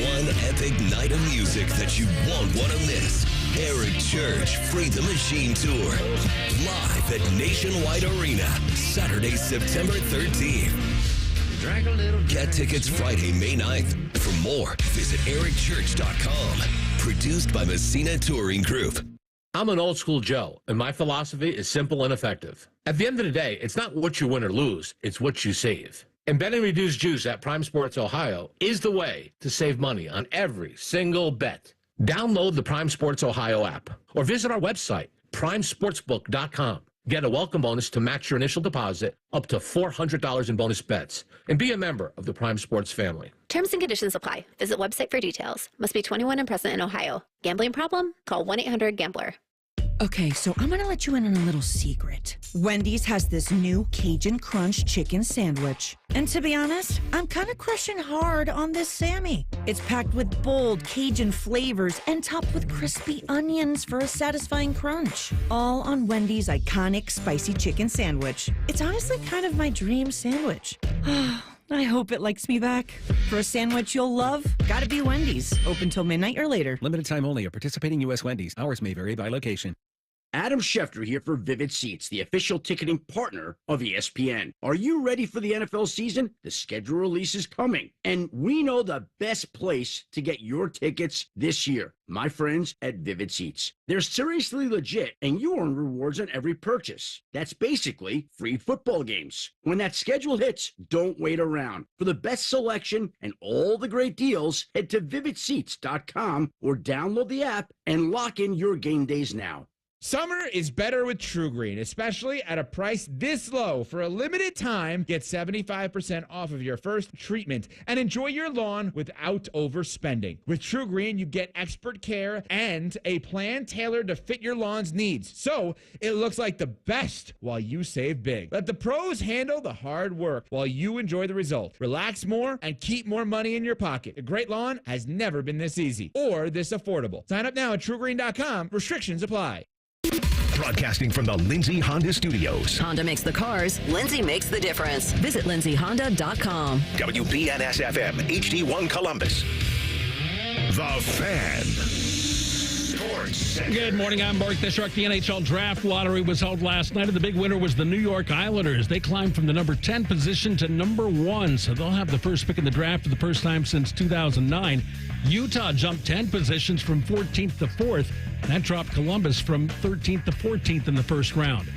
One epic night of music that you won't want to miss. Eric Church, Free the Machine Tour. Live at Nationwide Arena, Saturday, September 13th. Get tickets Friday, May 9th. For more, visit ericchurch.com. Produced by Messina Touring Group. I'm an old school Joe, and my philosophy is simple and effective. At the end of the day, it's not what you win or lose, it's what you save. And betting reduced juice at Prime Sports Ohio is the way to save money on every single bet. Download the Prime Sports Ohio app or visit our website, primesportsbook.com. Get a welcome bonus to match your initial deposit up to $400 in bonus bets and be a member of the Prime Sports family. Terms and conditions apply. Visit website for details. Must be 21 and present in Ohio. Gambling problem? Call 1-800-GAMBLER. Okay, so I'm gonna let you in on a little secret. Wendy's has this new Cajun Crunch chicken sandwich. And to be honest, I'm kind of crushing hard on this Sammy. It's packed with bold Cajun flavors and topped with crispy onions for a satisfying crunch. All on Wendy's iconic spicy chicken sandwich. It's honestly kind of my dream sandwich. I hope it likes me back. For a sandwich you'll love, gotta be Wendy's. Open till midnight or later. Limited time only at participating U.S. Wendy's. Hours may vary by location. Adam Schefter here for Vivid Seats, the official ticketing partner of ESPN. Are you ready for the NFL season? The schedule release is coming, and we know the best place to get your tickets this year. My friends at Vivid Seats. They're seriously legit, and you earn rewards on every purchase. That's basically free football games. When that schedule hits, don't wait around. For the best selection and all the great deals, head to vividseats.com or download the app and lock in your game days now. Summer is better with True Green, especially at a price this low. For a limited time, get 75% off of your first treatment and enjoy your lawn without overspending. With True Green, you get expert care and a plan tailored to fit your lawn's needs. So it looks like the best while you save big. Let the pros handle the hard work while you enjoy the result. Relax more and keep more money in your pocket. A great lawn has never been this easy or this affordable. Sign up now at TrueGreen.com. Restrictions apply. Broadcasting from the Lindsay Honda Studios. Honda makes the cars. Lindsay makes the difference. Visit lindsayhonda.com. WBNS-FM, HD1 Columbus. The Fan. Good morning, I'm Mark Nishrak. The NHL Draft Lottery was held last night, and the big winner was the New York Islanders. They climbed from the number 10 position to number 1, so they'll have the first pick in the draft for the first time since 2009. Utah jumped 10 positions from 14th to 4th. That dropped Columbus from 13th to 14th in the first round.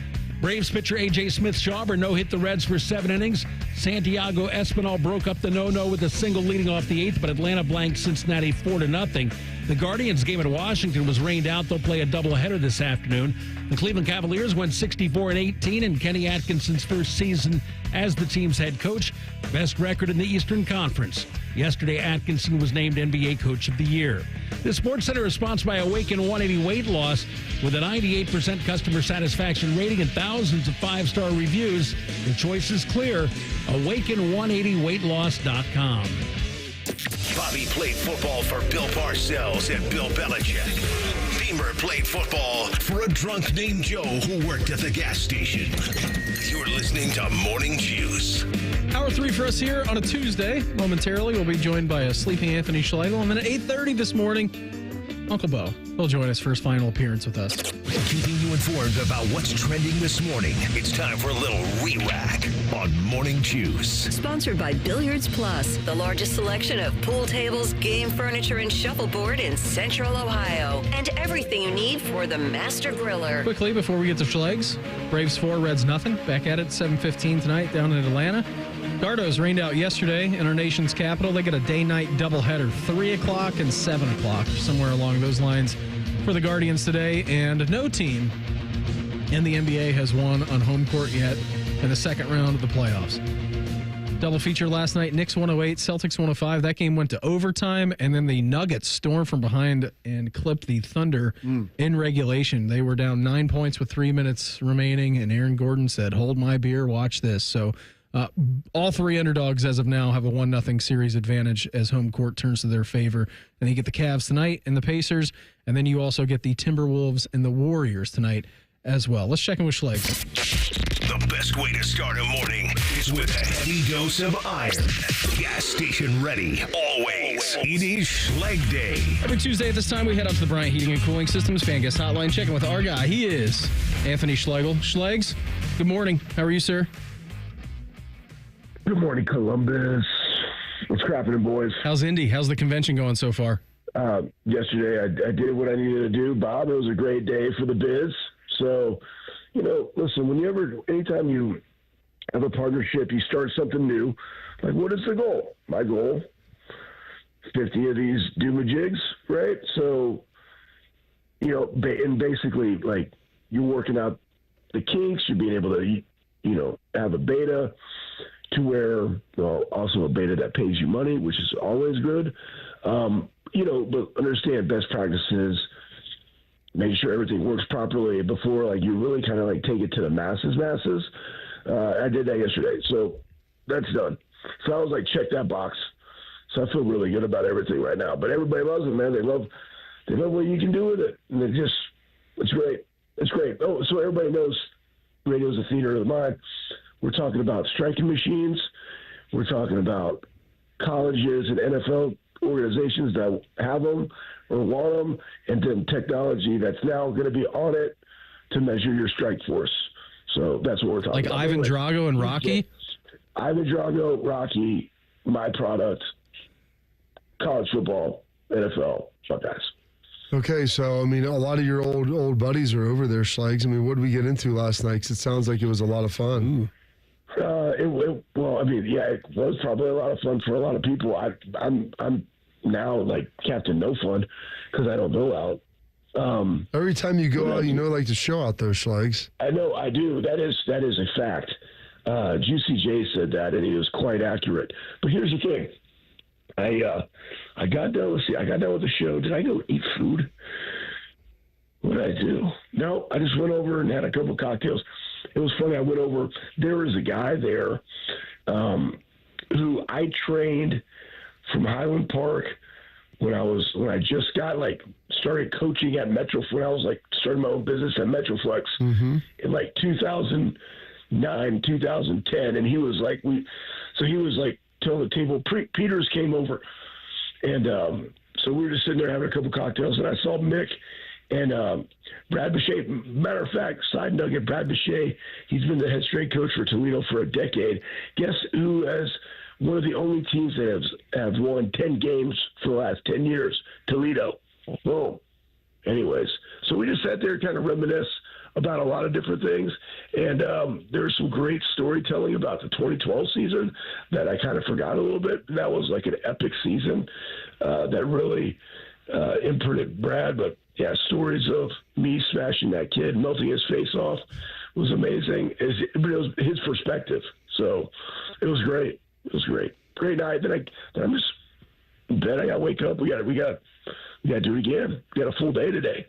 Braves pitcher A.J. Smith-Shawver no-hit the Reds for 7 innings. Santiago Espinal broke up the no-no with a single leading off the 8th, but Atlanta blanked Cincinnati 4-0. The Guardians game at Washington was rained out. They'll play a doubleheader this afternoon. The Cleveland Cavaliers went 64-18 in Kenny Atkinson's first season as the team's head coach. Best record in the Eastern Conference. Yesterday, Atkinson was named NBA Coach of the Year. The Sports Center is sponsored by Awaken 180 Weight Loss with a 98% customer satisfaction rating and thousands of 5-star reviews. The choice is clear. Awaken180weightloss.com. Bobby played football for Bill Parcells and Bill Belichick. Beamer played football for a drunk named Joe who worked at the gas station. You're listening to Morning Juice. Hour 3 for us here on a Tuesday. Momentarily, we'll be joined by a sleeping Anthony Schlegel. And then at 8:30 this morning, Uncle Beau will join us for his final appearance with us. Keeping you informed about what's trending this morning. It's time for a little re-rack on Morning Juice. Sponsored by Billiards Plus, the largest selection of pool tables, game furniture, and shuffleboard in Central Ohio. And everything you need for the master griller. Quickly, before we get to Schlegs, Braves 4, Reds nothing. Back at it 7:15 tonight down in Atlanta. Dardos rained out yesterday in our nation's capital. They get a day-night doubleheader, 3 o'clock and 7 o'clock, somewhere along those lines for the Guardians today. And no team in the NBA has won on home court yet in the second round of the playoffs. Double feature last night, Knicks 108, Celtics 105. That game went to overtime, and then the Nuggets stormed from behind and clipped the Thunder in regulation. They were down 9 points with 3 minutes remaining, and Aaron Gordon said, "Hold my beer, watch this." So All three underdogs as of now have a 1-0 series advantage as home court turns to their favor. And you get the Cavs tonight and the Pacers, and then you also get the Timberwolves and the Warriors tonight as well. Let's check in with Schlegel. The best way to start a morning is with a heavy dose of iron. Gas station ready, always. It is Schleg Day. Every Tuesday at this time, we head out to the Bryant Heating and Cooling Systems Fan Guest Hotline, checking with our guy. He is Anthony Schlegel. Schlegs, good morning. How are you, sir? Good morning, Columbus. What's cracking, boys? How's Indy? How's the convention going so far? Yesterday, I did what I needed to do, Bob. It was a great day for the biz. So, listen, anytime you have a partnership, you start something new. Like, what is the goal? My goal, 50 of these Doomajigs, right? So, and basically, like, you're working out the kinks, you're being able to, have a beta to where, also a beta that pays you money, which is always good. But understand best practices, make sure everything works properly before, like, you really kind of, like, take it to the masses. I did that yesterday, so that's done. So I was like, check that box. So I feel really good about everything right now. But everybody loves it, man. They love what you can do with it. And it's great. It's great. Oh, so everybody knows radio's a theater of the mind. We're talking about striking machines. We're talking about colleges and NFL organizations that have them or want them, and then technology that's now going to be on it to measure your strike force. So that's what we're talking about. Like Ivan Drago and Rocky? Ivan Drago, Rocky, my product, college football, NFL, Buckeyes. Okay, so, a lot of your old buddies are over there, Schlegs. What did we get into last night? 'Cause it sounds like it was a lot of fun. It was probably a lot of fun for a lot of people. I'm now like Captain No Fun because I don't go out. Every time you go out, like to show out those Schlegs. I know, I do. That is a fact. Juicy J said that, and he was quite accurate. But here's the thing. I got done with the show. Did I go eat food? What did I do? No, I just went over and had a couple cocktails. It was funny. I went over. There was a guy there who I trained from Highland Park when I just got started coaching at Metroflex. When I was starting my own business at Metroflex in 2009, 2010, and he was telling the table. Peters came over, and so we were just sitting there having a couple cocktails, and I saw Mick and Brad Boucher. Matter of fact, side nugget, Brad Boucher, he's been the head strength coach for Toledo for a decade. Guess who has one of the only teams that have won 10 games for the last 10 years? Toledo. Boom. Anyways, so we just sat there and kind of reminisce about a lot of different things. And there's some great storytelling about the 2012 season that I kind of forgot a little bit. That was like an epic season that really imprinted Brad. But yeah, stories of me smashing that kid, melting his face off was amazing. It was his perspective. So it was great. It was great. Great night. Then I'm just in bed. I got to wake up. We got to do it again. We got a full day today.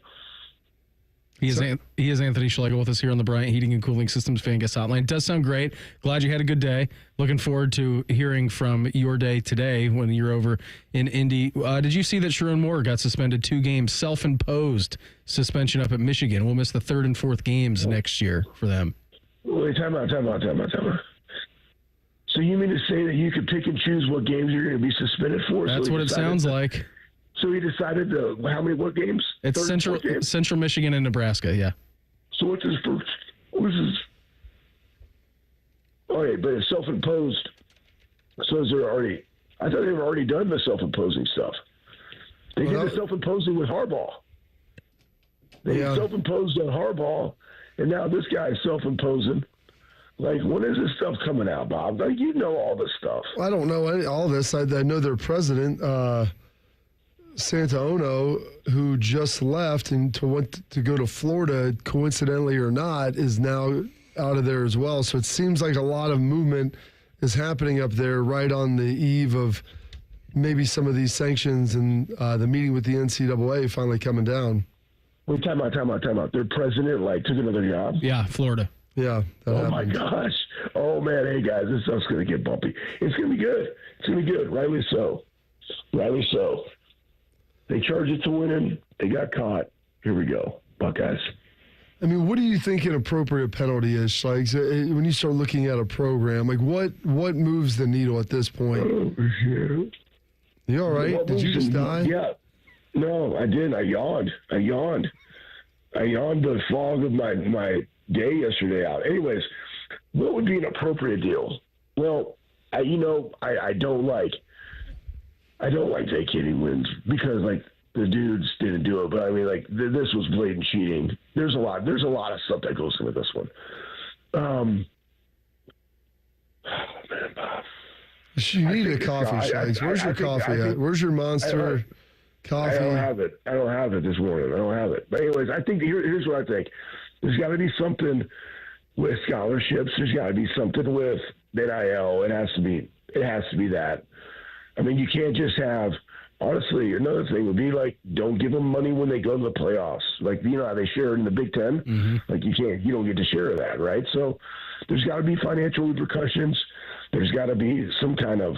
He is Anthony Schlegel with us here on the Bryant Heating and Cooling Systems Fan Guest Hotline. It does sound great. Glad you had a good day. Looking forward to hearing from your day today when you're over in Indy. Did you see that Sherrone Moore got suspended 2 games, self-imposed suspension up at Michigan? We'll miss the 3rd and 4th games next year for them. Wait, time out. So you mean to say that you could pick and choose what games you're going to be suspended for? That's what it sounds like. So he decided what games? It's Central Michigan and Nebraska, yeah. So what's his first? Okay, but it's self-imposed. So is there already? I thought they were already done the self-imposing stuff. They did the self-imposing with Harbaugh. They self-imposed on Harbaugh, and now this guy is self-imposing. Like, when is this stuff coming out, Bob? Like, you know all this stuff. I don't know all this. I know their president, Santaono, who just left and went to go to Florida, coincidentally or not, is now out of there as well. So it seems like a lot of movement is happening up there right on the eve of maybe some of these sanctions and the meeting with the NCAA finally coming down. Wait, time out. Their president, took another job? Yeah, Florida. Yeah. Oh, my gosh. Oh, man, hey, guys, this stuff's going to get bumpy. It's going to be good. It's going to be good. Rightly so. Rightly so. They charged it to winning. They got caught. Here we go. Buckeyes. I mean, what do you think an appropriate penalty is, Schlegel? When you start looking at a program, like what moves the needle at this point? You all right? Did you just die? Yeah. No, I didn't. I yawned the fog of my day yesterday out. Anyways, what would be an appropriate deal? Well, I don't like vacating wins because like the dudes didn't do it, but I mean like this was blatant cheating. There's a lot of stuff that goes into this one. Man, Bob. You need a coffee, Schlegel. Where's your coffee at? Where's your Monster coffee? I don't have it. This morning. I don't have it. But anyways, I think here's what I think. There's got to be something with scholarships. There's got to be something with NIL. It has to be that. I mean, you can't just have. Honestly, another thing would be like, don't give them money when they go to the playoffs. Like, you know how they share in the Big Ten? Mm-hmm. Like, you don't get to share that, right? So there's got to be financial repercussions. There's got to be some kind of,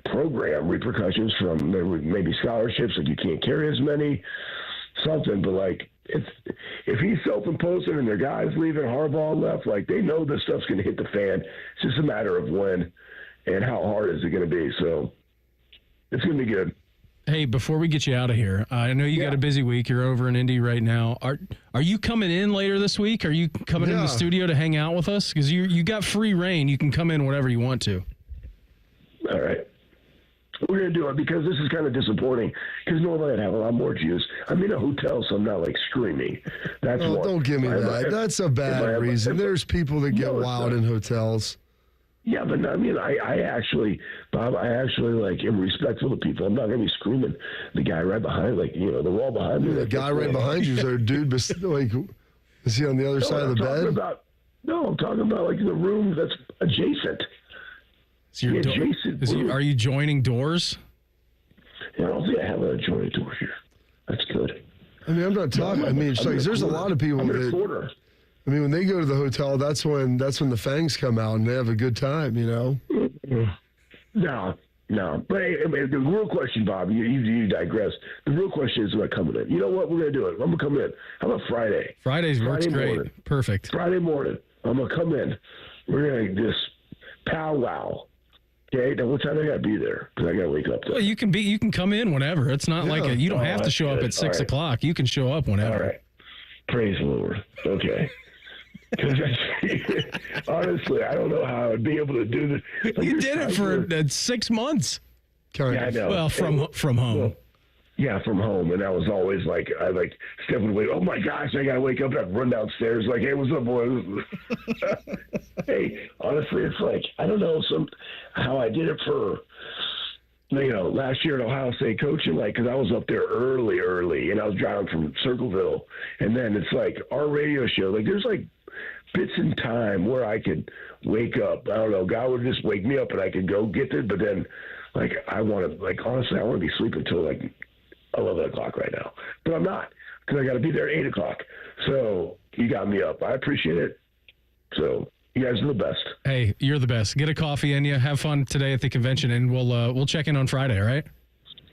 program repercussions from maybe scholarships, like you can't carry as many, something. But, like, if he's self-imposing and their guys leaving, Harbaugh left, like, they know this stuff's going to hit the fan. It's just a matter of when and how hard is it going to be. So it's going to be good. Hey, before we get you out of here, I know you got a busy week. You're over in Indy right now. Are you coming in later this week? Are you coming in the studio to hang out with us? Because you got free reign. You can come in whenever you want to. All right. We're going to do it because this is kind of disappointing because normally I'd have a lot more juice. I'm in a hotel, so I'm not, like, screaming. That's one. Don't give me that. That's a bad reason. There's people that get wild in hotels. Yeah, but I mean, I actually, Bob, like, am respectful of people. I'm not going to be screaming the guy right behind, like, the wall behind me. The guy right behind you is there, dude, like, is he on the other side of the bed? I'm talking about, like, the room that's adjacent. Are you joining doors? Yeah, I don't think I have an adjoining door here. That's good. I mean, I'm not talking. There's a lot of people that. I mean, when they go to the hotel, that's when the fangs come out and they have a good time, No. But hey, the real question, Bob, you digress. The real question is, am I coming in? You know what? We're going to do it. I'm going to come in. How about Friday? Friday works great. Morning. Perfect. Friday morning. I'm going to come in. We're going to just powwow. Okay, now what time I got to be there? Because I got to wake up. Well, you can come in whenever. It's not like you don't have to show up at 6 o'clock. You can show up whenever. All right. Praise the Lord. Okay. Honestly, I don't know how I would be able to do this. Like, you did it for 6 months. Yeah, I know. Well, from home. Well, yeah, from home, and I was always like, stepping away. Oh my gosh, I gotta wake up and run downstairs. Like, hey, what's up, boys? Hey, honestly, it's like I don't know how I did it for. Last year at Ohio State coaching, like, because I was up there early, and I was driving from Circleville, and then it's like our radio show. Like, there's like bits in time where I could wake up. I don't know. God would just wake me up, and I could go get it. But then, like, honestly, I want to be sleeping until like 11 o'clock right now, but I'm not because I got to be there at 8 o'clock. So you got me up. I appreciate it. So. You guys are the best. Hey, you're the best. Get a coffee in you. Have fun today at the convention, and we'll check in on Friday, all right?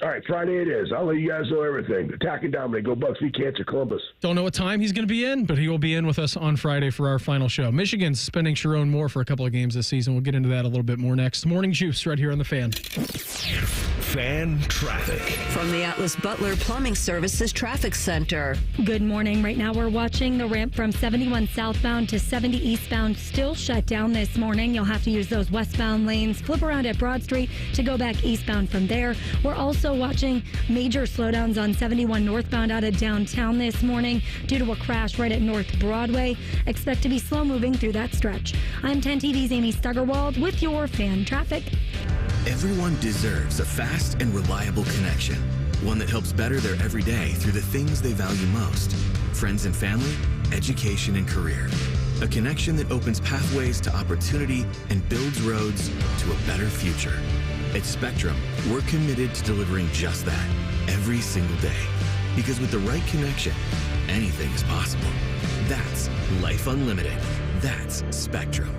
All right, Friday it is. I'll let you guys know everything. Attack and dominate. Go Bucks. Beat Cancer Columbus. Don't know what time he's going to be in, but he will be in with us on Friday for our final show. Michigan's suspending Sherrone Moore for a couple of games this season. We'll get into that a little bit more next. Morning Juice right here on The Fan. Fan traffic. From the Atlas Butler Plumbing Services Traffic Center. Good morning. Right now we're watching the ramp from 71 southbound to 70 eastbound still shut down this morning. You'll have to use those westbound lanes. Flip around at Broad Street to go back eastbound from there. We're also watching major slowdowns on 71 northbound out of downtown this morning due to a crash right at North Broadway. Expect to be slow moving through that stretch. I'm 10 TV's Amy Stuggerwald with your fan traffic. Everyone deserves a fast and reliable connection, one that helps better their everyday through the things they value most: friends and family, education and career. A connection that opens pathways to opportunity and builds roads to a better future. At Spectrum, we're committed to delivering just that every single day. Because with the right connection, anything is possible. That's Life Unlimited. That's Spectrum.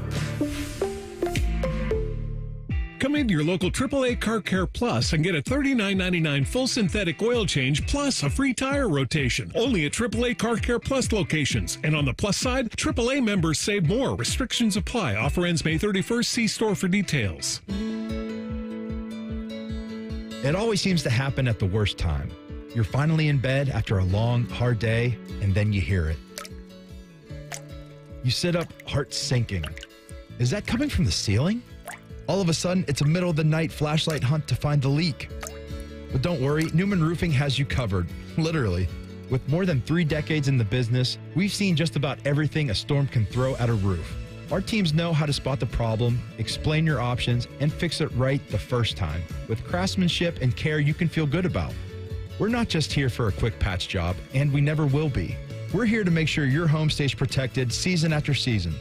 Come into your local AAA Car Care Plus and get a $39.99 full synthetic oil change plus a free tire rotation. Only at AAA Car Care Plus locations. And on the plus side, AAA members save more. Restrictions apply. Offer ends May 31st. See store for details. It always seems to happen at the worst time. You're finally in bed after a long, hard day, and then you hear it. You sit up, heart sinking. Is that coming from the ceiling? All of a sudden, it's a middle of the night flashlight hunt to find the leak. But don't worry, Newman Roofing has you covered, literally. With more than 3 decades in the business, we've seen just about everything a storm can throw at a roof. Our teams know how to spot the problem, explain your options, and fix it right the first time, with craftsmanship and care you can feel good about. We're not just here for a quick patch job, and we never will be. We're here to make sure your home stays protected season after season.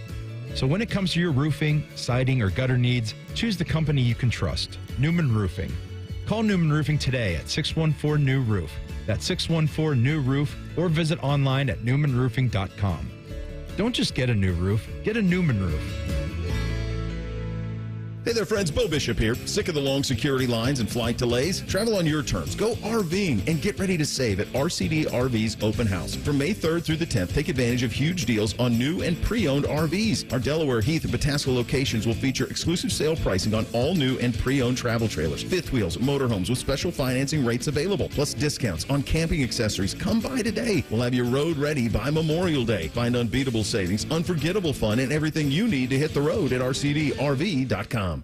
So when it comes to your roofing, siding, or gutter needs, choose the company you can trust, Newman Roofing. Call Newman Roofing today at 614-NEW-ROOF. That's 614-NEW-ROOF, or visit online at newmanroofing.com. Don't just get a new roof, get a Newman roof. Hey there, friends. Beau Bishop here. Sick of the long security lines and flight delays? Travel on your terms. Go RVing and get ready to save at RCD RV's Open House. From May 3rd through the 10th, take advantage of huge deals on new and pre-owned RVs. Our Delaware, Heath, and Pataska locations will feature exclusive sale pricing on all new and pre-owned travel trailers, fifth wheels, motorhomes with special financing rates available, plus discounts on camping accessories. Come by today. We'll have your road ready by Memorial Day. Find unbeatable savings, unforgettable fun, and everything you need to hit the road at rcdrv.com.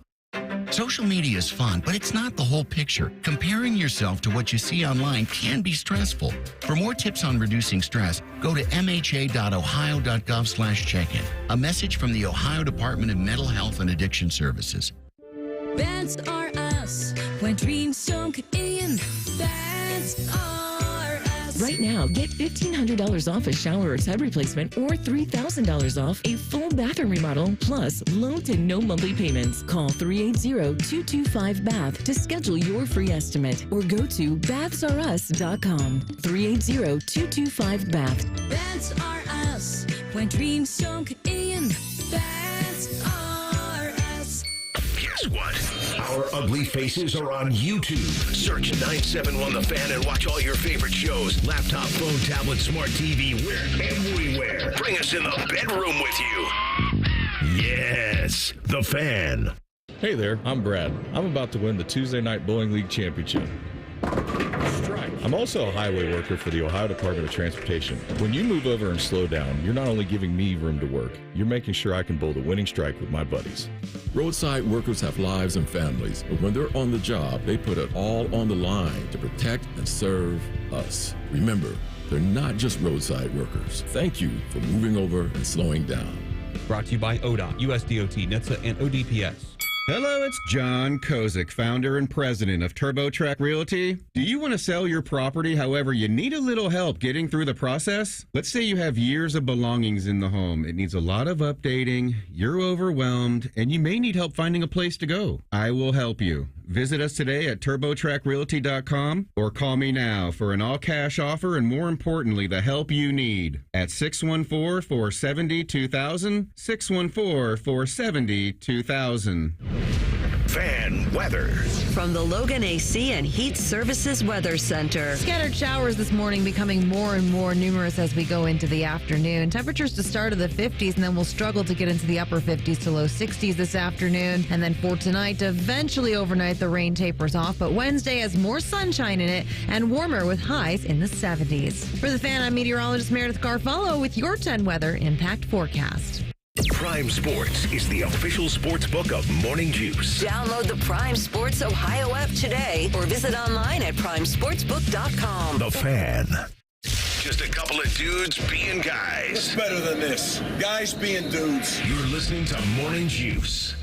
Social media is fun, but it's not the whole picture. Comparing yourself to what you see online can be stressful. For more tips on reducing stress, go to mha.ohio.gov/check-in. A message from the Ohio Department of Mental Health and Addiction Services. That's are us. When dreams don't get in, that's are us. Right now, get $1,500 off a shower or tub replacement or $3,000 off a full bathroom remodel, plus low to no monthly payments. Call 380-225-BATH to schedule your free estimate or go to bathsareus.com. 380-225-BATH. That's are us. When dreams don't get in, that's are us. Guess what? Our ugly faces are on YouTube. Search 971 The Fan and watch all your favorite shows. Laptop, phone, tablet, smart TV, we're everywhere. Bring us in the bedroom with you. Yes, The Fan. Hey there, I'm Brad. I'm about to win the Tuesday Night Bowling League Championship. I'm also a highway worker for the Ohio Department of Transportation. When you move over and slow down, you're not only giving me room to work, you're making sure I can bowl the winning strike with my buddies. Roadside workers have lives and families, but when they're on the job, they put it all on the line to protect and serve us. Remember, they're not just roadside workers. Thank you for moving over and slowing down. Brought to you by ODOT, USDOT, NHTSA, and ODPS. Hello, it's John Kozik, founder and president of TurboTrack Realty. Do you want to sell your property, however, you need a little help getting through the process? Let's say you have years of belongings in the home. It needs a lot of updating, you're overwhelmed, and you may need help finding a place to go. I will help you. Visit us today at TurboTrackRealty.com or call me now for an all-cash offer and, more importantly, the help you need at 614-470-2000, 614-470-2000. Fan weather. From the Logan AC and Heat Services Weather Center. Scattered showers this morning becoming more and more numerous as we go into the afternoon. Temperatures to start of the 50s, and then we'll struggle to get into the upper 50s to low 60s this afternoon. And then for tonight, eventually overnight, the rain tapers off. But Wednesday has more sunshine in it and warmer with highs in the 70s. For the Fan, I'm meteorologist Meredith Garfalo with your 10 weather impact forecast. Prime Sports is the official sports book of Morning Juice. Download the Prime Sports Ohio app today or visit online at primesportsbook.com. The Fan. Just a couple of dudes being guys. What's better than this? Guys being dudes. You're listening to Morning Juice.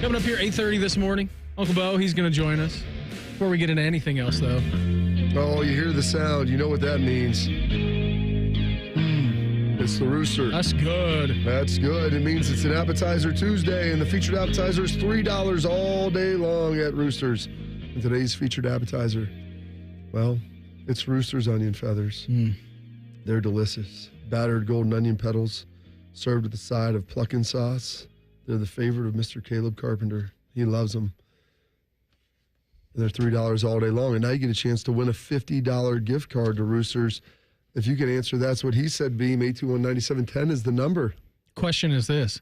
Coming up here 8:30 this morning, Uncle Beau, he's going to join us. Before we get into anything else, though. Oh, you hear the sound. You know what that means. It's the rooster. That's good. That's good. It means it's an appetizer Tuesday, and the featured appetizer is $3 all day long at Roosters. And today's featured appetizer, well, it's Rooster's onion feathers. They're delicious. Battered golden onion petals served with a side of plucking sauce. They're the favorite of Mr. Caleb Carpenter. He loves them. They're $3 all day long. And now you get a chance to win a $50 gift card to Roosters. If you can answer That's What He Said, Beam, 821-9710 is the number. Question is this.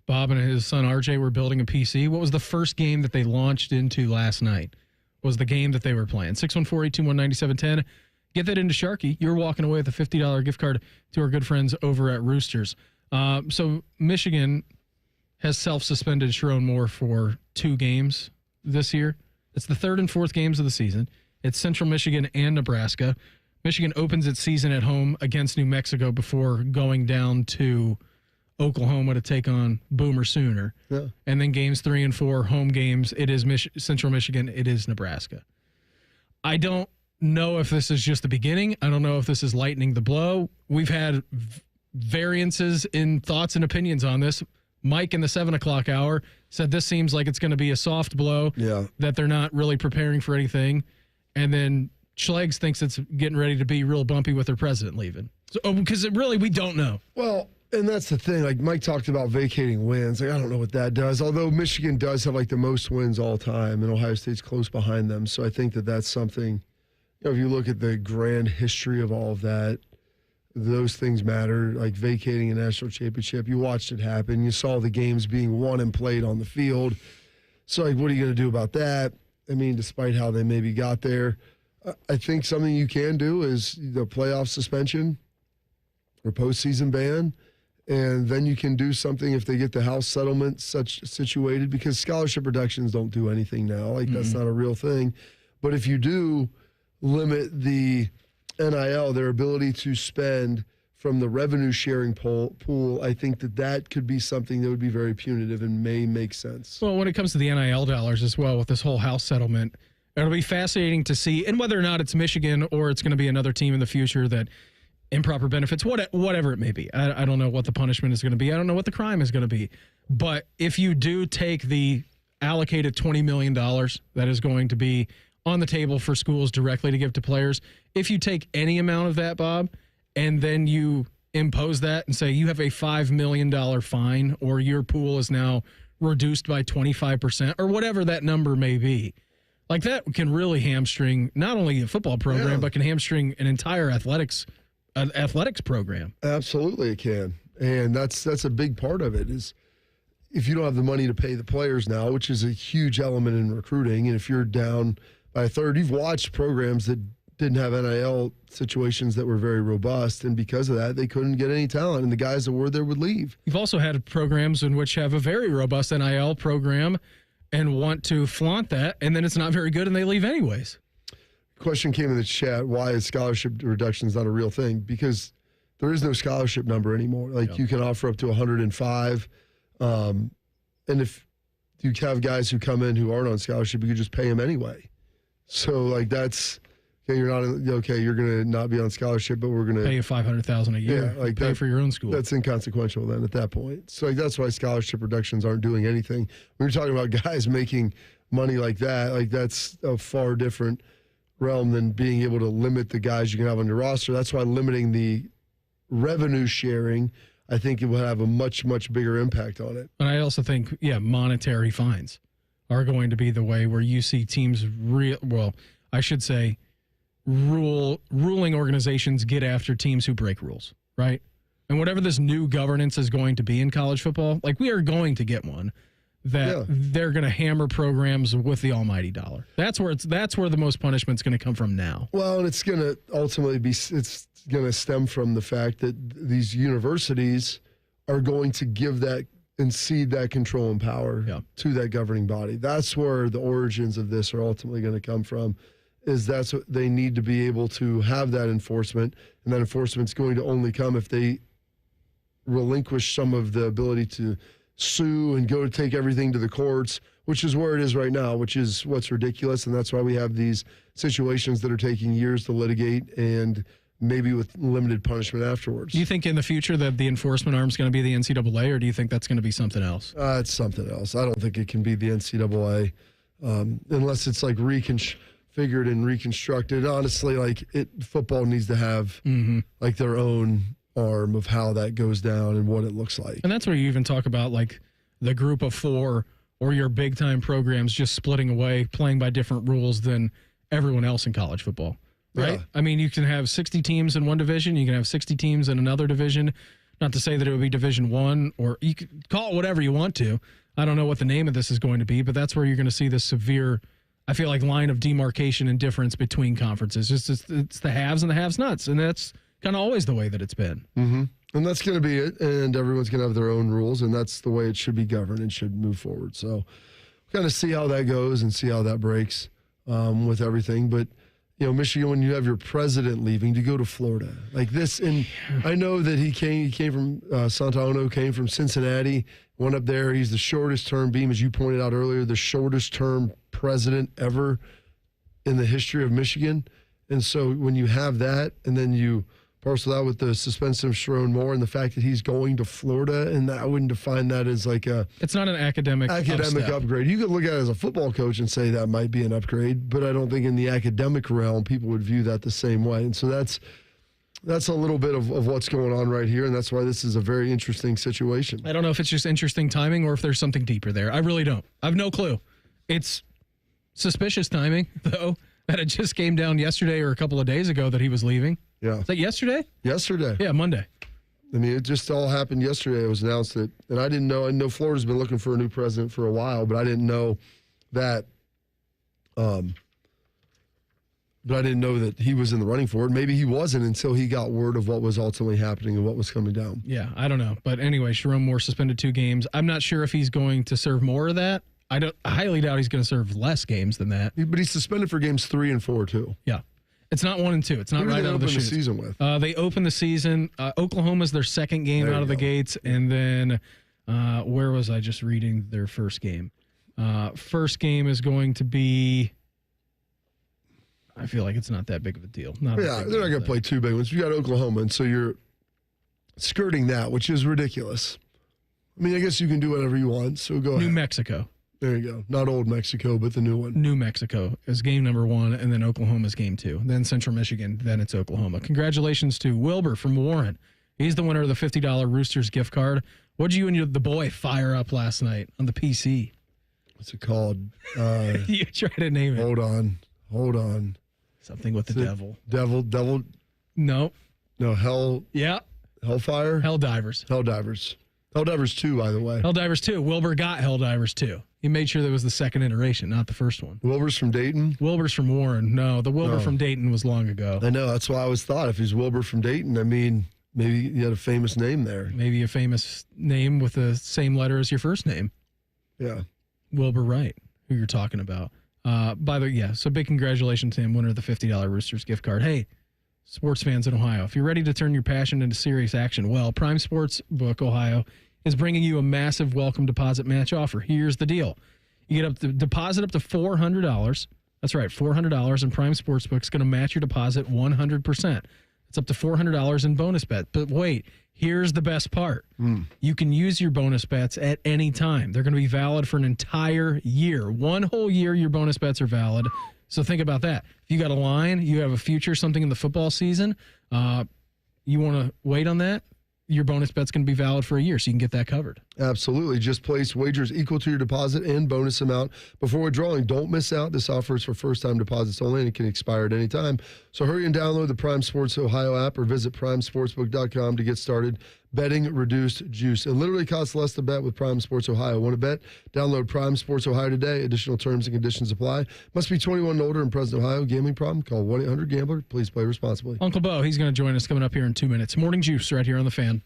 Bob and his son RJ were building a PC. What was the first game that they launched into last night? Was the game that they were playing? 614-821-9710. Get that into Sharky. You're walking away with a $50 gift card to our good friends over at Roosters. So Michigan has self-suspended Sherrone Moore for 2 games this year. It's the 3rd and 4th games of the season. It's Central Michigan and Nebraska. Michigan opens its season at home against New Mexico before going down to Oklahoma to take on Boomer Sooner. Yeah. And then games 3 and 4, home games, it is Central Michigan, it is Nebraska. I don't know if this is just the beginning. I don't know if this is lightening the blow. We've had variances in thoughts and opinions on this. Mike in the 7 o'clock hour said this seems like it's going to be a soft blow, that they're not really preparing for anything. And then Schlegel thinks it's getting ready to be real bumpy with their president leaving. So, because we don't know. Well, and that's the thing. Like Mike talked about vacating wins. Like, I don't know what that does. Although Michigan does have like the most wins all time, and Ohio State's close behind them. So I think that that's something. You know, if you look at the grand history of all of that, those things matter. Like vacating a national championship, you watched it happen. You saw the games being won and played on the field. So like, what are you going to do about that? I mean, despite how they maybe got there, I think something you can do is the playoff suspension or postseason ban. And then you can do something if they get the house settlement situated, because scholarship reductions don't do anything now. Like, that's not a real thing. But if you do limit the NIL, their ability to spend from the revenue sharing pool, I think that could be something that would be very punitive and may make sense. Well, when it comes to the NIL dollars as well, with this whole house settlement, it'll be fascinating to see, and whether or not it's Michigan or it's going to be another team in the future that improper benefits, whatever it may be. I don't know what the punishment is going to be. I don't know what the crime is going to be. But if you do take the allocated $20 million that is going to be on the table for schools directly to give to players, if you take any amount of that, Bob, and then you impose that and say you have a $5 million fine, or your pool is now reduced by 25%, or whatever that number may be, like that can really hamstring not only a football program, but can hamstring an entire athletics program. Absolutely it can. And that's a big part of it, is if you don't have the money to pay the players now, which is a huge element in recruiting, and if you're down by a third, you've watched programs that didn't have NIL situations that were very robust, and because of that, they couldn't get any talent, and the guys that were there would leave. You've also had programs in which have a very robust NIL program and want to flaunt that, and then it's not very good and they leave anyways. Question came in the chat, why is scholarship reductions not a real thing? Because there is no scholarship number anymore. Like, you can offer up to 105. And if you have guys who come in who aren't on scholarship, you could just pay them anyway. So, like, that's, okay, you're going to not be on scholarship, but we're going to pay you $500,000 a year. Yeah, like pay that, for your own school. That's inconsequential then at that point. So, like, that's why scholarship reductions aren't doing anything. When you're talking about guys making money like that, like, that's a far different realm than being able to limit the guys you can have on your roster. That's why limiting the revenue sharing, I think it will have a much, much bigger impact on it. And I also think, monetary fines are going to be the way where you see teams ruling organizations get after teams who break rules, right? And whatever this new governance is going to be in college football, like, we are going to get one that they're going to hammer programs with the almighty dollar. That's where the most punishment's going to come from now. Well, and it's going to ultimately it's going to stem from the fact that these universities are going to give that and cede that control and power to that governing body. That's where the origins of this are ultimately going to come from, is that's what they need to be able to have that enforcement, and that enforcement's going to only come if they relinquish some of the ability to sue and go to take everything to the courts, which is where it is right now, which is what's ridiculous. And that's why we have these situations that are taking years to litigate, and maybe with limited punishment afterwards. Do you think in the future that the enforcement arm is going to be the NCAA, or do you think that's going to be something else? It's something else. I don't think it can be the NCAA unless it's like figured and reconstructed. Honestly, football needs to have like their own arm of how that goes down and what it looks like. And that's where you even talk about like the group of four or your big time programs just splitting away, playing by different rules than everyone else in college football, right? Yeah. I mean, you can have 60 teams in one division, you can have 60 teams in another division. Not to say that it would be Division I, or you could call it whatever you want to. I don't know what the name of this is going to be, but that's where you're going to see this severe, I feel like, line of demarcation and difference between conferences. It's the haves and the have-nots, and that's kind of always the way that it's been. Mm-hmm. And that's going to be it, and everyone's going to have their own rules, and that's the way it should be governed and should move forward. So kind of see how that goes and see how that breaks with everything. But, Michigan, when you have your president leaving to go to Florida, like this, and I know that he came from Santana, came from Cincinnati, went up there. He's the shortest term, Beam, as you pointed out earlier, the shortest term president ever in the history of Michigan. And so when you have that, and then you parcel that with the suspension of Sherrone Moore and the fact that he's going to Florida, and I wouldn't define that as like it's not an academic upgrade. You could look at it as a football coach and say that might be an upgrade, but I don't think in the academic realm people would view that the same way. And so that's a little bit of what's going on right here, and that's why this is a very interesting situation. I don't know if it's just interesting timing or if there's something deeper there. I really don't. I have no clue. It's suspicious timing, though, that it just came down yesterday or a couple of days ago that he was leaving. Yeah. Is that yesterday? Yesterday. Yeah, Monday. I mean, it just all happened yesterday. It was announced that, and I didn't know. I know Florida's been looking for a new president for a while, but I didn't know that. But I didn't know that he was in the running for it. Maybe he wasn't until he got word of what was ultimately happening and what was coming down. Yeah, I don't know. But anyway, Sherrone Moore suspended 2 games. I'm not sure if he's going to serve more of that. I highly doubt he's going to serve less games than that. But he's suspended for games 3 and 4 too. Yeah. It's not 1 and 2. It's not Who right out of the chute. chute. The season with? They open the season. Oklahoma's their second game out of the gates, and then where was I just reading their first game? First game is going to be. I feel like it's not that big of a deal. They're not going to play 2 big ones. You got Oklahoma, and so you're skirting that, which is ridiculous. I mean, I guess you can do whatever you want. So go ahead. New Mexico. There you go. Not old Mexico, but the new one. New Mexico is game number 1, and then Oklahoma's game 2. Then Central Michigan, then it's Oklahoma. Congratulations to Wilbur from Warren. He's the winner of the $50 Roosters gift card. What did you and the boy fire up last night on the PC? What's it called? You try to name it. Hold on. Something with the devil. Devil. No, hell. Yeah. Hellfire? Helldivers. Helldivers 2, by the way. Helldivers 2. Wilbur got Helldivers 2. He made sure that was the second iteration, not the first one. Wilbur's from Dayton? Wilbur's from Warren. No, the Wilbur from Dayton was long ago. I know. That's why I always thought if he's Wilbur from Dayton, I mean, maybe he had a famous name there. Maybe a famous name with the same letter as your first name. Yeah. Wilbur Wright, who you're talking about. By the way, so big congratulations to him, winner of the $50 Roosters gift card. Hey, sports fans in Ohio, if you're ready to turn your passion into serious action, well, Prime Sportsbook Ohio is bringing you a massive welcome deposit match offer. Here's the deal. You get deposit up to $400. That's right, $400, and Prime Sportsbook is going to match your deposit 100%. It's up to $400 in bonus bet. But wait, here's the best part. You can use your bonus bets at any time. They're going to be valid for an entire year. 1 whole year, your bonus bets are valid. So think about that. If you got a line, you have a future, something in the football season, you want to wait on that, your bonus bet's going to be valid for a year, so you can get that covered. Absolutely. Just place wagers equal to your deposit and bonus amount before withdrawing. Don't miss out. This offer is for first-time deposits only, and it can expire at any time. So hurry and download the Prime Sports Ohio app or visit primesportsbook.com to get started. Betting reduced juice. It literally costs less to bet with Prime Sports Ohio. Want to bet? Download Prime Sports Ohio today. Additional terms and conditions apply. Must be 21 and older in present Ohio. Gambling problem? Call 1-800-GAMBLER. Please play responsibly. Uncle Beau, he's going to join us coming up here in 2 minutes. Morning Juice right here on The Fan.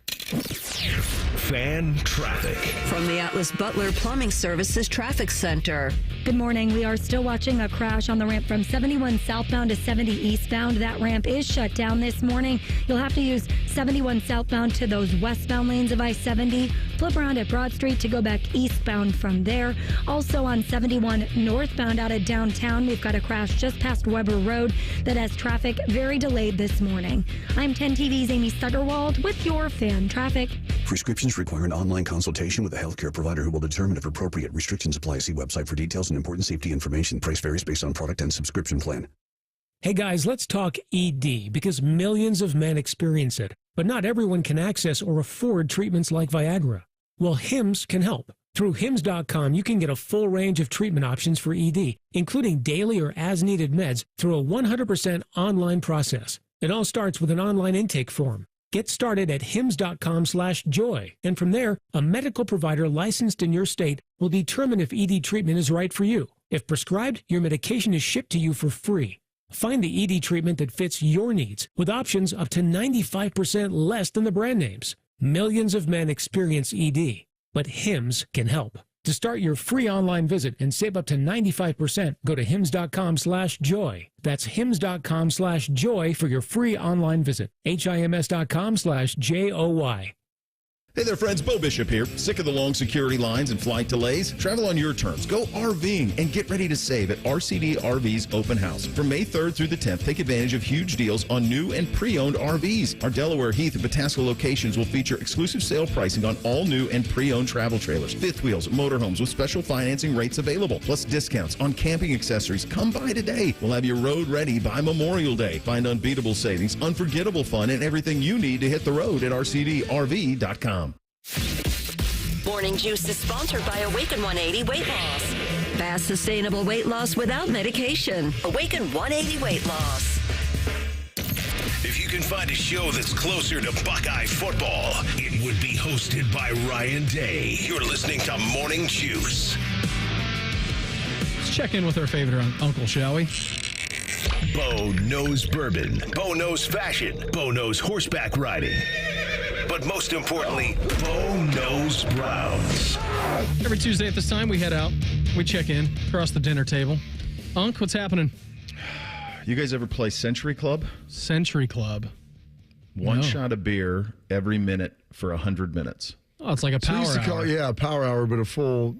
Fan traffic. From the Atlas Butler Plumbing Services Traffic Center. Good morning. We are still watching a crash on the ramp from 71 southbound to 70 eastbound. That ramp is shut down this morning. You'll have to use 71 southbound to those westbound lanes of I-70. Flip around at Broad Street to go back eastbound from there. Also on 71 northbound out of downtown, we've got a crash just past Weber Road that has traffic very delayed this morning. I'm 10 TV's Amy Stuggerwald with your Fan Traffic. Prescriptions require an online consultation with a healthcare provider who will determine if appropriate. Restrictions apply. See website for details and important safety information. Price varies based on product and subscription plan. Hey guys, let's talk ED because millions of men experience it, but not everyone can access or afford treatments like Viagra. Well, Hims can help. Through Hims.com, you can get a full range of treatment options for ED, including daily or as-needed meds through a 100% online process. It all starts with an online intake form. Get started at hims.com/joy, and from there, a medical provider licensed in your state will determine if ED treatment is right for you. If prescribed, your medication is shipped to you for free. Find the ED treatment that fits your needs with options up to 95% less than the brand names. Millions of men experience ED, but Hims can help. To start your free online visit and save up to 95%, go to hims.com/joy. That's hims.com/joy for your free online visit. HIMS.com/JOY. Hey there, friends. Beau Bishop here. Sick of the long security lines and flight delays? Travel on your terms. Go RVing and get ready to save at RCD RV's Open House. From May 3rd through the 10th, take advantage of huge deals on new and pre-owned RVs. Our Delaware, Heath, and Pataska locations will feature exclusive sale pricing on all new and pre-owned travel trailers, fifth wheels, motorhomes with special financing rates available, plus discounts on camping accessories. Come by today. We'll have your road ready by Memorial Day. Find unbeatable savings, unforgettable fun, and everything you need to hit the road at rcdrv.com. Morning Juice is sponsored by Awaken 180 Weight Loss. Fast, sustainable weight loss without medication. Awaken 180 Weight Loss. If you can find a show that's closer to Buckeye football, it would be hosted by Ryan Day. You're listening to Morning Juice. Let's check in with our favorite uncle, shall we? Beau knows bourbon. Beau knows fashion. Beau knows horseback riding. But most importantly, Beau knows Browns. Every Tuesday at this time, we head out. We check in across the dinner table. Unc, what's happening? You guys ever play Century Club? Century Club. One shot of beer every minute for 100 minutes. Oh, it's like a power hour. A power hour, but a full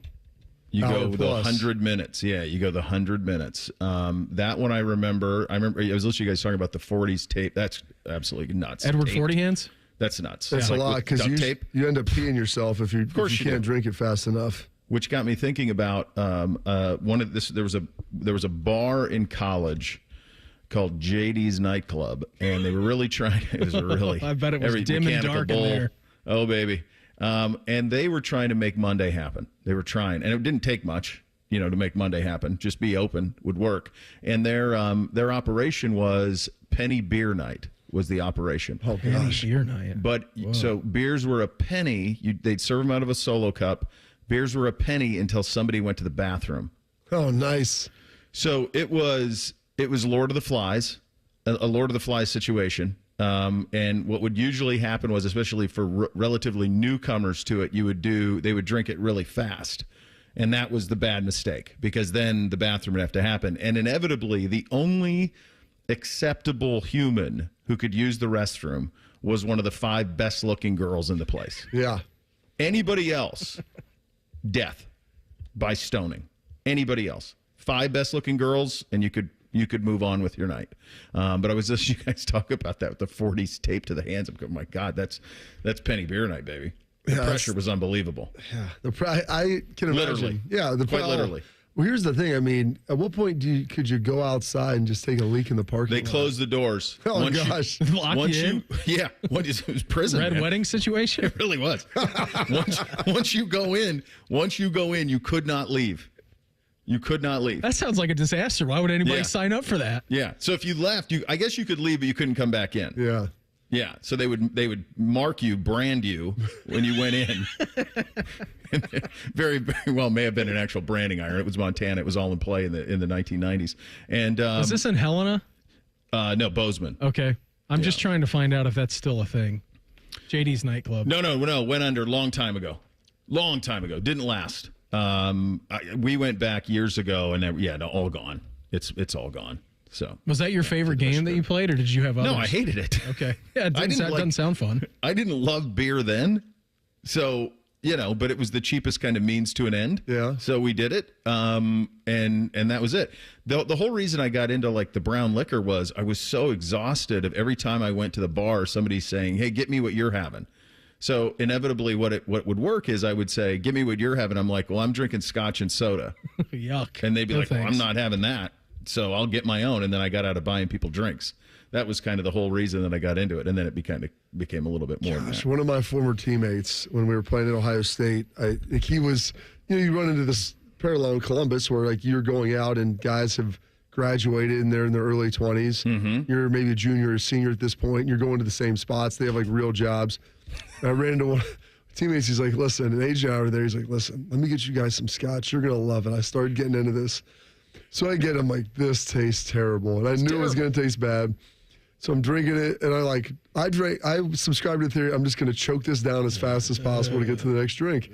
You hour go the plus. 100 minutes. Yeah, you go the 100 minutes. That one I remember I was listening to you guys talking about the 40s tape. That's absolutely nuts. Edward Taped. 40 Hands? That's nuts. That's a lot because duct tape. you end up peeing yourself if you can't drink it fast enough. Which got me thinking about one of this. There was a bar in college called JD's Nightclub, and they were really trying. It was really. I bet it was dim and dark in there. Oh baby, and they were trying to make Monday happen. They were trying, and it didn't take much, to make Monday happen. Just be open would work, and their operation was Penny Beer Night. Was the operation. Oh, gosh. Beer night. But so beers were a penny. They'd serve them out of a solo cup. Beers were a penny until somebody went to the bathroom. Oh, nice. So it was Lord of the Flies, a Lord of the Flies situation. And what would usually happen was, especially for relatively newcomers to it, they would drink it really fast. And that was the bad mistake because then the bathroom would have to happen. And inevitably, the only acceptable human who could use the restroom was one of the 5 best looking girls in the place. Yeah. Anybody else, death by stoning. Anybody else. 5 best looking girls, and you could move on with your night. But I was listening to you guys talk about that with the 40s taped to the hands. I'm going, my God, that's Penny Beer Night, baby. The pressure was unbelievable. Yeah. I can imagine. Literally. Yeah. Quite literally. Well, here's the thing. I mean, at what point could you go outside and just take a leak in the parking lot? They closed the doors. Oh, gosh. Lock you in? It was prison. Red wedding situation? It really was. Once you go in, you could not leave. You could not leave. That sounds like a disaster. Why would anybody sign up for that? Yeah. So if you left, I guess you could leave, but you couldn't come back in. Yeah. Yeah. So they would mark you, brand you when you went in. Very, very well may have been an actual branding iron. It was Montana. It was all in play in the 1990s. And was this in Helena? No, Bozeman. Okay. I'm just trying to find out if that's still a thing. JD's Nightclub. No. Went under a long time ago. Didn't last. We went back years ago, and all gone. It's all gone. So was that your favorite game that you played, or did you have others? No, I hated it. Okay. Yeah, it doesn't sound fun. I didn't love beer then. So, but it was the cheapest kind of means to an end. Yeah. So we did it. And that was it. The whole reason I got into like the brown liquor was I was so exhausted of every time I went to the bar, somebody saying, "Hey, get me what you're having." So inevitably what would work is I would say, give me what you're having. I'm like, well, I'm drinking scotch and soda. Yuck. And they'd be No like, well, thanks. I'm not having that. So I'll get my own. And then I got out of buying people drinks. That was kind of the whole reason that I got into it. And then it became a little bit more than that. One of my former teammates, when we were playing at Ohio State, he was, you run into this parallel in Columbus where like you're going out and guys have graduated and they're in their early 20s. Mm-hmm. You're maybe a junior or senior at this point. And you're going to the same spots. They have like real jobs. And I ran into one of my teammates. He's like, listen, and AJ and I were there. He's like, listen, let me get you guys some scotch. You're going to love it. I started getting into this. So I get it. I'm like, this tastes terrible. And I knew it was going to taste bad. So I'm drinking it, and I subscribe to the theory, I'm just going to choke this down as fast as possible to get to the next drink.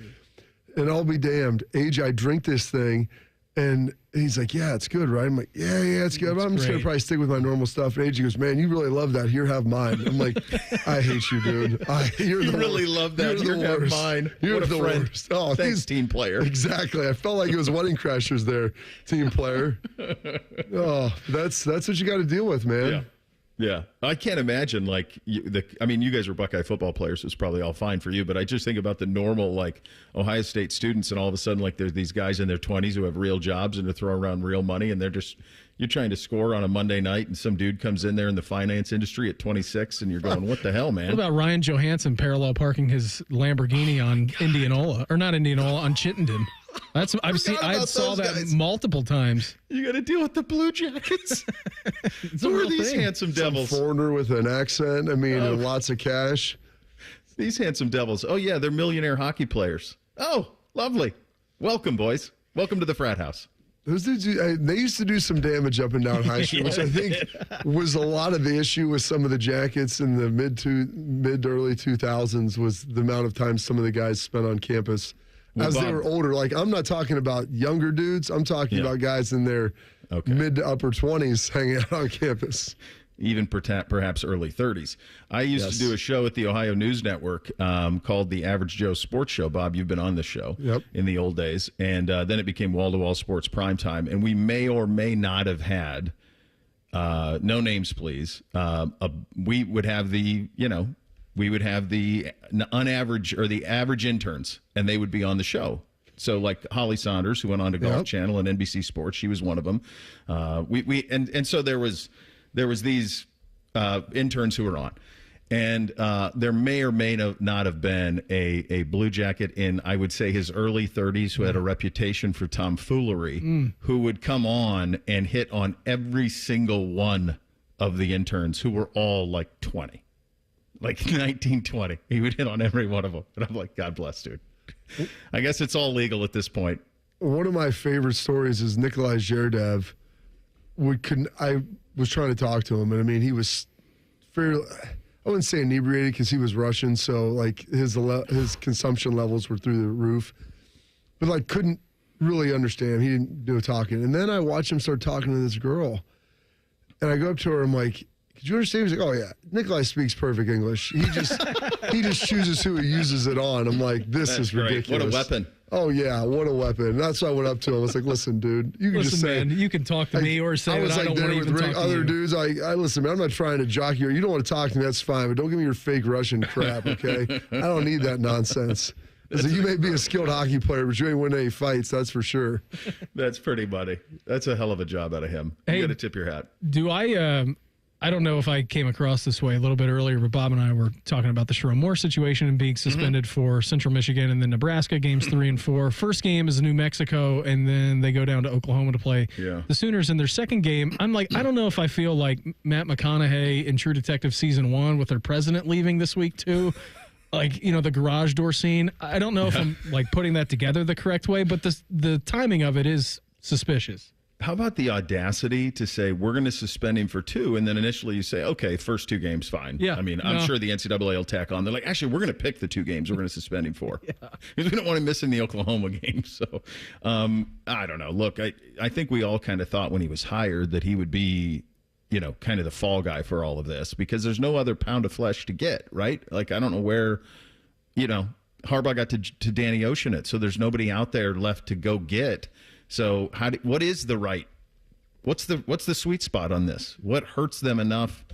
And I'll be damned. AJ, I drink this thing, and he's like, yeah, it's good, right? I'm like, yeah, it's good. But I'm just going to probably stick with my normal stuff. And AJ goes, man, you really love that. Here, have mine. I'm like, I hate you, dude. You really love that. You're the worst. Mine. You're what a the friend. worst. Oh, Thanks, team player. Exactly. I felt like it was Wedding Crashers there, team player. Oh, that's what you got to deal with, man. Yeah. Yeah, I can't imagine you guys were Buckeye football players, so it's probably all fine for you. But I just think about the normal Ohio State students, and all of a sudden there's these guys in their 20s who have real jobs and they're throwing around real money, and you're trying to score on a Monday night, and some dude comes in there in the finance industry at 26, and you're going, what the hell, man? What about Ryan Johansson parallel parking his Lamborghini on Indianola, or not Indianola, on Chittenden? I saw that guys multiple times. You got to deal with the Blue Jackets. Who are these handsome devils? Some foreigner with an accent. I mean, and lots of cash. These handsome devils. Oh yeah, they're millionaire hockey players. Oh, lovely. Welcome, boys. Welcome to the frat house. Those dudes, they used to do some damage up and down High Street, which I think was a lot of the issue with some of the Jackets in the mid to early 2000s was the amount of time some of the guys spent on campus. As they were older, like I'm not talking about younger dudes. I'm talking about guys in their mid to upper 20s hanging out on campus. Even perhaps early 30s. I used to do a show at the Ohio News Network called the Average Joe Sports Show. Bob, you've been on the show in the old days. And then it became wall-to-wall sports primetime. And we may or may not have had, no names please, we would have the unaverage or the average interns, and they would be on the show. So like Holly Saunders, who went on to Golf Channel and NBC Sports, she was one of them. So there was these interns who were on, and there may or may not have been a Blue Jacket in, I would say, his early 30s who had a reputation for tomfoolery, who would come on and hit on every single one of the interns who were all like 20. Like 1920. He would hit on every one of them. And I'm like, God bless, dude. I guess it's all legal at this point. One of my favorite stories is Nikolai Zherdev. I was trying to talk to him, and I mean, he was fairly, I wouldn't say inebriated because he was Russian, so like his consumption levels were through the roof, but like couldn't really understand. He didn't do talking. And then I watched him start talking to this girl, and I go up to her, I'm like, could you understand? He's like, oh yeah, Nikolai speaks perfect English. He just chooses who he uses it on. I'm like, this is ridiculous. What a weapon. Oh yeah, what a weapon. And that's why I went up to him. I was like, listen, dude, you can just say, man, you can talk to me or say I was that like I don't want to even talk to other you. dudes. I listen, man, I'm not trying to jock you. You don't want to talk to me, that's fine, but don't give me your fake Russian crap, okay? I don't need that nonsense. So you may be a skilled hockey player, but you ain't winning any fights, that's for sure. That's pretty buddy. That's a hell of a job out of him. You got to tip your hat. Do I don't know if I came across this way a little bit earlier, but Bob and I were talking about the Sherrone Moore situation and being suspended for Central Michigan and then Nebraska games 3 and 4. First game is New Mexico, and then they go down to Oklahoma to play the Sooners in their second game. I'm like, I don't know if I feel like Matt McConaughey in True Detective Season 1 with their president leaving this week too. Like, the garage door scene. I don't know if I'm like putting that together the correct way, but the timing of it is suspicious. How about the audacity to say we're going to suspend him for 2, and then initially you say, okay, first 2 games, fine. Yeah, I mean, I'm sure the NCAA will tack on. They're like, actually, we're going to pick the 2 games we're going to suspend him for. Because we don't want him missing the Oklahoma game. So, I don't know. Look, I think we all kind of thought when he was hired that he would be, kind of the fall guy for all of this, because there's no other pound of flesh to get, right? Like, I don't know where, Harbaugh got to Danny Ocean it, so there's nobody out there left to go get. So what is the right? What's the sweet spot on this? What hurts them enough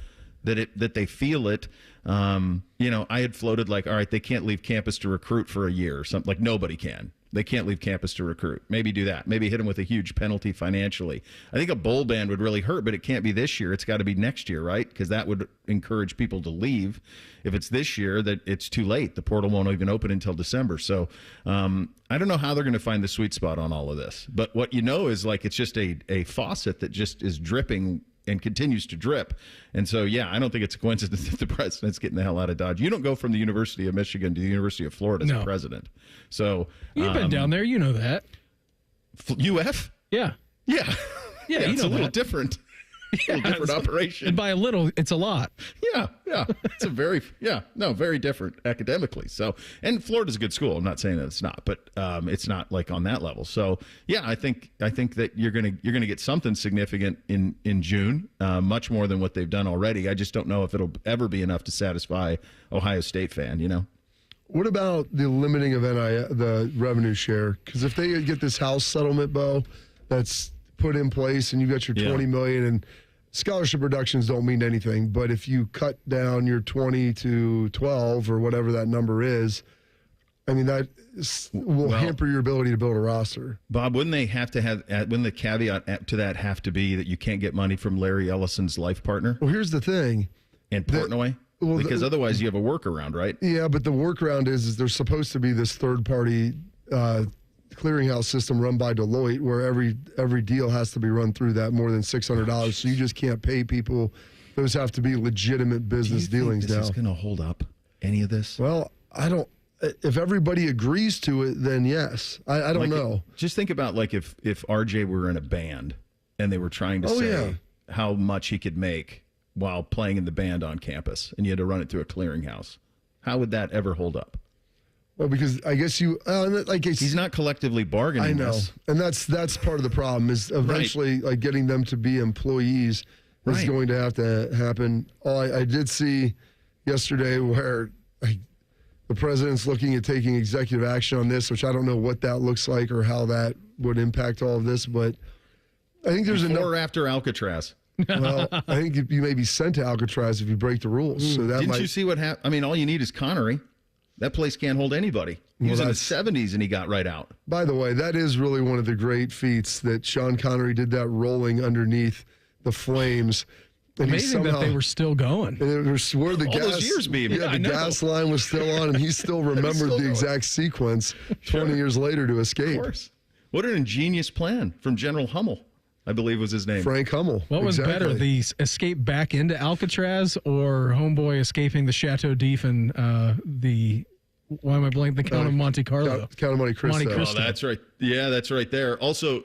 that they feel it? I had floated like, all right, they can't leave campus to recruit for a year or something. Like nobody can. They can't leave campus to recruit. Maybe do that. Maybe hit them with a huge penalty financially. I think a bowl ban would really hurt, but it can't be this year. It's got to be next year, right? Because that would encourage people to leave. If it's this year, that it's too late. The portal won't even open until December. So I don't know how they're going to find the sweet spot on all of this. But what you know is like it's just a faucet that just is dripping and continues to drip. And so, yeah, I don't think it's a coincidence that the president's getting the hell out of Dodge. You don't go from the University of Michigan to the University of Florida as a president. So you've been down there. You know that. UF? Yeah. Yeah. Yeah, it's a little different. A little different operation. And by a little, it's a lot. Yeah. It's very different academically. So, and Florida's a good school. I'm not saying that it's not, but it's not like on that level. So, yeah, I think that you're gonna get something significant in June, much more than what they've done already. I just don't know if it'll ever be enough to satisfy Ohio State fan. What about the limiting of the revenue share? Because if they get this House settlement, Beau, that's put in place, and you've got your $20 million, and scholarship reductions don't mean anything. But if you cut down your 20 to 12 or whatever that number is, I mean that will hamper your ability to build a roster. Bob, wouldn't the caveat to that have to be that you can't get money from Larry Ellison's life partner? Well, here's the thing, and Portnoy. Because otherwise you have a workaround, right? Yeah, but the workaround is there's supposed to be this third-party clearinghouse system run by Deloitte where every deal has to be run through that more than $600. So you just can't pay people. Those have to be legitimate business dealings now. Is this going to hold up any of this? Well, I don't. If everybody agrees to it, then yes. I don't know. Just think about like if RJ were in a band and they were trying to say how much he could make while playing in the band on campus, and you had to run it through a clearinghouse. How would that ever hold up? Well, because I guess he's not collectively bargaining. I know, and that's part of the problem is eventually like getting them to be employees is going to have to happen. I did see yesterday where the president's looking at taking executive action on this, which I don't know what that looks like or how that would impact all of this, but I think there's before or after Alcatraz. Well, I think you may be sent to Alcatraz if you break the rules. So that Didn't you see what happened? I mean, all you need is Connery. That place can't hold anybody. He was in the 70s and he got right out. By the way, that is really one of the great feats that Sean Connery did, that rolling underneath the flames. And amazing that they were still going. And it was where the those years being. Yeah, the gas line was still on, and he still remembered the exact sequence 20 years later to escape. Of course. What an ingenious plan from General Hummel, I believe was his name. Frank Hummel. What was better, the escape back into Alcatraz or Homeboy escaping the Chateau d'If and why am I blanking? The Count of Monte Carlo. Count of Monte Cristo. Oh, that's right. Yeah, that's right there. Also,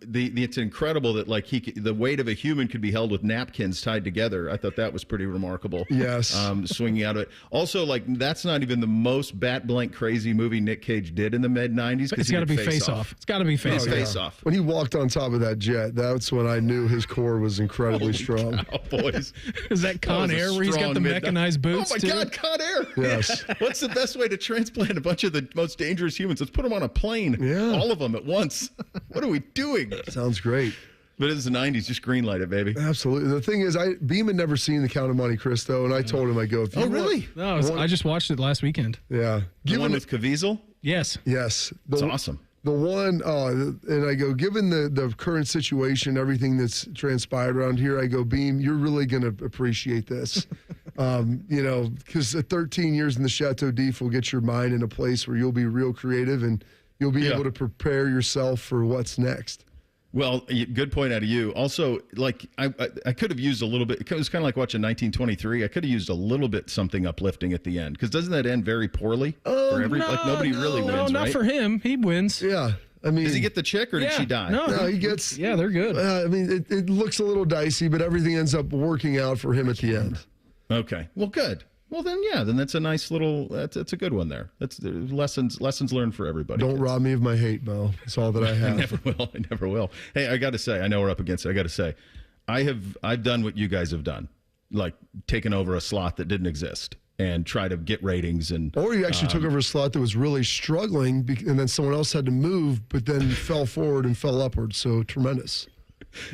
it's incredible that like the weight of a human could be held with napkins tied together. I thought that was pretty remarkable. Yes. Swinging out of it. Also, like that's not even the most bat blank crazy movie Nick Cage did in the mid '90s. It's got to be Face Off. It's got to be Face Off. Face Off. When he walked on top of that jet, that's when I knew his core was incredibly strong. Cow, boys. Is that Con Air where he's got the mechanized boots? Oh my God, Con Air. Yes. What's the best way to transplant a bunch of the most dangerous humans? Let's put them on a plane. Yeah. All of them at once. What are we doing? Sounds great. But it's the 90s. Just green light it, baby. Absolutely. The thing is, Beam had never seen The Count of Monte Cristo, and I told him, I go, if you really? No, I just watched it last weekend. Yeah. The one with Caviezel? Yes. Yes. It's awesome. The one, and I go, given the current situation, everything that's transpired around here, I go, Beam, you're really going to appreciate this. Because 13 years in the Chateau d'If will get your mind in a place where you'll be real creative and you'll be able to prepare yourself for what's next. Well, good point out of you. Also, like I could have used a little bit. It was kind of like watching 1923. I could have used a little bit something uplifting at the end because doesn't that end very poorly? Nobody really wins. No, not right? for him. He wins. Yeah. I mean, does he get the chick or did she die? No, he gets. Yeah, they're good. I mean, it looks a little dicey, but everything ends up working out for him at the end. Okay. Well, good. Well, then that's a nice little. That's a good one there. That's lessons learned for everybody. Don't rob me of my hate, Beau. That's all that I have. I never will. Hey, I got to say, I know we're up against it. I got to say, I've done what you guys have done, like taken over a slot that didn't exist and try to get ratings Or you actually took over a slot that was really struggling, and then someone else had to move, but then fell forward and fell upward. So tremendous.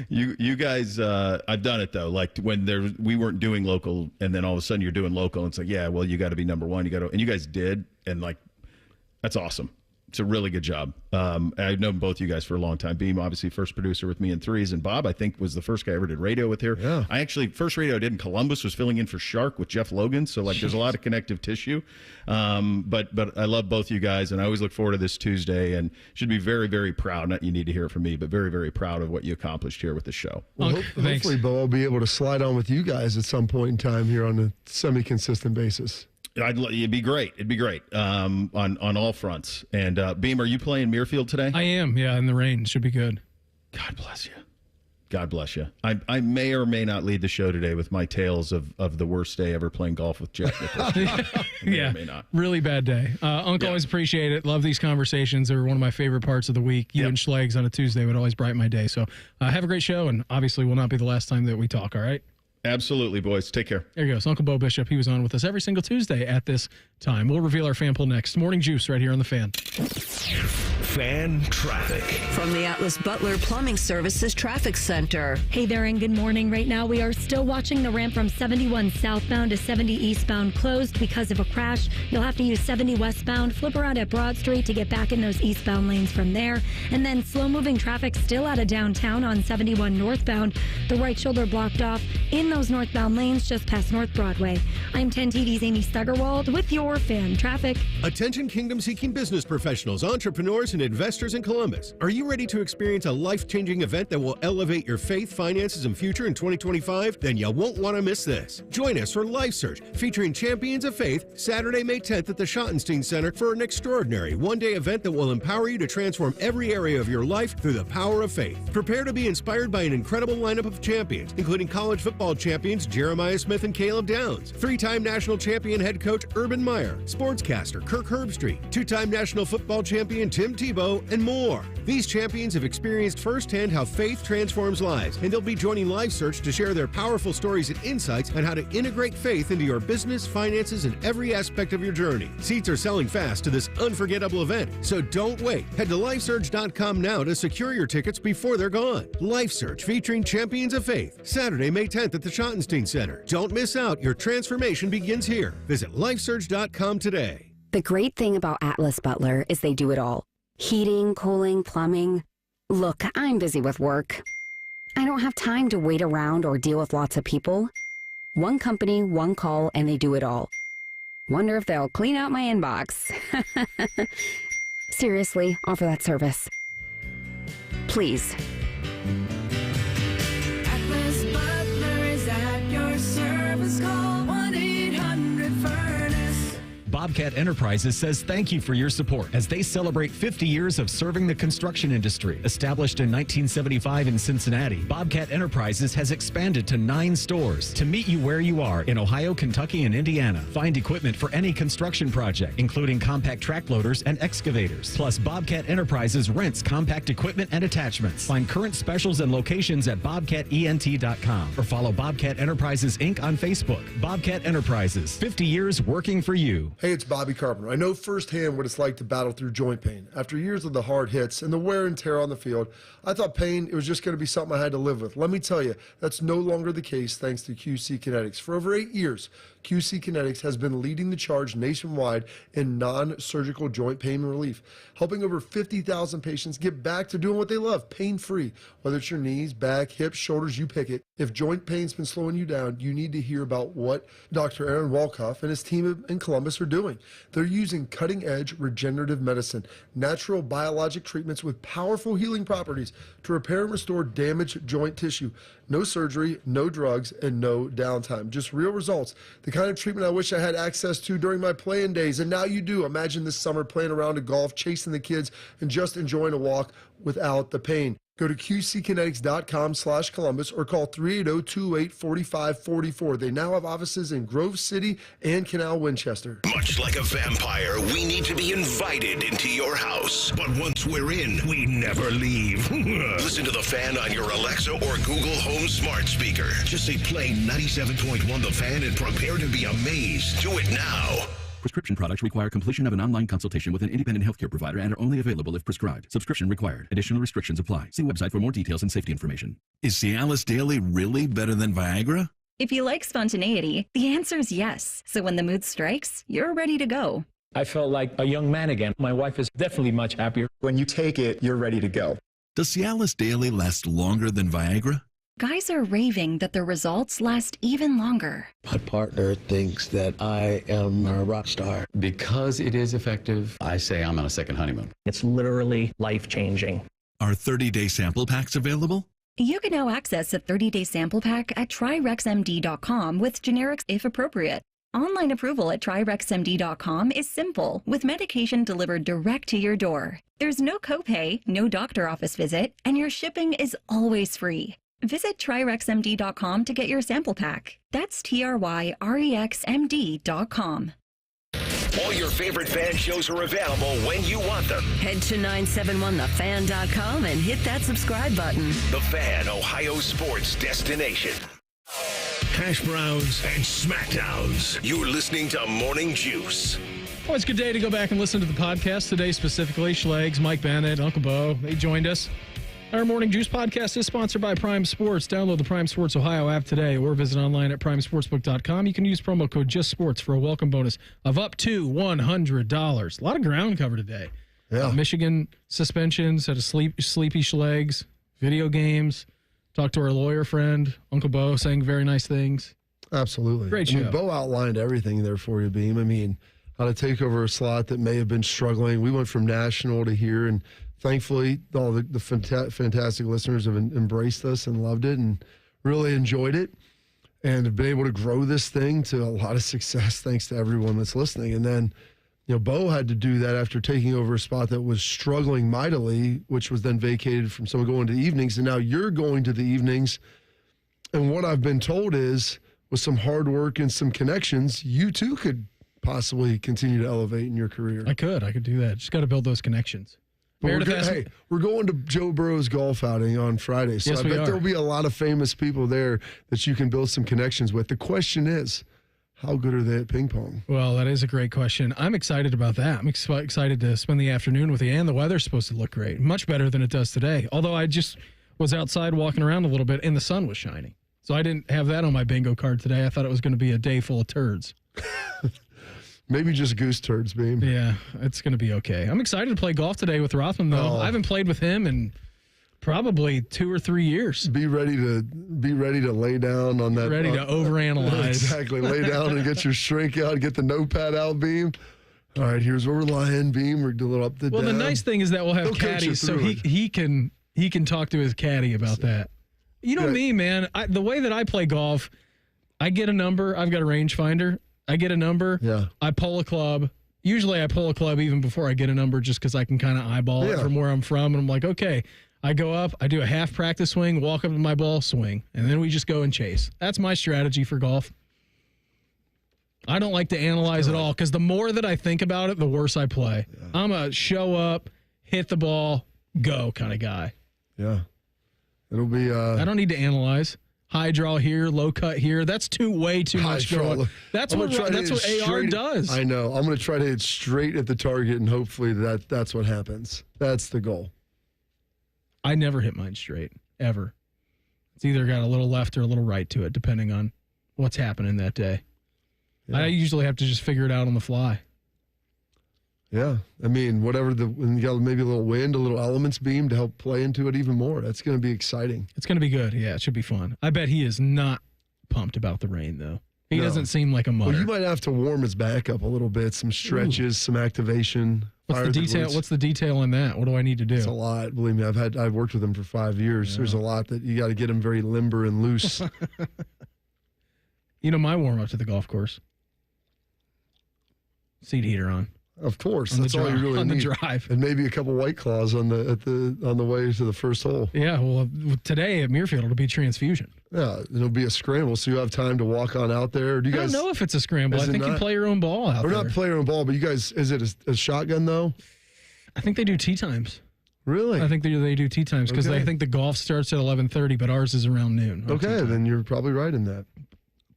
You guys, I've done it though. Like when we weren't doing local, and then all of a sudden you're doing local, and it's like, yeah, well, you got to be number one. And you guys did, and like, that's awesome. It's a really good job. I've known both you guys for a long time. Beam, obviously, first producer with me in Threes, and Bob, I think, was the first guy I ever did radio with here. Yeah. I actually, first radio I did in Columbus was filling in for Shark with Jeff Logan, so like there's a lot of connective tissue. But I love both you guys, and I always look forward to this Tuesday, and should be very, very proud. Not you need to hear it from me, but very, very proud of what you accomplished here with the show. Well, hopefully, Beau, I'll be able to slide on with you guys at some point in time here on a semi-consistent basis. It'd be great. It'd be great on all fronts. And Beam, are you playing Muirfield today? I am. Yeah, in the rain. Should be good. God bless you. God bless you. I may or may not lead the show today with my tales of the worst day ever playing golf with Jack Nicklaus. Yeah, may not. Really bad day. Uncle, always appreciate it. Love these conversations. They're one of my favorite parts of the week. You and Schlegs on a Tuesday would always brighten my day. So have a great show, and obviously will not be the last time that we talk, all right? Absolutely, boys. Take care. There goes Uncle Beau Bishop. He was on with us every single Tuesday at this time. We'll reveal our fan poll next. Morning Juice right here on The Fan. Fan traffic. From the Atlas Butler Plumbing Services Traffic Center. Hey there, and good morning. Right now, we are still watching the ramp from 71 southbound to 70 eastbound closed because of a crash. You'll have to use 70 westbound, flip around at Broad Street to get back in those eastbound lanes from there. And then slow-moving traffic still out of downtown on 71 northbound. The right shoulder blocked off in those northbound lanes just past North Broadway. I'm 10 TV's Amy Stuggerwald with your fan traffic. Attention kingdom-seeking business professionals, entrepreneurs, and investors in Columbus. Are you ready to experience a life-changing event that will elevate your faith, finances, and future in 2025? Then you won't want to miss this. Join us for Life Search, featuring Champions of Faith, Saturday, May 10th at the Schottenstein Center for an extraordinary one-day event that will empower you to transform every area of your life through the power of faith. Prepare to be inspired by an incredible lineup of champions, including college football champions Jeremiah Smith and Caleb Downs, three-time national champion head coach Urban Meyer, sportscaster Kirk Herbstreit, two-time national football champion Tim Tebow, and more. These champions have experienced firsthand how faith transforms lives, and they'll be joining Life Search to share their powerful stories and insights on how to integrate faith into your business, finances, and every aspect of your journey. Seats are selling fast to this unforgettable event, so don't wait. Head to lifesearch.com now to secure your tickets before they're gone. Life Search featuring Champions of Faith, Saturday, May 10th at the Schottenstein Center. Don't miss out. Your transformation begins here. Visit lifesearch.com today. The great thing about Atlas Butler is they do it all. Heating, cooling, plumbing. Look, I'm busy with work. I don't have time to wait around or deal with lots of people. One company, one call, and they do it all. Wonder if they'll clean out my inbox. Seriously, offer that service. Please. Atlas Butler is at your service. Call 1-800-FURNACE. Bobcat Enterprises says thank you for your support as they celebrate 50 years of serving the construction industry. Established in 1975 in Cincinnati, Bobcat Enterprises has expanded to 9 stores to meet you where you are in Ohio, Kentucky, and Indiana. Find equipment for any construction project, including compact track loaders and excavators. Plus, Bobcat Enterprises rents compact equipment and attachments. Find current specials and locations at bobcatent.com or follow Bobcat Enterprises Inc. on Facebook. Bobcat Enterprises, 50 years working for you. Hey, it's Bobby Carpenter. I know firsthand what it's like to battle through joint pain. After years of the hard hits and the wear and tear on the field, I thought pain, it was just going to be something I had to live with. Let me tell you, that's no longer the case thanks to QC Kinetics. For over 8 years, QC Kinetics has been leading the charge nationwide in non-surgical joint pain relief, helping over 50,000 patients get back to doing what they love, pain-free. Whether it's your knees, back, hips, shoulders, you pick it. If joint pain's been slowing you down, you need to hear about what Dr. Aaron Walkoff and his team in Columbus are doing. They're using cutting-edge regenerative medicine, natural biologic treatments with powerful healing properties to repair and restore damaged joint tissue. No surgery, no drugs, and no downtime. Just real results. The kind of treatment I wish I had access to during my playing days, and now you do. Imagine this summer playing around a golf, chasing the kids, and just enjoying a walk without the pain. Go to qckinetics.com/Columbus or call 380-2845-44. They now have offices in Grove City and Canal Winchester. Much like a vampire, we need to be invited into your house. But once we're in, we never leave. Listen to The Fan on your Alexa or Google Home smart speaker. Just say play 97.1 The Fan and prepare to be amazed. Do it now. Prescription products require completion of an online consultation with an independent healthcare provider and are only available if prescribed. Subscription required. Additional restrictions apply. See website for more details and safety information. Is Cialis Daily really better than Viagra? If you like spontaneity, the answer is yes. So when the mood strikes, you're ready to go. I felt like a young man again. My wife is definitely much happier. When you take it, you're ready to go. Does Cialis Daily last longer than Viagra? Guys are raving that their results last even longer. My partner thinks that I am a rock star. Because it is effective, I say I'm on a second honeymoon. It's literally life-changing. Are 30-day sample packs available? You can now access a 30-day sample pack at TryRexMD.com with generics if appropriate. Online approval at TryRexMD.com is simple, with medication delivered direct to your door. There's no copay, no doctor office visit, and your shipping is always free. Visit TryRexMD.com to get your sample pack. That's TryRexMD.com. All your favorite fan shows are available when you want them. Head to 971thefan.com and hit that subscribe button. The Fan, Ohio sports destination. Hash browns and smackdowns. You're listening to Morning Juice. Well, it's a good day to go back and listen to the podcast today, specifically Schlegs, Mike Bennett, Uncle Beau. They joined us. Our Morning Juice podcast is sponsored by Prime Sports. Download the Prime Sports Ohio app today or visit online at primesportsbook.com. You can use promo code JustSports for a welcome bonus of up to $100. A lot of ground covered today. Yeah. Michigan suspensions, had a sleepy Schlegs, video games. Talked to our lawyer friend, Uncle Beau, saying very nice things. Absolutely. Great show. Beau outlined everything there for you, Beam. I mean, how to take over a slot that may have been struggling. We went from national to here, and thankfully, all the fantastic listeners have embraced us and loved it and really enjoyed it and have been able to grow this thing to a lot of success thanks to everyone that's listening. And then, Beau had to do that after taking over a spot that was struggling mightily, which was then vacated from someone going to the evenings. And now you're going to the evenings. And what I've been told is, with some hard work and some connections, you too could possibly continue to elevate in your career. I could do that. Just got to build those connections. We're going to Joe Burrow's golf outing on Friday, so yes, I bet there'll be a lot of famous people there that you can build some connections with. The question is, how good are they at ping pong? Well, that is a great question. I'm excited about that. I'm excited to spend the afternoon with you, and the weather's supposed to look great, much better than it does today. Although I just was outside walking around a little bit, and the sun was shining. So I didn't have that on my bingo card today. I thought it was going to be a day full of turds. Maybe just goose turds, Beam. Yeah, it's going to be okay. I'm excited to play golf today with Rothman, though. I haven't played with him in probably 2 or 3 years. Be ready to lay down on that. Ready to overanalyze. Exactly. Lay down and get your shrink out, get the notepad out, Beam. All right, here's where we're lying, Beam. We're doing up the down. Well, the nice thing is that we'll have caddies, so he can talk to his caddy about that. You know me, man. The way that I play golf, I get a number. I've got a rangefinder. I get a number. Yeah. I pull a club. Usually I pull a club even before I get a number just because I can kind of eyeball it from where I'm from. And I'm like, okay, I go up, I do a half practice swing, walk up to my ball, swing. And then we just go and chase. That's my strategy for golf. I don't like to analyze at all because the more that I think about it, the worse I play. Yeah. I'm a show up, hit the ball, go kind of guy. Yeah. It'll be. I don't need to analyze. High draw here, low cut here. That's way too much going. That's what AR does. I know. I'm going to try to hit straight at the target, and hopefully that's what happens. That's the goal. I never hit mine straight, ever. It's either got a little left or a little right to it, depending on what's happening that day. Yeah. I usually have to just figure it out on the fly. Yeah. I mean, when you got maybe a little wind, a little elements beam to help play into it even more. That's going to be exciting. It's going to be good. Yeah, it should be fun. I bet he is not pumped about the rain, though. He doesn't seem like a mutter. Well, you might have to warm his back up a little bit, some stretches, some activation. What's the detail in that? What do I need to do? It's a lot. Believe me, I've worked with him for 5 years. Yeah. There's a lot that you got to get him very limber and loose. My warm up to the golf course. Seat heater on. Of course, that's all you really need. On the drive, and maybe a couple White Claws on the way to the first hole. Yeah, well, today at Muirfield it'll be transfusion. Yeah, it'll be a scramble, so you have time to walk on out there. Do you guys? I don't know if it's a scramble. I think you play your own ball out there. Or not play your own ball, but you guys, is it a shotgun though? I think they do tee times. Really? I think they do tee times because I think the golf starts at 11:30, but ours is around noon. Okay, then you're probably right in that.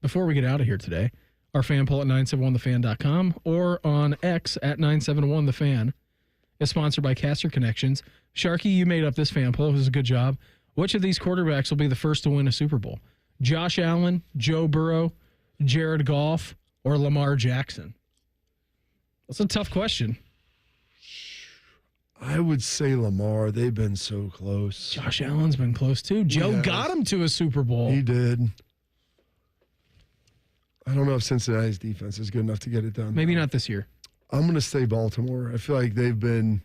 Before we get out of here today, our fan poll at 971thefan.com or on X at 971thefan. Is sponsored by Caster Connections. Sharky, you made up this fan poll. It was a good job. Which of these quarterbacks will be the first to win a Super Bowl? Josh Allen, Joe Burrow, Jared Goff, or Lamar Jackson? That's a tough question. I would say Lamar. They've been so close. Josh Allen's been close too. Joe got him to a Super Bowl. He did. I don't know if Cincinnati's defense is good enough to get it done. Maybe not this year. I'm going to say Baltimore. I feel like they've been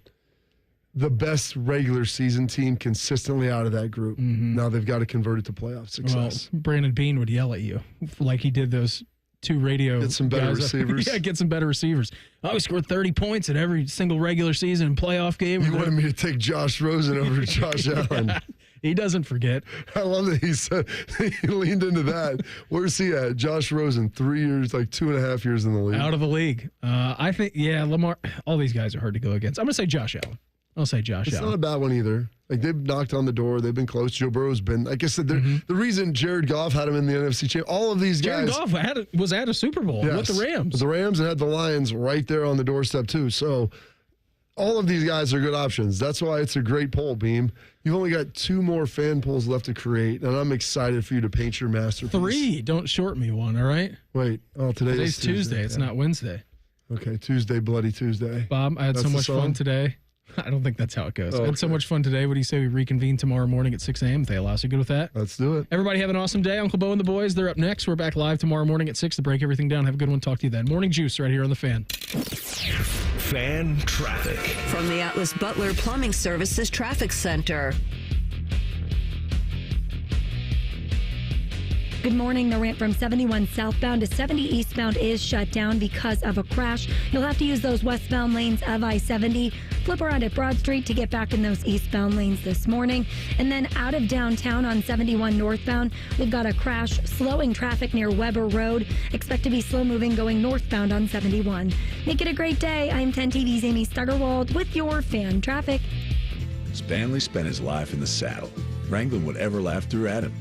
the best regular season team consistently out of that group. Mm-hmm. Now they've got to convert it to playoff success. Well, Brandon Beane would yell at you like he did those two radio Get some better guys. receivers. Yeah, get some better receivers. Oh, we scored 30 points in every single regular season playoff game. You wanted me to take Josh Rosen over Josh Allen. Yeah, he doesn't forget. I love that he said he leaned into that. Where's he at? Josh Rosen, 3 years, like 2.5 years in the league. Out of the league. I think, Lamar, all these guys are hard to go against. I'm going to say Josh Allen. I'll say Josh Allen. It's not a bad one either. Like, they've knocked on the door. They've been close. Joe Burrow's been, like I said, the reason Jared Goff had him in the NFC Championship, all of these guys. Jared Goff was at a Super Bowl with the Rams. With the Rams, and had the Lions right there on the doorstep, too. So, all of these guys are good options. That's why it's a great poll, Beam. You've only got 2 more fan polls left to create, and I'm excited for you to paint your masterpiece. 3. Don't short me one, all right? Wait. Oh, today's Tuesday. It's not Wednesday. Okay, Tuesday, Bloody Tuesday. Bob, I had so much fun today. I don't think that's how it goes. I had so much fun today. What do you say we reconvene tomorrow morning at 6 a.m. if they allow us? You good with that? Let's do it. Everybody have an awesome day. Uncle Beau and the boys, they're up next. We're back live tomorrow morning at 6 to break everything down. Have a good one. Talk to you then. Morning Juice right here on The Fan. Fan traffic. From the Atlas Butler Plumbing Services Traffic Center. Good morning. The ramp from 71 southbound to 70 eastbound is shut down because of a crash. You'll have to use those westbound lanes of I-70. Flip around at Broad Street to get back in those eastbound lanes this morning. And then out of downtown on 71 northbound, we've got a crash slowing traffic near Weber Road. Expect to be slow moving going northbound on 71. Make it a great day. I'm 10 TV's Amy Stuggerwald with your fan traffic. Spanley spent his life in the saddle, wrangling whatever life threw at him.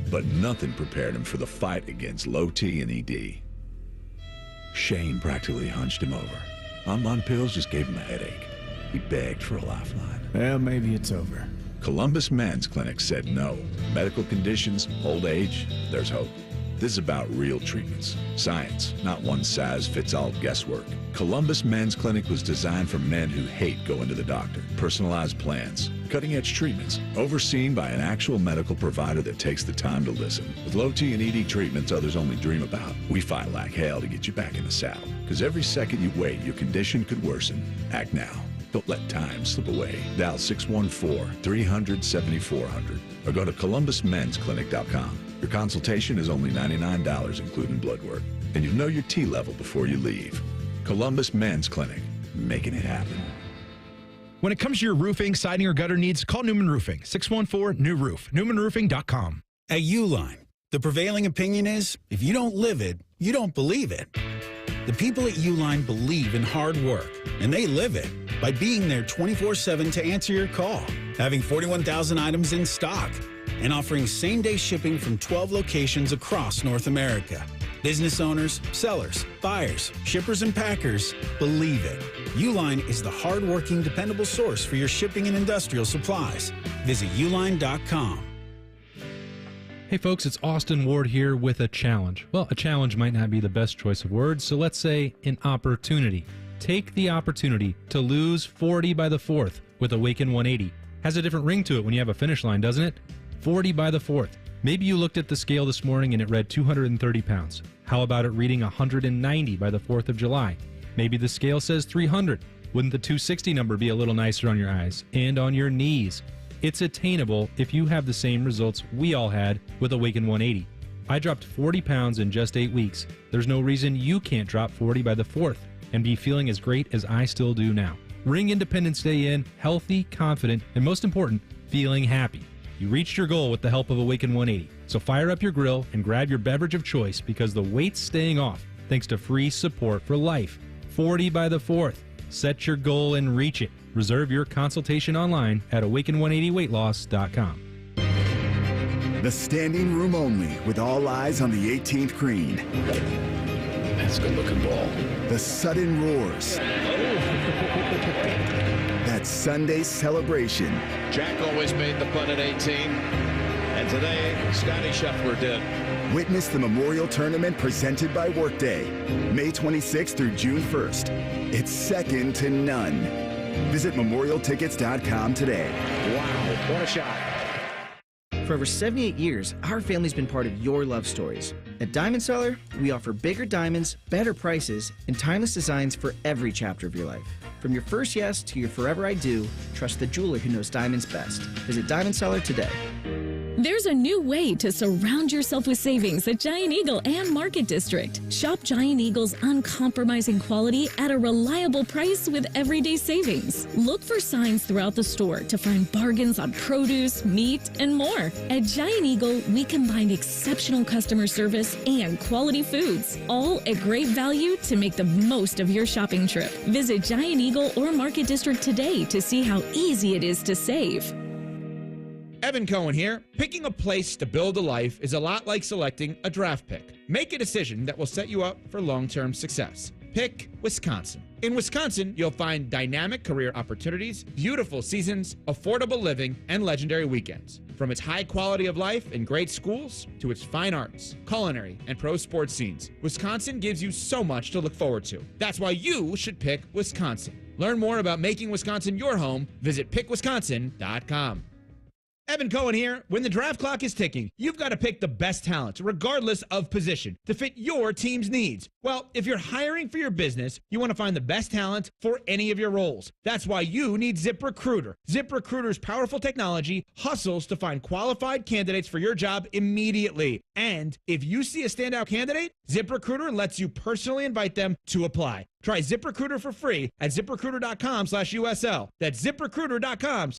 But nothing prepared him for the fight against low T and ED. Shane practically hunched him over. Omron pills just gave him a headache. He begged for a lifeline. Well, maybe it's over. Columbus Men's Clinic said no. Medical conditions, old age, there's hope. This is about real treatments. Science, not one-size-fits-all guesswork. Columbus Men's Clinic was designed for men who hate going to the doctor. Personalized plans, cutting-edge treatments, overseen by an actual medical provider that takes the time to listen. With low T and ED treatments others only dream about, we fight like hell to get you back in the saddle. Because every second you wait, your condition could worsen. Act now. Don't let time slip away. Dial 614-300-7400 or go to columbusmensclinic.com. Your consultation is only $99, including blood work. And you'll know your T level before you leave. Columbus Men's Clinic, making it happen. When it comes to your roofing, siding, or gutter needs, call Newman Roofing, 614-NEW-ROOF, newmanroofing.com. At Uline, the prevailing opinion is, if you don't live it, you don't believe it. The people at Uline believe in hard work, and they live it by being there 24/7 to answer your call, having 41,000 items in stock, and offering same-day shipping from 12 locations across North America. Business owners, sellers, buyers, shippers, and packers believe it. Uline is the hard-working, dependable source for your shipping and industrial supplies. Visit uline.com. Hey folks, it's Austin Ward here with a challenge. Well, a challenge might not be the best choice of words, so let's say an opportunity. Take the opportunity to lose 40 by the 4th with Awaken 180. Has a different ring to it when you have a finish line, doesn't it? 40 by the 4th. Maybe you looked at the scale this morning and it read 230 pounds. How about it reading 190 by the 4th of July? Maybe the scale says 300. Wouldn't the 260 number be a little nicer on your eyes and on your knees? It's attainable if you have the same results we all had with Awaken 180. I dropped 40 pounds in just 8 weeks. There's no reason you can't drop 40 by the 4th and be feeling as great as I still do now. Ring Independence Day in healthy, confident, and most important, feeling happy. You reached your goal with the help of Awaken 180. So fire up your grill and grab your beverage of choice because the weight's staying off thanks to free support for life. 40 by the 4th. Set your goal and reach it. Reserve your consultation online at awaken180weightloss.com. The standing room only with all eyes on the 18th green. That's a good-looking ball. The sudden roars. That Sunday celebration. Jack always made the putt at 18. And today, Scotty Scheffler did. Witness the Memorial Tournament presented by Workday. May 26th through June 1st. It's second to none. Visit memorialtickets.com today. Wow, what a shot. For over 78 years, our family's been part of your love stories. At Diamond Seller, we offer bigger diamonds, better prices, and timeless designs for every chapter of your life. From your first yes to your forever I do, trust the jeweler who knows diamonds best. Visit Diamond Seller today. There's a new way to surround yourself with savings at Giant Eagle and Market District. Shop Giant Eagle's uncompromising quality at a reliable price with everyday savings. Look for signs throughout the store to find bargains on produce, meat, and more. At Giant Eagle, we combine exceptional customer service and quality foods, all at great value to make the most of your shopping trip. Visit Giant Eagle or Market District today to see how easy it is to save. Evan Cohen here. Picking a place to build a life is a lot like selecting a draft pick. Make a decision that will set you up for long-term success. Pick Wisconsin. In Wisconsin, you'll find dynamic career opportunities, beautiful seasons, affordable living, and legendary weekends. From its high quality of life and great schools to its fine arts, culinary, and pro sports scenes, Wisconsin gives you so much to look forward to. That's why you should pick Wisconsin. Learn more about making Wisconsin your home. Visit pickwisconsin.com. Evan Cohen here. When the draft clock is ticking, you've got to pick the best talent, regardless of position, to fit your team's needs. Well, if you're hiring for your business, you want to find the best talent for any of your roles. That's why you need ZipRecruiter. ZipRecruiter's powerful technology hustles to find qualified candidates for your job immediately. And if you see a standout candidate, ZipRecruiter lets you personally invite them to apply. Try ZipRecruiter for free at ZipRecruiter.com/USL. That's ZipRecruiter.com/USL.